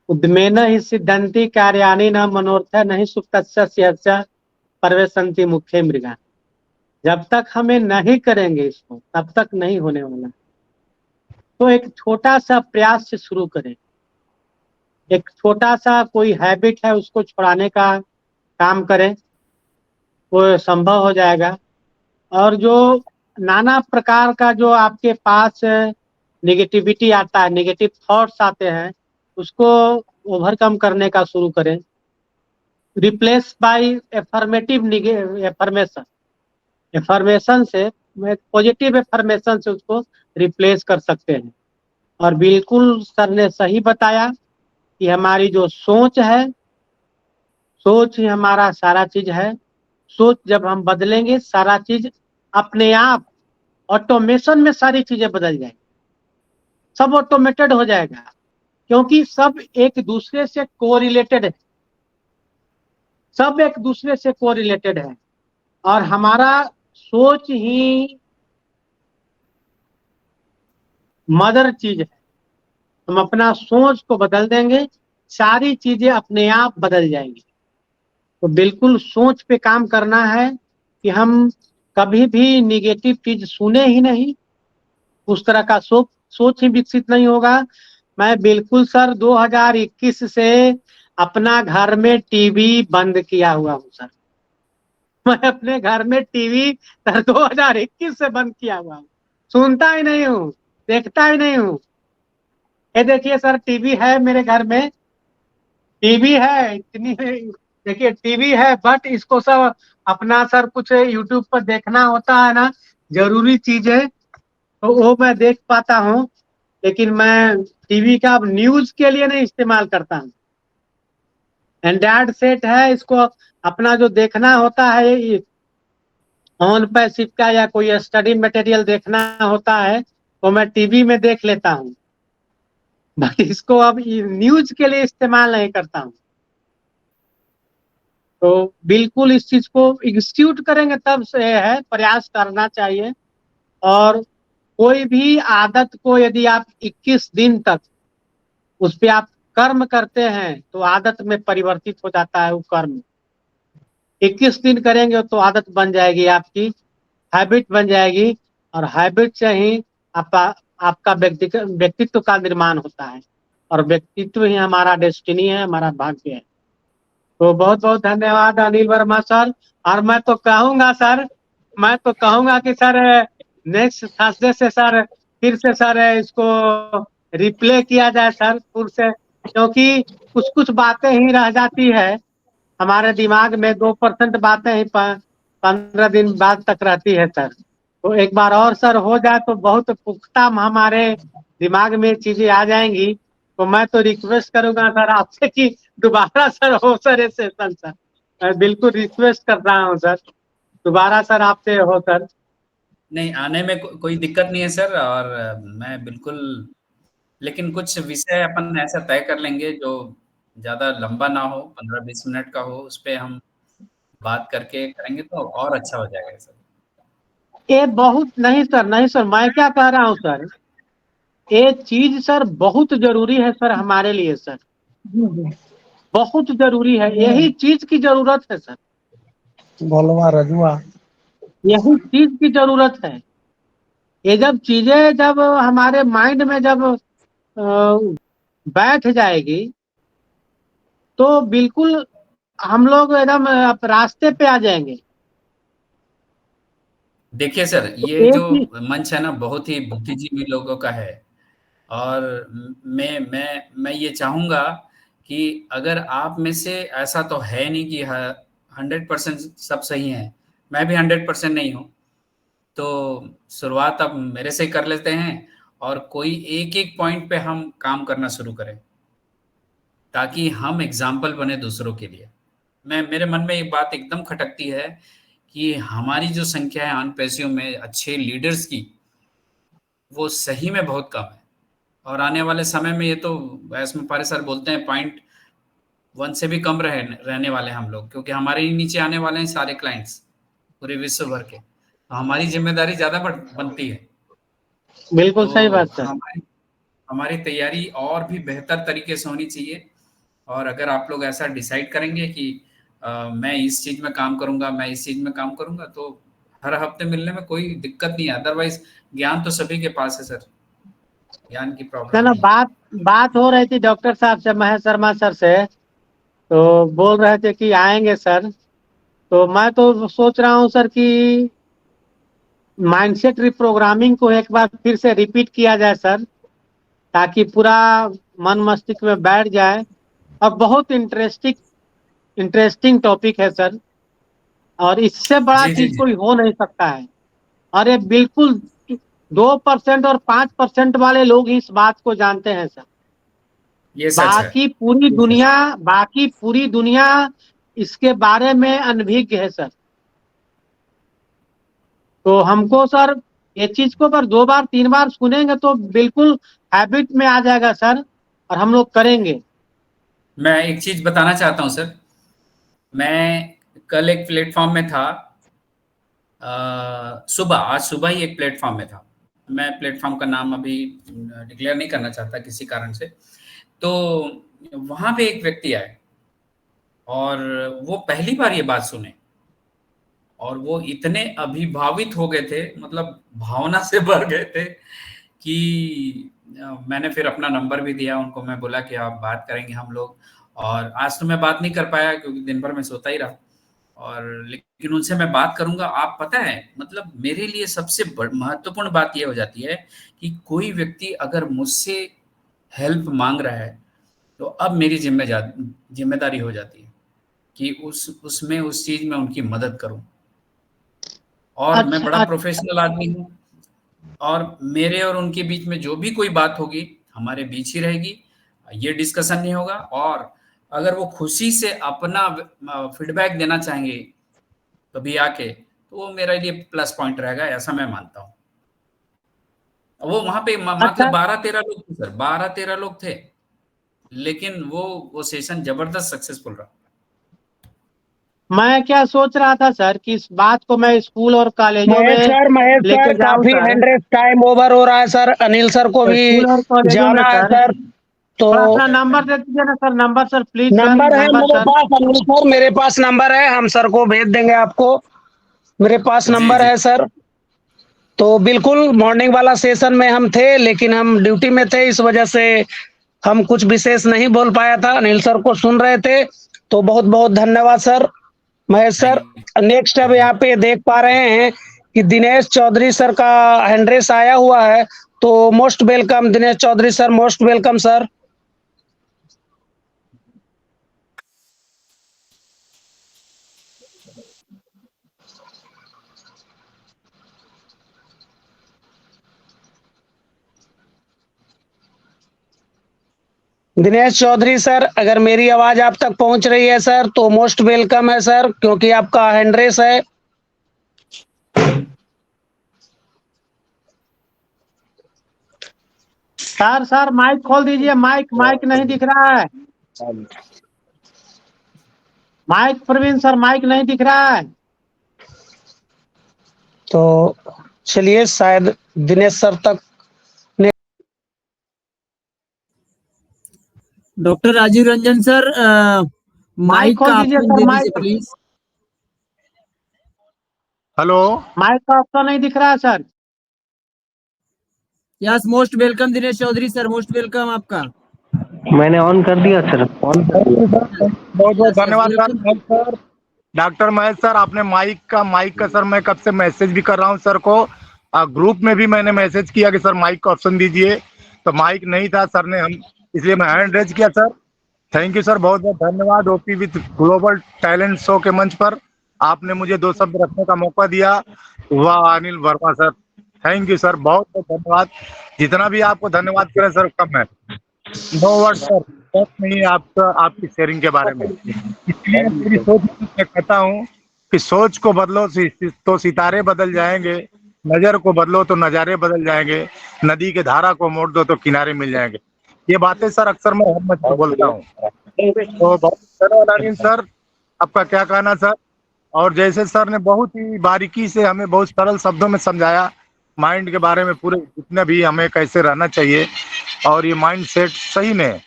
उद्मेन ही सिद्धंति कार्यानि न मनोर्थ नहीं सुप्तस्य परवेशंति मुख्य मृगा। जब तक हमें नहीं करेंगे इसको तब तक नहीं होने वाला। तो एक छोटा सा प्रयास से शुरू करें, एक छोटा सा कोई हैबिट है उसको छुड़ाने का काम करें, वो संभव हो जाएगा। और जो नाना प्रकार का जो आपके पास नेगेटिविटी आता है, नेगेटिव थॉट्स आते हैं, उसको ओवरकम करने का शुरू करें। Replace by affirmative affirmation, affirmation से, पॉजिटिव एफर्मेशन से उसको रिप्लेस कर सकते हैं। और बिल्कुल सर ने सही बताया कि हमारी जो सोच है, सोच ही हमारा सारा चीज है। सोच जब हम बदलेंगे सारा चीज अपने आप ऑटोमेशन में सारी चीजें बदल जाएंगी, सब ऑटोमेटेड हो जाएगा, क्योंकि सब एक दूसरे से कोरिलेटेड है, सब एक दूसरे से कोरिलेटेड है। और हमारा सोच ही मदर चीज है। हम अपना सोच को बदल देंगे, सारी चीजें अपने आप बदल जाएंगी। तो बिल्कुल सोच पे काम करना है कि हम कभी भी निगेटिव चीज सुने ही नहीं, उस तरह का सोच ही विकसित नहीं होगा। मैं बिल्कुल सर 2021 से अपना घर में टीवी बंद किया हुआ हूँ सर। मैं अपने घर में टीवी सर 2021 से बंद किया हुआ हूँ, सुनता ही नहीं हूँ, देखता ही नहीं हूँ। ये देखिए सर, टीवी है मेरे घर में, टीवी है इतनी, देखिए टीवी है, बट इसको सब अपना सर कुछ यूट्यूब पर देखना होता है ना, जरूरी चीजें, तो वो मैं देख पाता हूँ। लेकिन मैं टीवी का अब न्यूज के लिए नहीं इस्तेमाल करता हूँ। एंड्रॉइड सेट है, इसको अपना जो देखना होता है ऑन पैसिव का या कोई स्टडी मटेरियल देखना होता है तो मैं टीवी में देख लेता हूँ, बाकी इसको अब न्यूज के लिए इस्तेमाल नहीं करता हूँ। तो बिल्कुल इस चीज को एग्जीक्यूट करेंगे तब से है, प्रयास करना चाहिए। और कोई भी आदत को यदि आप 21 दिन तक उस पे आप कर्म करते हैं तो आदत में परिवर्तित हो जाता है वो कर्म। 21 दिन करेंगे तो आदत बन जाएगी, आपकी हैबिट बन जाएगी, और हैबिट से ही आपका व्यक्तित्व का निर्माण होता है, और व्यक्तित्व ही हमारा डेस्टिनी है, हमारा भाग्य है। तो बहुत बहुत धन्यवाद अनिल वर्मा सर। और मैं तो कहूंगा सर, मैं तो कहूंगा कि सर नेक्स्ट थर्सडे से सर फिर से सर इसको रिप्ले किया जाए सर फिर से, क्योंकि कुछ कुछ बातें ही रह जाती है हमारे दिमाग में, 2% बातें ही 15 दिन बाद तक रहती है सर। तो एक बार और सर हो जाए तो बहुत पुख्ता हमारे दिमाग में चीजें आ जाएंगी। तो मैं तो रिक्वेस्ट करूंगा सर आपसे कि दोबारा सर हो सर ये सेशन सर, मैं बिल्कुल रिक्वेस्ट कर रहा हूँ सर, दोबारा सर आपसे हो सर। नहीं, आने में कोई दिक्कत नहीं है सर, और मैं बिल्कुल, लेकिन कुछ विषय अपन ऐसा तय कर लेंगे जो ज़्यादा लंबा ना हो, 15-20 मिनट का हो, उस पे हम बात करके करेंगे तो और अच्छा हो जाएगा सर। ये बहुत नहीं सर, नहीं सर, मैं क्या कह रहा हूँ सर, ये चीज सर बहुत जरूरी है सर हमारे लिए सर, बहुत जरूरी है, यही चीज की जरूरत है सर, बोलवा रजुआ, यही चीज की जरूरत है। ये जब चीजें जब हमारे माइंड में जब बैठ जाएगी तो बिल्कुल हम लोग एकदम रास्ते पे आ जाएंगे। देखिए सर, ये एक जो ही मंच है ना बहुत ही बुद्धिजीवी लोगों का है, और मैं ये चाहूंगा कि अगर आप में से ऐसा तो है नहीं कि 100% सब सही है, मैं भी 100% नहीं हूँ, तो शुरुआत अब मेरे से कर लेते हैं, और कोई एक एक पॉइंट पे हम काम करना शुरू करें ताकि हम एग्जाम्पल बने दूसरों के लिए। मेरे मन में एक बात एकदम खटकती है कि हमारी जो संख्या है अनपैसियों में अच्छे लीडर्स की, वो सही में बहुत कम है। और आने वाले समय में ये तो इसमें पारे सर बोलते हैं 0.1 से भी कम रहने वाले हम लोग, क्योंकि हमारे ही नीचे आने वाले हैं सारे क्लाइंट्स पूरे विश्व भर के, तो हमारी जिम्मेदारी ज्यादा बनती है। बिल्कुल सही तो बात सर। हमारी हमारी तैयारी और भी बेहतर तरीके से होनी चाहिए। और अगर आप लोग ऐसा डिसाइड करेंगे कि मैं इस चीज में काम करूंगा, मैं इस चीज में काम करूंगा, तो हर हफ्ते मिलने में कोई दिक्कत नहीं है। अदरवाइज ज्ञान तो सभी के पास है सर, ज्ञान की प्रॉब्लम ना नहीं है। बात हो रही थी डॉक्टर साहब से, महेश शर्मा सर से, तो बोल रहे थे कि आएंगे सर। तो मैं तो सोच रहा हूँ सर कि माइंडसेट रिप्रोग्रामिंग को एक बार फिर से रिपीट किया जाए सर, ताकि पूरा मन मस्तिष्क में बैठ जाए। और बहुत इंटरेस्टिंग टॉपिक है सर, और इससे बड़ा जी जी चीज जी, कोई हो नहीं सकता है। और ये बिल्कुल 2% और 5% वाले लोग ही इस बात को जानते हैं सर। ये सच है, बाकी पूरी ये सच दुनिया, बाकी पूरी दुनिया इसके बारे में अनभिज्ञ है सर। तो हमको सर ये चीज को अगर 2 बार 3 बार सुनेंगे तो बिल्कुल हैबिट में आ जाएगा सर, और हम लोग करेंगे। मैं एक चीज बताना चाहता हूं सर। मैं कल एक प्लेटफॉर्म में था, आज सुबह ही एक प्लेटफॉर्म में था। मैं प्लेटफॉर्म का नाम अभी डिक्लेयर नहीं करना चाहता किसी कारण से। तो वहां पे एक व्यक्ति आए और वो पहली बार ये बात सुने, और वो इतने अभिभावित हो गए थे, मतलब भावना से भर गए थे कि मैंने फिर अपना नंबर भी दिया उनको। मैं बोला कि आप बात करेंगे हम लोग। और आज तो मैं बात नहीं कर पाया क्योंकि दिन भर मैं सोता ही रहा, और लेकिन उनसे मैं बात करूंगा। आप पता है, मतलब मेरे लिए सबसे महत्वपूर्ण बात यह हो जाती है कि कोई व्यक्ति अगर मुझसे हेल्प मांग रहा है तो अब मेरी जिम्मेदारी हो जाती है कि उस चीज में उनकी मदद करूं। और मैं बड़ा प्रोफेशनल आदमी हूं, और मेरे और उनके बीच में जो भी कोई बात होगी हमारे बीच ही रहेगी, ये डिस्कशन नहीं होगा। और अगर वो खुशी से अपना फीडबैक देना चाहेंगे कभी आके, तो वो मेरे लिए प्लस पॉइंट रहेगा, ऐसा मैं मानता हूँ। वो वहां पे मतलब 12-13 लोग थे सर, 12-13 लोग थे, लेकिन वो सेशन जबरदस्त सक्सेसफुल रहा। मैं क्या सोच रहा था सर कि इस बात को मैं स्कूल और कॉलेजों महेश में लेके सर जाऊं काफी सर। हैंड्रेस टाइम ओवर हो रहा है सर। अनिल सर को भी स्कूल और कॉलेजों में जाना है सर सर। तो थोड़ा अपना नंबर दे दीजिए ना sir, number sir please sir, number है नंबर मेरे सर। पास अनिल सर, मेरे पास नंबर है, हम सर को भेज देंगे आपको। मेरे पास जी नंबर जी है सर। तो बिल्कुल मॉर्निंग वाला सेशन में हम थे, लेकिन हम ड्यूटी में थे, इस वजह से हम कुछ विशेष नहीं बोल पाया था। अनिल सर को सुन रहे थे। तो बहुत बहुत धन्यवाद sir. Mahesh sir, thank next अब यू। यहाँ पे देख पा रहे हैं कि दिनेश चौधरी सर का हैंड्रेस आया हुआ है। तो most welcome Dinesh Chaudhary sir, most welcome sir. Dinesh Chaudhary sir, अगर मेरी आवाज आप तक पहुंच रही है सर तो मोस्ट वेलकम है सर, क्योंकि आपका हैंड्रेस है। सर माइक खोल दीजिए, माइक माइक नहीं दिख रहा है। माइक प्रवीण सर, माइक नहीं दिख रहा है। तो चलिए, शायद दिनेश सर तक। Doctor Rajiv Ranjan sir, mic का खोल दीजिए ऑप्शन सर, दे दीजिए माइक। प्लीज। हेलो, माइक का ऑप्शन नहीं दिख रहा है sir. Yes, most welcome Dinesh Chaudhary sir, most welcome आपका। मैंने ऑन कर दिया सर, ऑन कर दिया। बहुत बहुत यस यस, धन्यवाद sir, welcome. Mahesh sir, doctor Mahesh sir. आपने माइक का सर, मैं कब से मैसेज भी कर रहा हूँ सर को। ग्रुप में भी मैंने मैसेज किया कि सर माइक का ऑप्शन दीजिए, तो माइक नहीं था सर ने, हम इसलिए मैं हैंड रेज किया सर। थैंक यू सर, बहुत बहुत धन्यवाद। OP with global talent show के मंच पर आपने मुझे 2 शब्द रखने का मौका दिया। वाह Anil Verma sir, thank you sir, बहुत बहुत धन्यवाद। जितना भी आपको धन्यवाद करें सर कम है। नो वर्ड सर, बात नहीं है आपका, आपकी शेयरिंग के बारे में। इसलिए मेरी सोच मैं कहता हूँ कि सोच को बदलो तो सितारे बदल जाएंगे, नजर को बदलो तो नजारे बदल जाएंगे, नदी के धारा को मोड़ दो तो किनारे मिल जाएंगे। ये बातें सर अक्सर मैं हर मंच पर बोलता हूँ। तो बहुत धन्यवाद अनिल सर, आपका क्या कहना सर। और जैसे सर ने बहुत ही बारीकी से हमें बहुत सरल शब्दों में समझाया माइंड के बारे में, पूरे जितने भी हमें कैसे रहना चाहिए। और ये माइंड सेट सही में,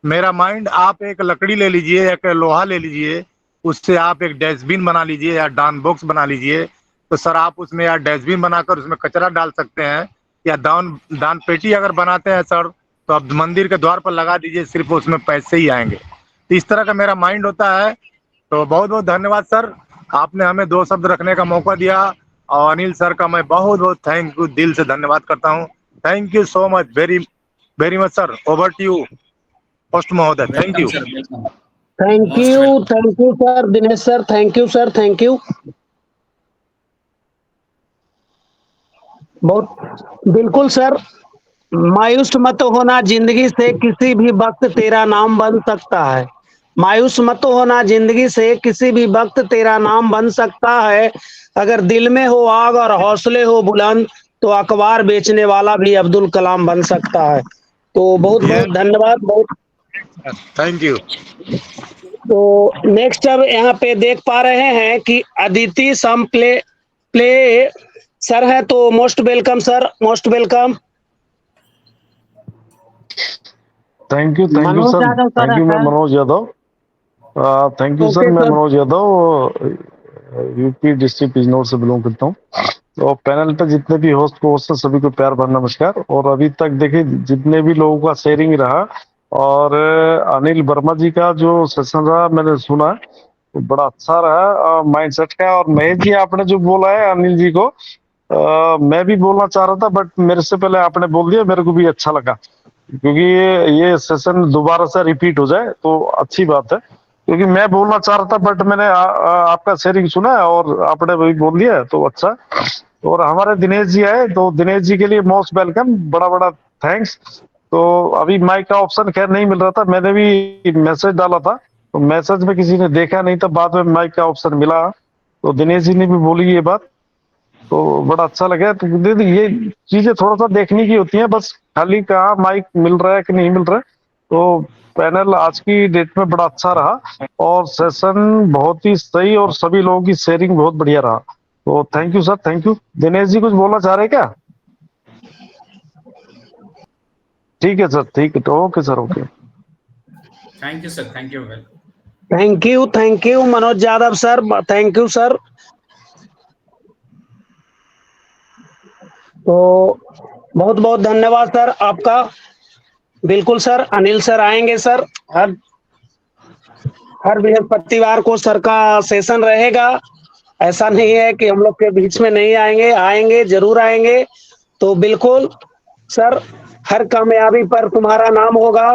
मेरा माइंड, आप एक लकड़ी ले लीजिए, एक लोहा ले लीजिए, उससे आप एक डस्टबिन बना लीजिए या दान बॉक्स बना लीजिए। तो सर आप उसमें या डस्टबिन बनाकर उसमें कचरा डाल सकते हैं, या दान दान पेटी अगर बनाते हैं सर तो आप मंदिर के द्वार पर लगा दीजिए, सिर्फ उसमें पैसे ही आएंगे। तो इस तरह का मेरा माइंड होता है। तो बहुत बहुत धन्यवाद सर, आपने हमें 2 शब्द रखने का मौका दिया। और अनिल सर का मैं बहुत बहुत थैंक यू, दिल से धन्यवाद करता हूँ। Thank you so much, very very much sir. Over to you post महोदय, thank welcome you. Sir, welcome. Thank most you, welcome. Thank you sir Dinesh sir, thank you sir, thank you. बहुत बिल्कुल sir, मायूस मत होना, जिंदगी से किसी भी वक्त तेरा नाम बन सकता है। मायूस मत होना, जिंदगी से किसी भी वक्त तेरा नाम बन सकता है। अगर दिल में हो आग और हौसले हो बुलंद, तो अखबार बेचने वाला भी अब्दुल कलाम बन सकता है। तो बहुत ये बहुत धन्यवाद। बहुत थैंक यू। तो नेक्स्ट अब यहाँ पे देख पा रहे हैं कि अदिति सम प्ले प्ले सर है, तो most welcome sir, most welcome. Thank you Manoj sir. Yadav sir thank you, मैं है। Manoj Yadav. Thank you sir, okay मैं sir. Manoj Yadav UP district Bijnor से बिलोंग करता हूँ। तो पैनल पे जितने भी होस्ट हैं सभी को प्यार भरा नमस्कार। और अभी तक देखिए जितने भी लोगों का शेयरिंग रहा, और अनिल वर्मा जी का जो सेशन रहा मैंने सुना, तो बड़ा अच्छा रहा माइंडसेट का। और महेश जी आपने जो बोला है अनिल जी को, मैं भी बोलना चाह रहा था बट मेरे से पहले आपने बोल दिया, मेरे को भी अच्छा लगा। क्योंकि ये सेशन दोबारा से रिपीट हो जाए तो अच्छी बात है। क्योंकि मैं बोलना चाह रहा था बट मैंने आपका शेयरिंग सुना है और आपने वही बोल दिया, तो अच्छा। और हमारे दिनेश जी आए, तो दिनेश जी के लिए मोस्ट वेलकम, बड़ा बड़ा थैंक्स। तो अभी माइक का ऑप्शन खैर नहीं मिल रहा था, मैंने भी मैसेज डाला था, तो मैसेज में किसी ने देखा नहीं था, बाद में माइक का ऑप्शन मिला, तो दिनेश जी ने भी बोली ये बात, तो बड़ा अच्छा लगा। तो दीदी ये चीजें थोड़ा सा देखने की होती हैं, बस खाली कहाँ माइक मिल रहा है कि नहीं मिल रहा है। तो पैनल आज की डेट में बड़ा अच्छा रहा और सेशन बहुत ही सही और सभी लोगों की शेयरिंग बहुत बढ़िया रहा। तो thank you sir, thank you. Dinesh ji कुछ बोलना चाह रहे हैं क्या? ठीक है सर, ठीक है, तो okay sir, okay. Thank you sir, thank you well. Thank you Manoj Yadav sir, thank you sir. तो बहुत बहुत धन्यवाद सर आपका। बिल्कुल सर, अनिल सर आएंगे सर। हर हर बृहस्पतिवार को सर का सेशन रहेगा। ऐसा नहीं है कि हम लोग के बीच में नहीं आएंगे, आएंगे, जरूर आएंगे। तो बिल्कुल सर, हर कामयाबी पर तुम्हारा नाम होगा,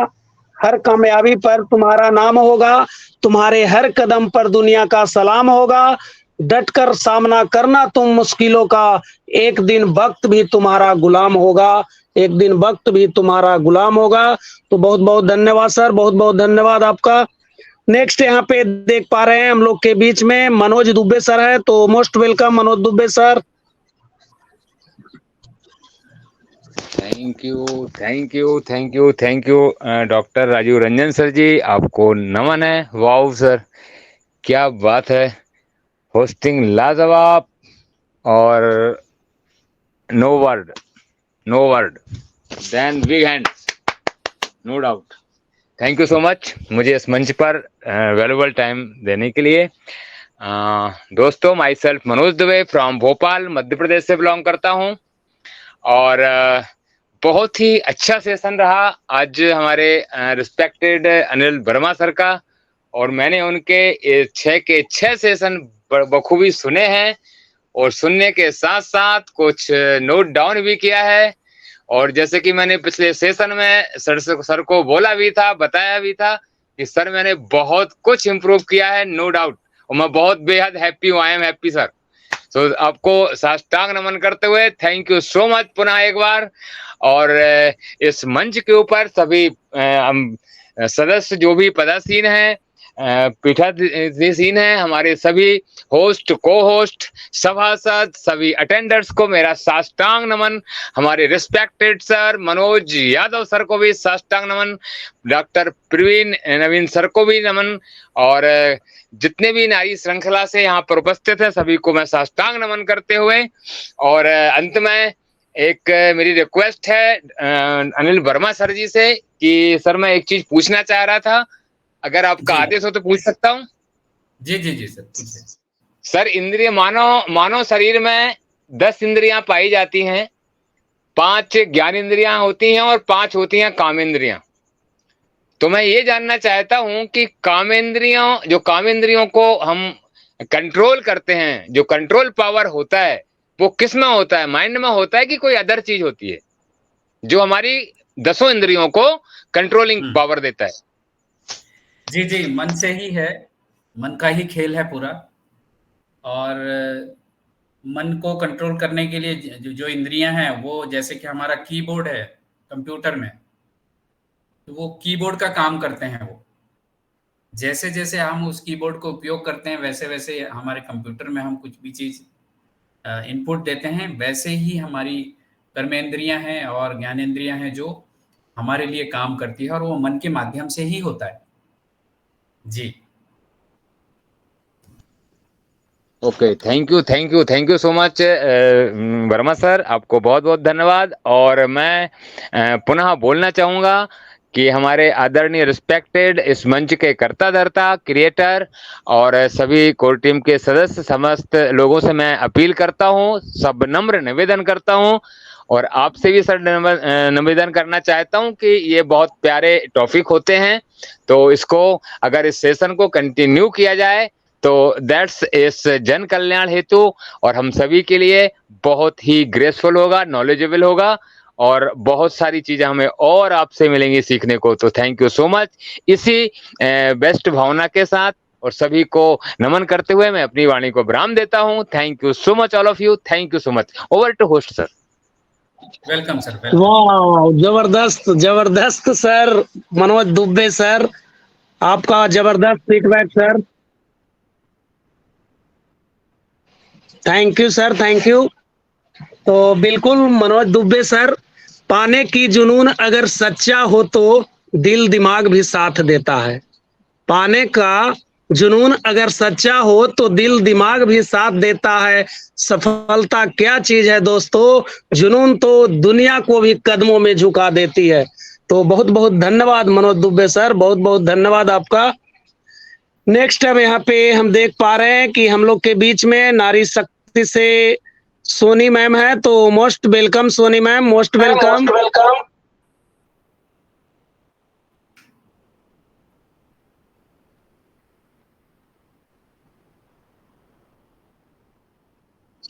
हर कामयाबी पर तुम्हारा नाम होगा, तुम्हारे हर कदम पर दुनिया का सलाम होगा। डट कर सामना करना तुम मुश्किलों का, एक दिन वक्त भी तुम्हारा गुलाम होगा, एक दिन वक्त भी तुम्हारा गुलाम होगा। तो बहुत बहुत धन्यवाद सर, बहुत बहुत धन्यवाद आपका। नेक्स्ट यहाँ पे देख पा रहे हैं हम लोग के बीच में मनोज दुबे सर है, तो most welcome Manoj Dubey sir. Thank you, thank you, thank you, thank you doctor Rajiv Ranjan sir ji, आपको नमन है। वाओ सर, क्या बात है, होस्टिंग लाजवाब। और no word, no word, then big hand, no doubt. Thank you so much मुझे इस मंच पर वैल्यूबल टाइम देने के लिए। दोस्तों, myself Manoj Dubey from Bhopal Madhya Pradesh से बिलोंग करता हूँ। और बहुत ही अच्छा सेशन रहा आज हमारे रिस्पेक्टेड अनिल वर्मा सर का। और मैंने उनके 6 के 6 सेशन बखूबी सुने हैं, और सुनने के साथ साथ कुछ नोट डाउन भी किया है। और जैसे कि मैंने पिछले सेशन में सर को बोला भी था, बताया भी था कि सर मैंने बहुत कुछ इम्प्रूव किया है, नो डाउट। और मैं बहुत बेहद हैप्पी हूँ, आई एम हैप्पी सर। तो आपको साष्टांग नमन करते हुए थैंक यू सो मच पुनः एक बार। और इस मंच के ऊपर सभी सदस्य जो भी पदासीन हैं, पीठाधीन हैं, हमारे सभी होस्ट, को होस्ट, सभासद, सभी अटेंडर्स को मेरा साष्टांग नमन। हमारे respected sir Manoj Yadav sir को भी साष्टांग नमन, डॉक्टर प्रवीण नवीन सर को भी नमन, और जितने भी नारी श्रृंखला से यहाँ पर उपस्थित हैं सभी को मैं साष्टांग नमन करते हुए। और अंत में एक मेरी रिक्वेस्ट है अनिल वर्मा सर जी से कि सर मैं एक चीज पूछना चाह रहा था, अगर आपका आदेश हो तो पूछ सकता हूँ? जी जी जी सर, पूछिए। सर, इंद्रिय मानव शरीर में 10 इंद्रियां पाई जाती हैं, 5 ज्ञान इंद्रियां होती हैं और 5 होती हैं काम इंद्रियां। तो मैं ये जानना चाहता हूं कि काम इंद्रियों को हम कंट्रोल करते हैं, जो कंट्रोल पावर होता है वो किस में होता है, माइंड में होता है कि कोई अदर चीज होती है जो हमारी 10 इंद्रियों को कंट्रोलिंग पावर देता है? जी जी, मन से ही है, मन का ही खेल है पूरा। और मन को कंट्रोल करने के लिए जो इंद्रियां हैं वो जैसे कि हमारा कीबोर्ड है कंप्यूटर में, तो वो कीबोर्ड का काम करते हैं। वो जैसे जैसे हम उस कीबोर्ड को उपयोग करते हैं वैसे वैसे हमारे कंप्यूटर में हम कुछ भी चीज इनपुट देते हैं, वैसे ही हमारी कर्मेंद्रियां हैं और ज्ञानेंद्रियां हैं जो हमारे लिए काम करती है, और वो मन के माध्यम से ही होता है। जी okay, thank you so much Verma sir, आपको बहुत बहुत धन्यवाद। और मैं पुनः बोलना चाहूँगा कि हमारे आदरणीय रिस्पेक्टेड इस मंच के कर्ता धर्ता क्रिएटर और सभी कोर टीम के सदस्य समस्त लोगों से मैं अपील करता हूँ, सब नम्र निवेदन करता हूँ और आपसे भी सर निवेदन करना चाहता हूँ कि ये बहुत प्यारे टॉपिक होते हैं, तो इसको अगर इस सेशन को कंटिन्यू किया जाए तो दैट्स इस जन कल्याण हेतु और हम सभी के लिए बहुत ही ग्रेसफुल होगा, नॉलेजेबल होगा और बहुत सारी चीजें हमें और आपसे मिलेंगी सीखने को। तो थैंक यू सो मच। इसी बेस्ट भावना के साथ और सभी को नमन करते हुए मैं अपनी वाणी को विराम देता हूं। Thank you so much all of you, thank you so much. Over to host sir. Welcome sir, welcome. वाह, जबरदस्त जबरदस्त सर, मनोज दुबे सर, आपका जबरदस्त feedback sir. Thank you sir, thank you. तो बिल्कुल मनोज दुबे सर, पाने की जुनून अगर सच्चा हो तो दिल दिमाग भी साथ देता है। पाने का जुनून अगर सच्चा हो तो दिल दिमाग भी साथ देता है। सफलता क्या चीज है दोस्तों, जुनून तो दुनिया को भी कदमों में झुका देती है। तो बहुत बहुत धन्यवाद मनोज दुबे सर, बहुत बहुत धन्यवाद आपका। नेक्स्ट अब यहाँ पे हम देख पा रहे हैं कि हम लोग के बीच में नारी शक्ति से सोनी मैम है, तो most welcome Soni ma'am, most welcome.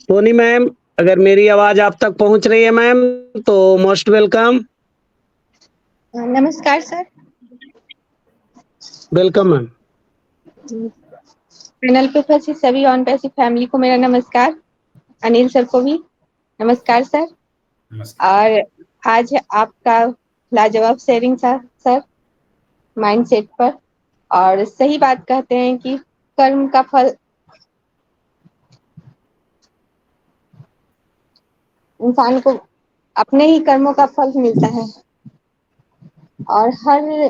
Soni ma'am, अगर मेरी आवाज आप तक पहुंच रही है मैम तो मोस्ट वेलकम। नमस्कार सर। Welcome ma'am. पैनल पे उपस्थित सभी ऑन पैसिव फैमिली को मेरा नमस्कार, अनिल सर को भी नमस्कार सर। नमस्कार। और आज आपका लाजवाब शेयरिंग था सर माइंडसेट पर, और सही बात कहते हैं कि कर्म का फल इंसान को अपने ही कर्मों का फल मिलता है, और हर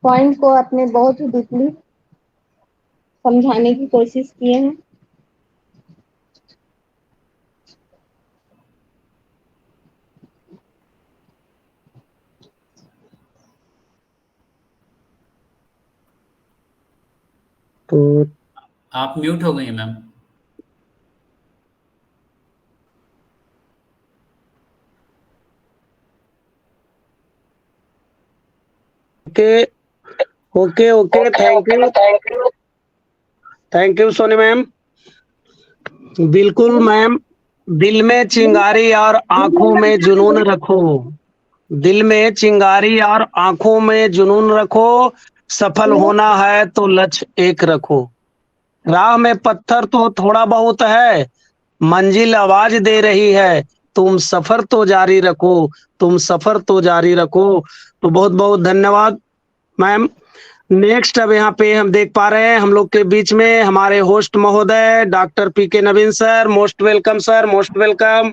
पॉइंट को अपने बहुत ही डीपली समझाने की कोशिश किए हैं। तो आप म्यूट हो गई ma'am. Okay okay okay, thank you Soni ma'am. बिल्कुल मैम, दिल में चिंगारी और आंखों में जुनून रखो, दिल में चिंगारी और आंखों में जुनून रखो, सफल होना है तो लक्ष्य एक रखो। राह में पत्थर तो थोड़ा बहुत है, मंजिल आवाज दे रही है, तुम सफर तो जारी रखो, तुम सफर तो जारी रखो। तो बहुत बहुत धन्यवाद मैम। नेक्स्ट अब यहाँ पे हम देख पा रहे हैं हम लोग के बीच में हमारे होस्ट महोदय doctor PK Naveen sir, most welcome sir, most welcome.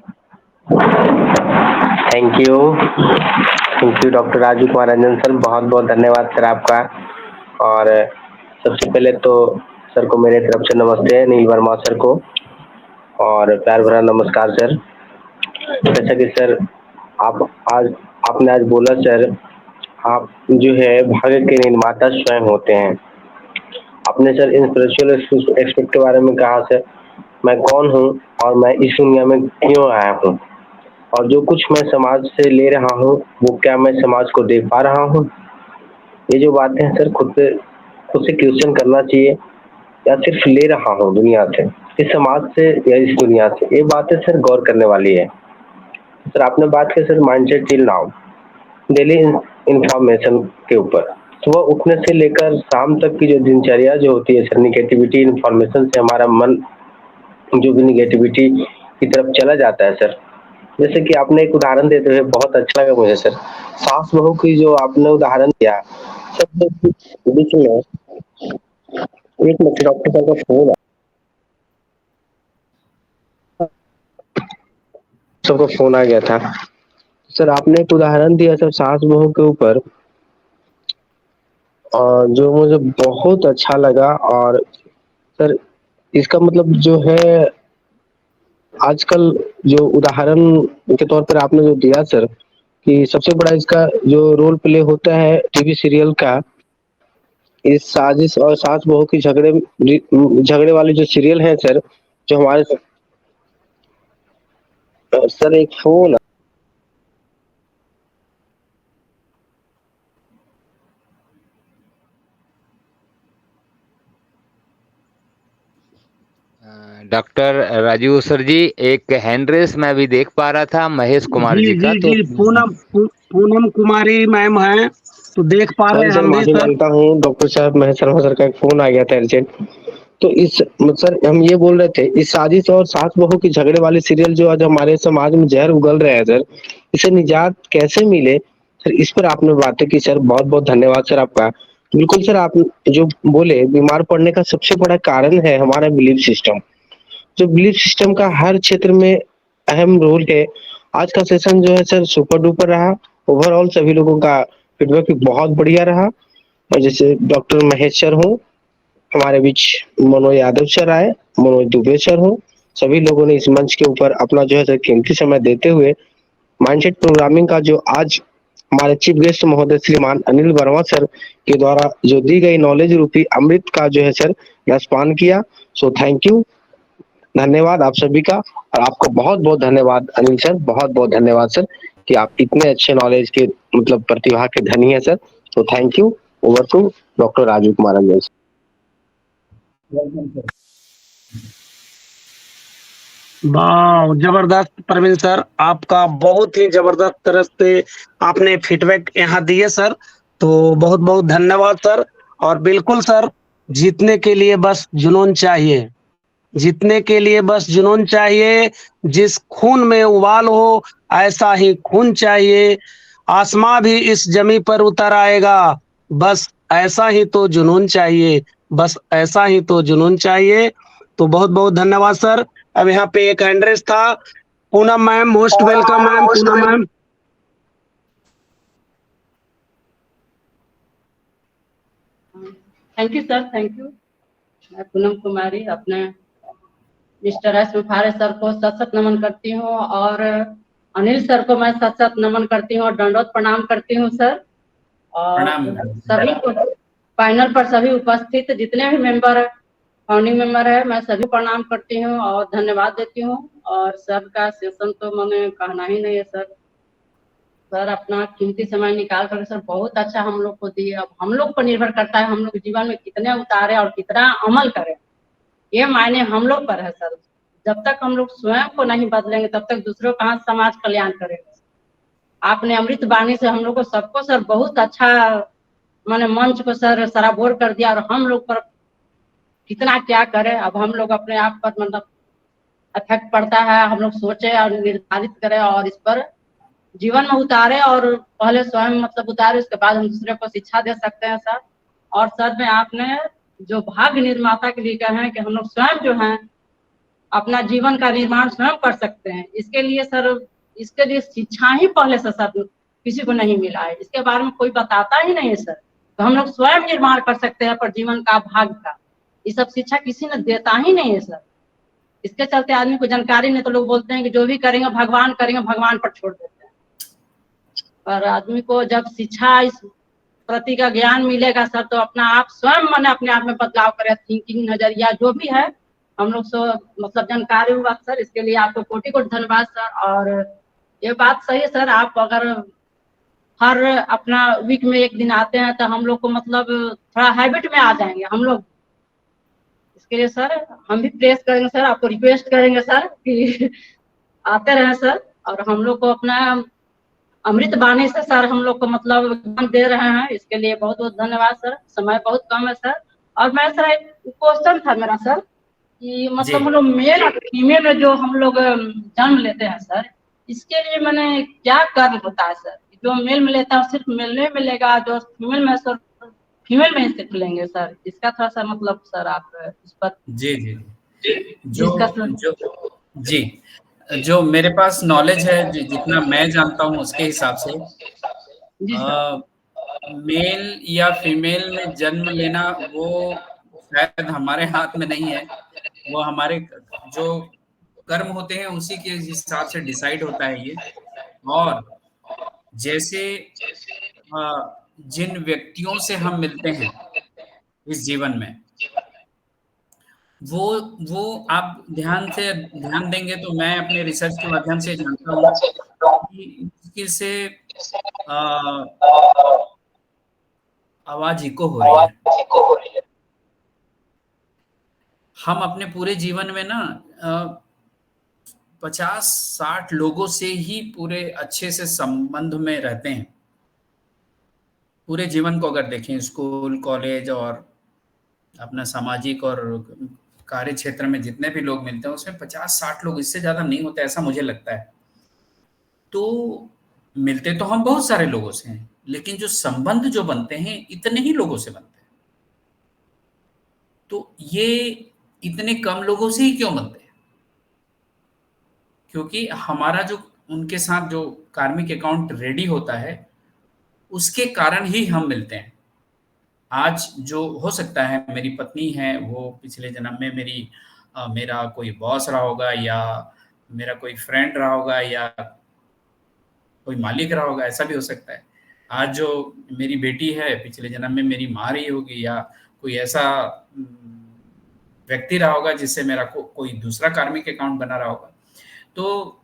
Thank you doctor Raju Kumar Ranjan sir, बहुत बहुत धन्यवाद सर आपका। और सबसे पहले तो सर को मेरे तरफ से नमस्ते, नील वर्मा सर को, और प्यार भरा नमस्कार सर। जैसा कि सर आपने आज बोला सर, आप जो है भाग्य के निर्माता स्वयं होते हैं। आपने सर इन स्पिरिचुअल एस्पेक्ट के बारे में कहा सर, मैं कौन हूँ और मैं इस दुनिया में क्यों आया हूँ, और जो कुछ मैं समाज से ले रहा हूँ वो क्या मैं समाज को दे पा रहा हूँ। ये जो बातें हैं सर, खुद से क्वेश्चन करना चाहिए, या सिर्फ ले रहा हूँ दुनिया से, इस समाज से या इस दुनिया से, ये बातें सर गौर करने वाली है। सर आपने बात की sir mindset till now, daily information के ऊपर, सुबह उठने से लेकर शाम तक की जो दिनचर्या जो होती है सर, निगेटिविटी इन्फॉर्मेशन से हमारा मन जो भी निगेटिविटी की तरफ चला जाता है सर। जैसे कि आपने एक उदाहरण देते हुए बहुत अच्छा लगा मुझे सर, सास बहू की जो आपने उदाहरण दिया, सब बीच में एक मिनट, डॉक्टर साहब का फोन सबका फोन आ गया था। सर आपने एक उदाहरण दिया सर सास बहू के ऊपर, और जो मुझे बहुत अच्छा लगा। और सर इसका मतलब जो है आजकल जो उदाहरण के तौर पर आपने जो दिया सर, कि सबसे बड़ा इसका जो रोल प्ले होता है टीवी सीरियल का, इस साजिश और सास बहू की झगड़े वाली जो सीरियल है सर, जो हमारे सर एक फोन डॉक्टर राजू सर जी, एक हैंड रेस मैं भी देख पा रहा था महेश कुमार जी का, तो पूनम कुमारी मैम है, तो देख पा रहे हैं सर हम भी माफी सर। मांगता हूँ डॉक्टर साहब, महेश शर्मा सर का एक फोन आ गया था अर्जेंट। तो इस सर हम ये बोल रहे थे, इस साजिश और सास बहू की झगड़े वाली सीरियल जो आज हमारे समाज में जहर उगल रहे हैं सर, इसे निजात कैसे मिले सर, इस पर आपने बातें की सर। बहुत बहुत धन्यवाद सर आपका। बिल्कुल सर, आप जो बोले बीमार पड़ने का सबसे बड़ा कारण है हमारा बिलीफ सिस्टम। जो बिलीफ सिस्टम का हर क्षेत्र में अहम रोल है। आज का सेशन जो है सर सुपर डुपर रहा। ओवरऑल सभी लोगों का फीडबैक भी बहुत बढ़िया रहा। और जैसे डॉक्टर महेश सर हो, हमारे बीच मनोज यादव सर आए, मनोज दुबे सर हो, सभी लोगों ने इस मंच के ऊपर अपना जो है सर कीमती समय देते हुए माइंडसेट प्रोग्रामिंग का जो आज हमारे चीफ गेस्ट महोदय श्रीमान अनिल वर्मा सर के द्वारा जो दी गई नॉलेज रूपी अमृत का जो है सर रसपान किया। सो थैंक यू, धन्यवाद आप सभी का। और आपको बहुत बहुत धन्यवाद अनिल सर, बहुत बहुत धन्यवाद सर कि आप इतने अच्छे नॉलेज के मतलब प्रतिभा के धनी है सर। तो thank you. Over to doctor Raju Kumar Ranjan. वाह, जबरदस्त प्रवीण सर, आपका बहुत ही जबरदस्त तरह से आपने फीडबैक यहाँ दिए सर, तो बहुत बहुत धन्यवाद सर। और बिल्कुल सर, जीतने के लिए बस जुनून चाहिए, जीतने के लिए बस जुनून चाहिए। जिस खून में उबाल हो ऐसा ही खून चाहिए। आसमां भी इस जमी पर उतर आएगा, बस ऐसा ही तो जुनून चाहिए, बस ऐसा ही तो जुनून चाहिए। तो बहुत बहुत धन्यवाद सर। अब यहाँ पे एक एड्रेस था, Poonam ma'am, most welcome ma'am, Poonam ma'am. Thank you sir, thank you. मैं पूनम कुमारी अपने मिस्टर एस विफारे सर को सत सत नमन करती हूँ, और अनिल सर को मैं सत सत नमन करती हूँ और दंडवत प्रणाम करती हूँ सर। और सभी को पैनल पर सभी उपस्थित जितने भी मेंबर फाउंडिंग मेंबर है, मैं सभी प्रणाम करती हूँ और धन्यवाद देती हूँ। और सर का सेशन तो मैंने कहना ही नहीं है सर। सर अपना कीमती समय निकाल कर सर बहुत अच्छा हम लोग को दिए। अब हम लोग पर निर्भर करता है हम लोग जीवन में कितने उतारे और कितना अमल करें, ये मायने हम लोग पर है सर। जब तक हम लोग स्वयं को नहीं बदलेंगे तब तक दूसरों का समाज कल्याण करेंगे। आपने अमृत वाणी से हम लोग को सबको सर बहुत अच्छा मैंने मंच को सर सराबोर कर दिया, और हम लोग पर कितना क्या करें। अब हम लोग अपने आप पर मतलब इफेक्ट पड़ता है, हम लोग सोचे और निर्धारित करें और इस पर जीवन में उतारे, और पहले स्वयं मतलब उतारे, उसके बाद हम दूसरे को शिक्षा दे सकते हैं सर। और सर में आपने जो भाग्य निर्माता के लिए कहे हैं कि हम लोग स्वयं जो है अपना जीवन का निर्माण स्वयं कर सकते हैं, इसके लिए सर, इसके लिए शिक्षा ही पहले से सर किसी को नहीं मिला है, इसके बारे में कोई बताता ही नहीं है सर। तो हम लोग स्वयं निर्माण कर सकते हैं पर जीवन का भाग्य का, ये सब शिक्षा किसी ने देता ही नहीं है सर। इसके चलते आदमी को जानकारी नहीं, तो लोग बोलते हैं कि जो भी करेंगे भगवान करेंगे, भगवान पर छोड़ देते हैं। पर आदमी को जब शिक्षा इस प्रति का ज्ञान मिलेगा सर, तो अपना आप स्वयं मन अपने आप में बदलाव करे, थिंकिंग नजरिया जो भी है हम लोग से मतलब जानकारी हुआ सर। इसके लिए आपको कोटि कोटि धन्यवाद सर। और ये बात सही है सर, आप अगर हर अपना वीक में एक दिन आते हैं तो हम लोग को मतलब थोड़ा हैबिट में आ जाएंगे हम लोग। इसके लिए सर हम भी प्रेस करेंगे सर, आपको रिक्वेस्ट करेंगे सर कि आते रहे सर। और हम लोग को अपना अमृत वाणी से सर हम लोग को मतलब ज्ञान दे रहे हैं, इसके लिए बहुत बहुत धन्यवाद सर। समय बहुत कम है सर। और मैं सर एक क्वेश्चन था मेरा सर कि मतलब हम लोग मेल और फीमेल में जो हम लोग जन्म लेते हैं सर, इसके लिए मैंने क्या कर्म होता है सर? जो मेल में लेता है सिर्फ मेल में मिलेगा, जो फीमेल में सर फीमेल में ही शिफ्ट लेंगे सर, इसका थोड़ा सा मतलब सर आप इस पर जी जी जो जिसका सर जो जी जो मेरे पास नॉलेज है, जितना मैं जानता हूँ उसके हिसाब से जी सर मेल या फीमेल में जन्म लेना वो शायद हमारे हाथ में नहीं है। वो हमारे जो कर्म होते हैं उसी के हिसाब से डिसाइड होता है ये। और जैसे जिन व्यक्तियों से हम मिलते हैं इस जीवन में, वो आप ध्यान देंगे तो मैं अपने रिसर्च के माध्यम से जानता हूँ कि मुश्किल से आवाज इको हो रही है। हम अपने पूरे जीवन में ना 50-60 लोगों से ही पूरे अच्छे से संबंध में रहते हैं। पूरे जीवन को अगर देखें, स्कूल, कॉलेज और अपना सामाजिक और कार्य क्षेत्र में जितने भी लोग मिलते हैं उसमें 50-60 लोग, इससे ज्यादा नहीं होते ऐसा मुझे लगता है। तो मिलते तो हम बहुत सारे लोगों से हैं, लेकिन जो संबंध जो बनते हैं इतने ही लोगों से बनते हैं। तो ये इतने कम लोगों से ही क्यों बनते हैं? क्योंकि हमारा जो उनके साथ जो कार्मिक अकाउंट रेडी होता है उसके कारण ही हम मिलते हैं। आज जो हो सकता है मेरी पत्नी है, वो पिछले जन्म में मेरा कोई बॉस रहा होगा, या मेरा कोई फ्रेंड रहा होगा, या कोई मालिक रहा होगा, ऐसा भी हो सकता है। आज जो मेरी बेटी है पिछले जन्म में मेरी माँ रही होगी, या कोई ऐसा व्यक्ति रहा होगा जिससे मेरा कोई दूसरा कार्मिक अकाउंट बना रहा होगा। तो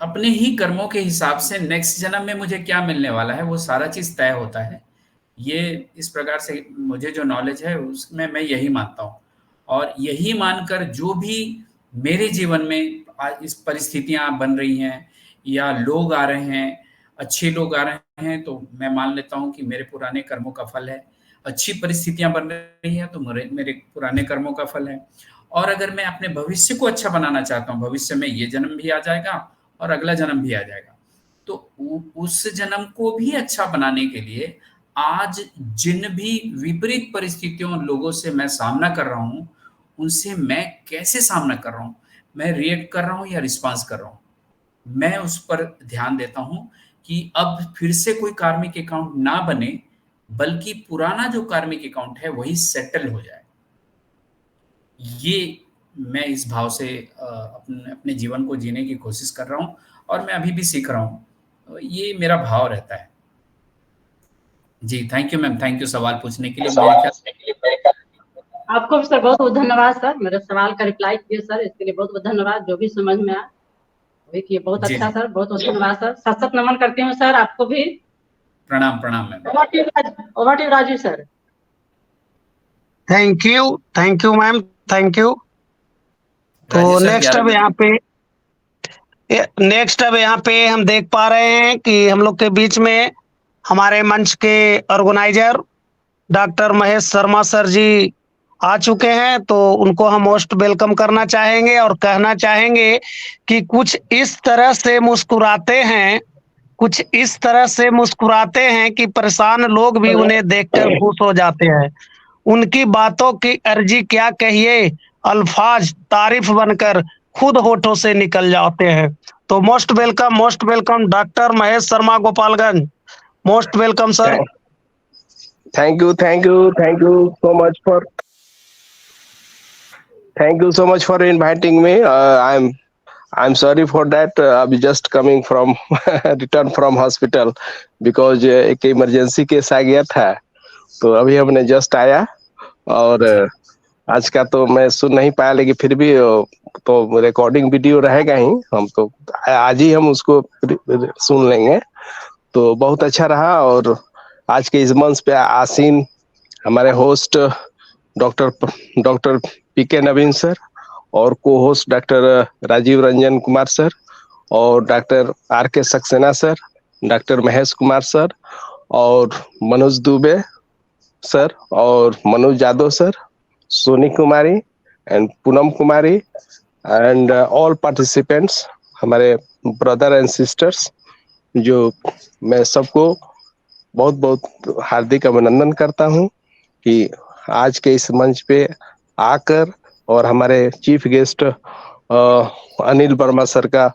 अपने ही कर्मों के हिसाब से नेक्स्ट जन्म में मुझे क्या मिलने वाला है वो सारा चीज तय होता है। ये इस प्रकार से मुझे जो नॉलेज है उसमें मैं यही मानता हूँ, और यही मानकर जो भी मेरे जीवन में आज इस परिस्थितियां बन रही हैं या लोग आ रहे हैं, अच्छे लोग आ रहे हैं, तो मैं मान लेता हूँ कि मेरे पुराने कर्मों का फल है। अच्छी परिस्थितियां बन रही हैं तो मेरे पुराने कर्मों का फल है। और अगर मैं अपने भविष्य को अच्छा बनाना चाहता हूँ, भविष्य में ये जन्म भी आ जाएगा और अगला जन्म भी आ जाएगा, तो उस जन्म को भी अच्छा बनाने के लिए आज जिन भी विपरीत परिस्थितियों, लोगों से मैं सामना कर रहा हूं, उनसे मैं कैसे सामना कर रहा हूं, मैं रिएक्ट कर रहा हूं या रिस्पांस कर रहा हूं, मैं उस पर ध्यान देता हूं कि अब फिर से कोई कार्मिक अकाउंट ना बने, बल्कि पुराना जो कार्मिक अकाउंट है वही सेटल हो जाए। ये मैं इस भाव से अपने जीवन को जीने की कोशिश कर रहा हूँ, और मैं अभी भी सीख रहा हूँ। ये मेरा भाव रहता है। जी thank you ma'am, thank you सवाल पूछने के लिए। आपको भी सर बहुत बहुत धन्यवाद सर, मेरे सवाल का रिप्लाई किए सर, इसके लिए बहुत बहुत धन्यवाद। जो भी समझ में आया वही किए, बहुत जी, अच्छा जी। सर, बहुत बहुत धन्यवाद सर। सत सत नमन करती हूँ सर आपको भी। प्रणाम प्रणाम ma'am. Over to Raju sir. Thank you ma'am, thank you. तो राजेश सर, नेक्स्ट अब यहाँ पे हम देख पा रहे हैं कि हम लोग के बीच में हमारे मंच के organiser doctor Mahesh Sharma sir ji आ चुके हैं। तो उनको हम मोस्ट वेलकम करना चाहेंगे और कहना चाहेंगे कि कुछ इस तरह से मुस्कुराते हैं, कुछ इस तरह से मुस्कुराते हैं कि परेशान लोग भी उन्हें देखकर खुश हो जाते हैं। उनकी बातों की अर्जी क्या कहिए, अल्फाज तारीफ बनकर खुद होठों से निकल जाते हैं। तो most welcome doctor Mahesh Sharma, Gopalganj. Most welcome sir. Thank you so much for inviting me. I'm sorry for that. I'm just coming from return from hospital because एक इमरजेंसी केस आ गया था, तो अभी हमने जस्ट आया। और आज का तो मैं सुन नहीं पाया, लेकिन फिर भी तो रिकॉर्डिंग वीडियो रहेगा ही, हम तो आज ही हम उसको सुन लेंगे। तो बहुत अच्छा रहा। और आज के इस मंच पे आसीन हमारे host doctor PK Naveen sir, और cohost doctor Rajiv Ranjan Kumar sir, और doctor R K Saxena sir, doctor Mahesh Kumar sir, और मनोज दुबे सर, और Manoj Yadav sir, Soni Kumari and Poonam Kumari, and all participants, हमारे ब्रदर एंड सिस्टर्स, जो मैं सबको बहुत बहुत हार्दिक अभिनंदन करता हूं कि आज के इस मंच पे आकर और हमारे chief guest Anil Verma sir का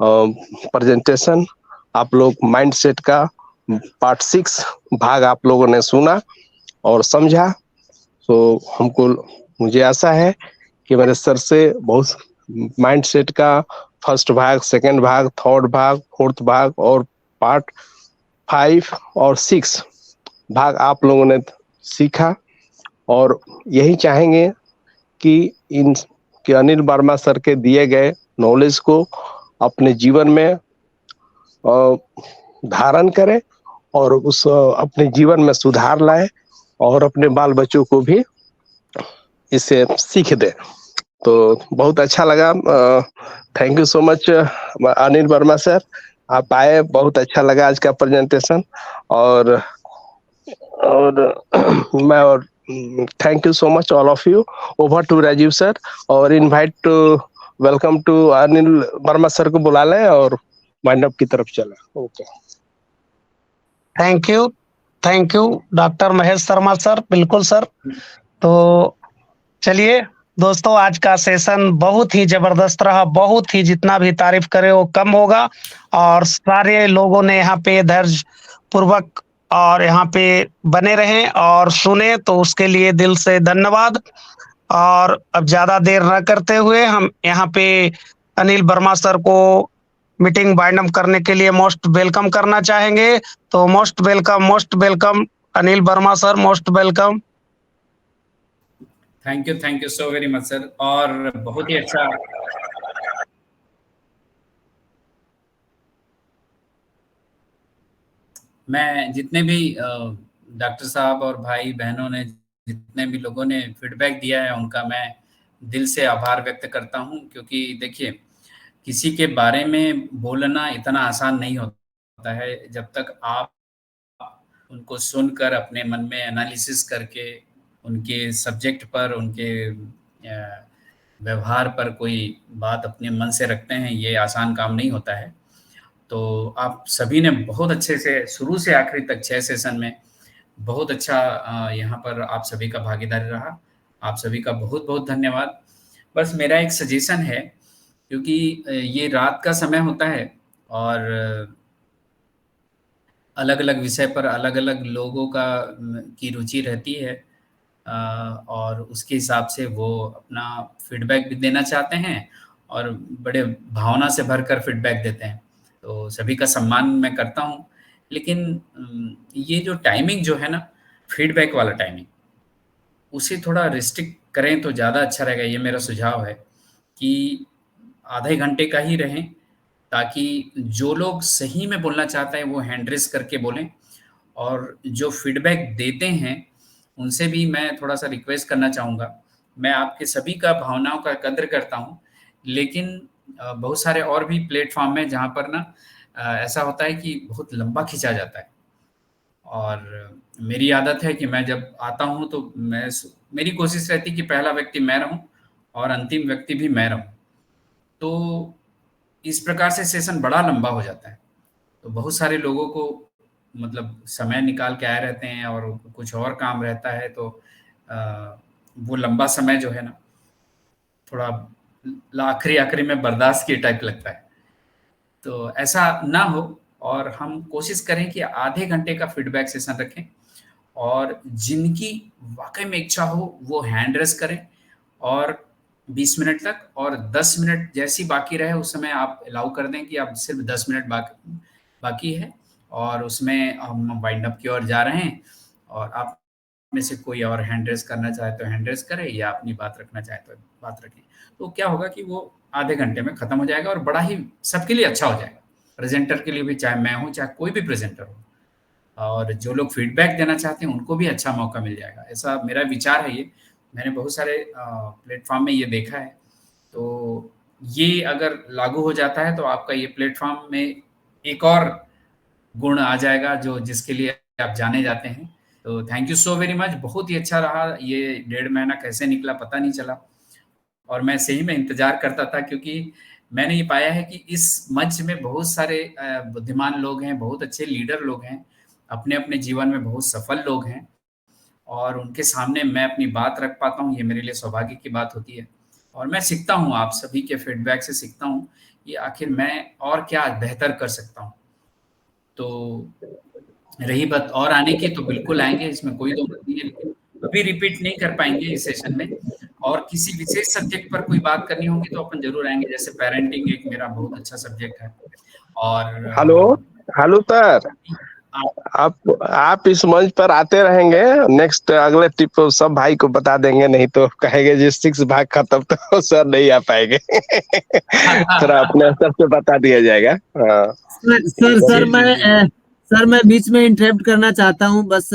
प्रेजेंटेशन, आप लोग माइंडसेट का पार्ट 6 भाग आप लोगों ने सुना और समझा। तो मुझे आशा है कि मेरे सर से बहुत माइंडसेट का फर्स्ट भाग, सेकंड भाग, थर्ड भाग, फोर्थ भाग और पार्ट 5 और 6 भाग आप लोगों ने सीखा, और यही चाहेंगे कि अनिल वर्मा सर के दिए गए नॉलेज को अपने जीवन में धारण करें और अपने जीवन में सुधार लाए और अपने बाल बच्चों को भी इससे सीख दें। तो बहुत अच्छा लगा। Thank you so much Anil Verma sir, आप आए, बहुत अच्छा लगा आज का प्रेजेंटेशन। और thank you so much all of you. Over to Rajiv sir, और invite to welcome to Anil Verma sir को बुला लें और वाइंड अप की तरफ चले। Okay, thank you doctor Mahesh Sharma sir. बिल्कुल सर। तो चलिए दोस्तों, आज का सेशन बहुत ही जबरदस्त रहा, बहुत ही, जितना भी तारीफ करे वो कम होगा। और सारे लोगों ने यहाँ पे धैर्य पूर्वक और यहाँ पे बने रहें और सुने, तो उसके लिए दिल से धन्यवाद। और अब ज्यादा देर न करते हुए हम यहाँ पे अनिल वर्मा सर को मीटिंग वाइंड अप करने के लिए मोस्ट वेलकम करना चाहेंगे। तो most welcome Anil Verma sir, most welcome. Thank you so very much sir. और बहुत ही अच्छा, मैं जितने भी डॉक्टर साहब और भाई बहनों ने, जितने भी लोगों ने फीडबैक दिया है, उनका मैं दिल से आभार व्यक्त करता हूं। क्योंकि देखिए, किसी के बारे में बोलना इतना आसान नहीं होता है जब तक आप उनको सुनकर अपने मन में एनालिसिस करके उनके सब्जेक्ट पर, उनके व्यवहार पर कोई बात अपने मन से रखते हैं, ये आसान काम नहीं होता है। तो आप सभी ने बहुत अच्छे से शुरू से आखिरी तक 6 सेशन में बहुत अच्छा यहाँ पर आप सभी का भागीदारी रहा। आप सभी का बहुत बहुत धन्यवाद। बस मेरा एक सजेशन है, क्योंकि ये रात का समय होता है और अलग अलग विषय पर अलग अलग लोगों की रुचि रहती है, और उसके हिसाब से वो अपना फीडबैक भी देना चाहते हैं और बड़े भावना से भरकर फीडबैक देते हैं। तो सभी का सम्मान मैं करता हूँ, लेकिन ये जो टाइमिंग जो है ना, फीडबैक वाला टाइमिंग, उसे थोड़ा रिस्ट्रिक्ट करें तो ज़्यादा अच्छा रहेगा। ये मेरा सुझाव है कि आधे घंटे का ही रहें, ताकि जो लोग सही में बोलना चाहते हैं वो हैंड रेस करके बोलें, और जो फीडबैक देते हैं उनसे भी मैं थोड़ा सा रिक्वेस्ट करना चाहूँगा। मैं आपके सभी का भावनाओं का कद्र करता हूँ, लेकिन बहुत सारे और भी प्लेटफॉर्म है जहाँ पर ना ऐसा होता है कि बहुत लंबा खिंचा जाता है। और मेरी आदत है कि मैं जब आता हूँ तो मेरी कोशिश रहती है कि पहला व्यक्ति मैं रहूँ और अंतिम व्यक्ति भी मैं रहूँ। तो इस प्रकार से सेशन बड़ा लंबा हो जाता है। तो बहुत सारे लोगों को मतलब समय निकाल के आए रहते हैं और कुछ और काम रहता है, तो वो लंबा समय जो है ना, थोड़ा आखिरी में बर्दाश्त की टाइप लगता है। तो ऐसा ना हो, और हम कोशिश करें कि आधे घंटे का फीडबैक सेशन रखें, और जिनकी वाकई में इच्छा हो वो हैंड रेस करें, और 20 मिनट तक, और 10 मिनट जैसी बाकी रहे उस समय आप अलाउ कर दें कि आप सिर्फ 10 मिनट बाकी है, और उसमें हम वाइंड अप की ओर जा रहे हैं, और आप में से कोई और हैंड रेस करना चाहे तो हैंड रेस करे, या अपनी बात रखना चाहे तो बात रखें। तो क्या होगा कि वो आधे घंटे में खत्म हो जाएगा और बड़ा ही सबके लिए अच्छा हो जाएगा, प्रेजेंटर के लिए भी, चाहे मैं हूँ चाहे कोई भी प्रेजेंटर हो, और जो लोग फीडबैक देना चाहते हैं उनको भी अच्छा मौका मिल जाएगा। ऐसा मेरा विचार है। ये मैंने बहुत सारे प्लेटफॉर्म में ये देखा है। तो ये अगर लागू हो जाता है तो आपका ये प्लेटफॉर्म में एक और गुण आ जाएगा जो जिसके लिए आप जाने जाते हैं। तो thank you so very much. बहुत ही अच्छा रहा। ये 1.5 महीना कैसे निकला पता नहीं चला, और मैं सही में इंतजार करता था, क्योंकि मैंने ये पाया है कि इस मंच में बहुत सारे बुद्धिमान लोग हैं, बहुत अच्छे लीडर लोग हैं, अपने अपने जीवन में बहुत सफल लोग हैं और उनके सामने मैं अपनी बात रख पाता हूँ, ये मेरे लिए सौभाग्य की बात होती है। और मैं सीखता हूँ, आप सभी के फीडबैक से सीखता हूँ कि आखिर मैं और क्या बेहतर कर सकता हूँ। तो रही बात और आने की, तो बिल्कुल आएंगे, इसमें कोई दो मत नहीं है, लेकिन अभी रिपीट नहीं कर पाएंगे इस सेशन में। और किसी विशेष सब्जेक्ट पर कोई बात करनी होगी तो अपन जरूर आएंगे, जैसे पेरेंटिंग एक मेरा बहुत अच्छा सब्जेक्ट है। और हेलो सर, आप इस मंच पर आते रहेंगे, नेक्स्ट अगले टिप सब भाई को बता देंगे, नहीं तो कहेंगे जी 6 भाग खत्म तो सर नहीं आ पाएंगे। थोड़ा अपने स्तर से बता दिया जाएगा। हाँ सर मैं बीच में इंटरप्ट करना चाहता हूँ, बस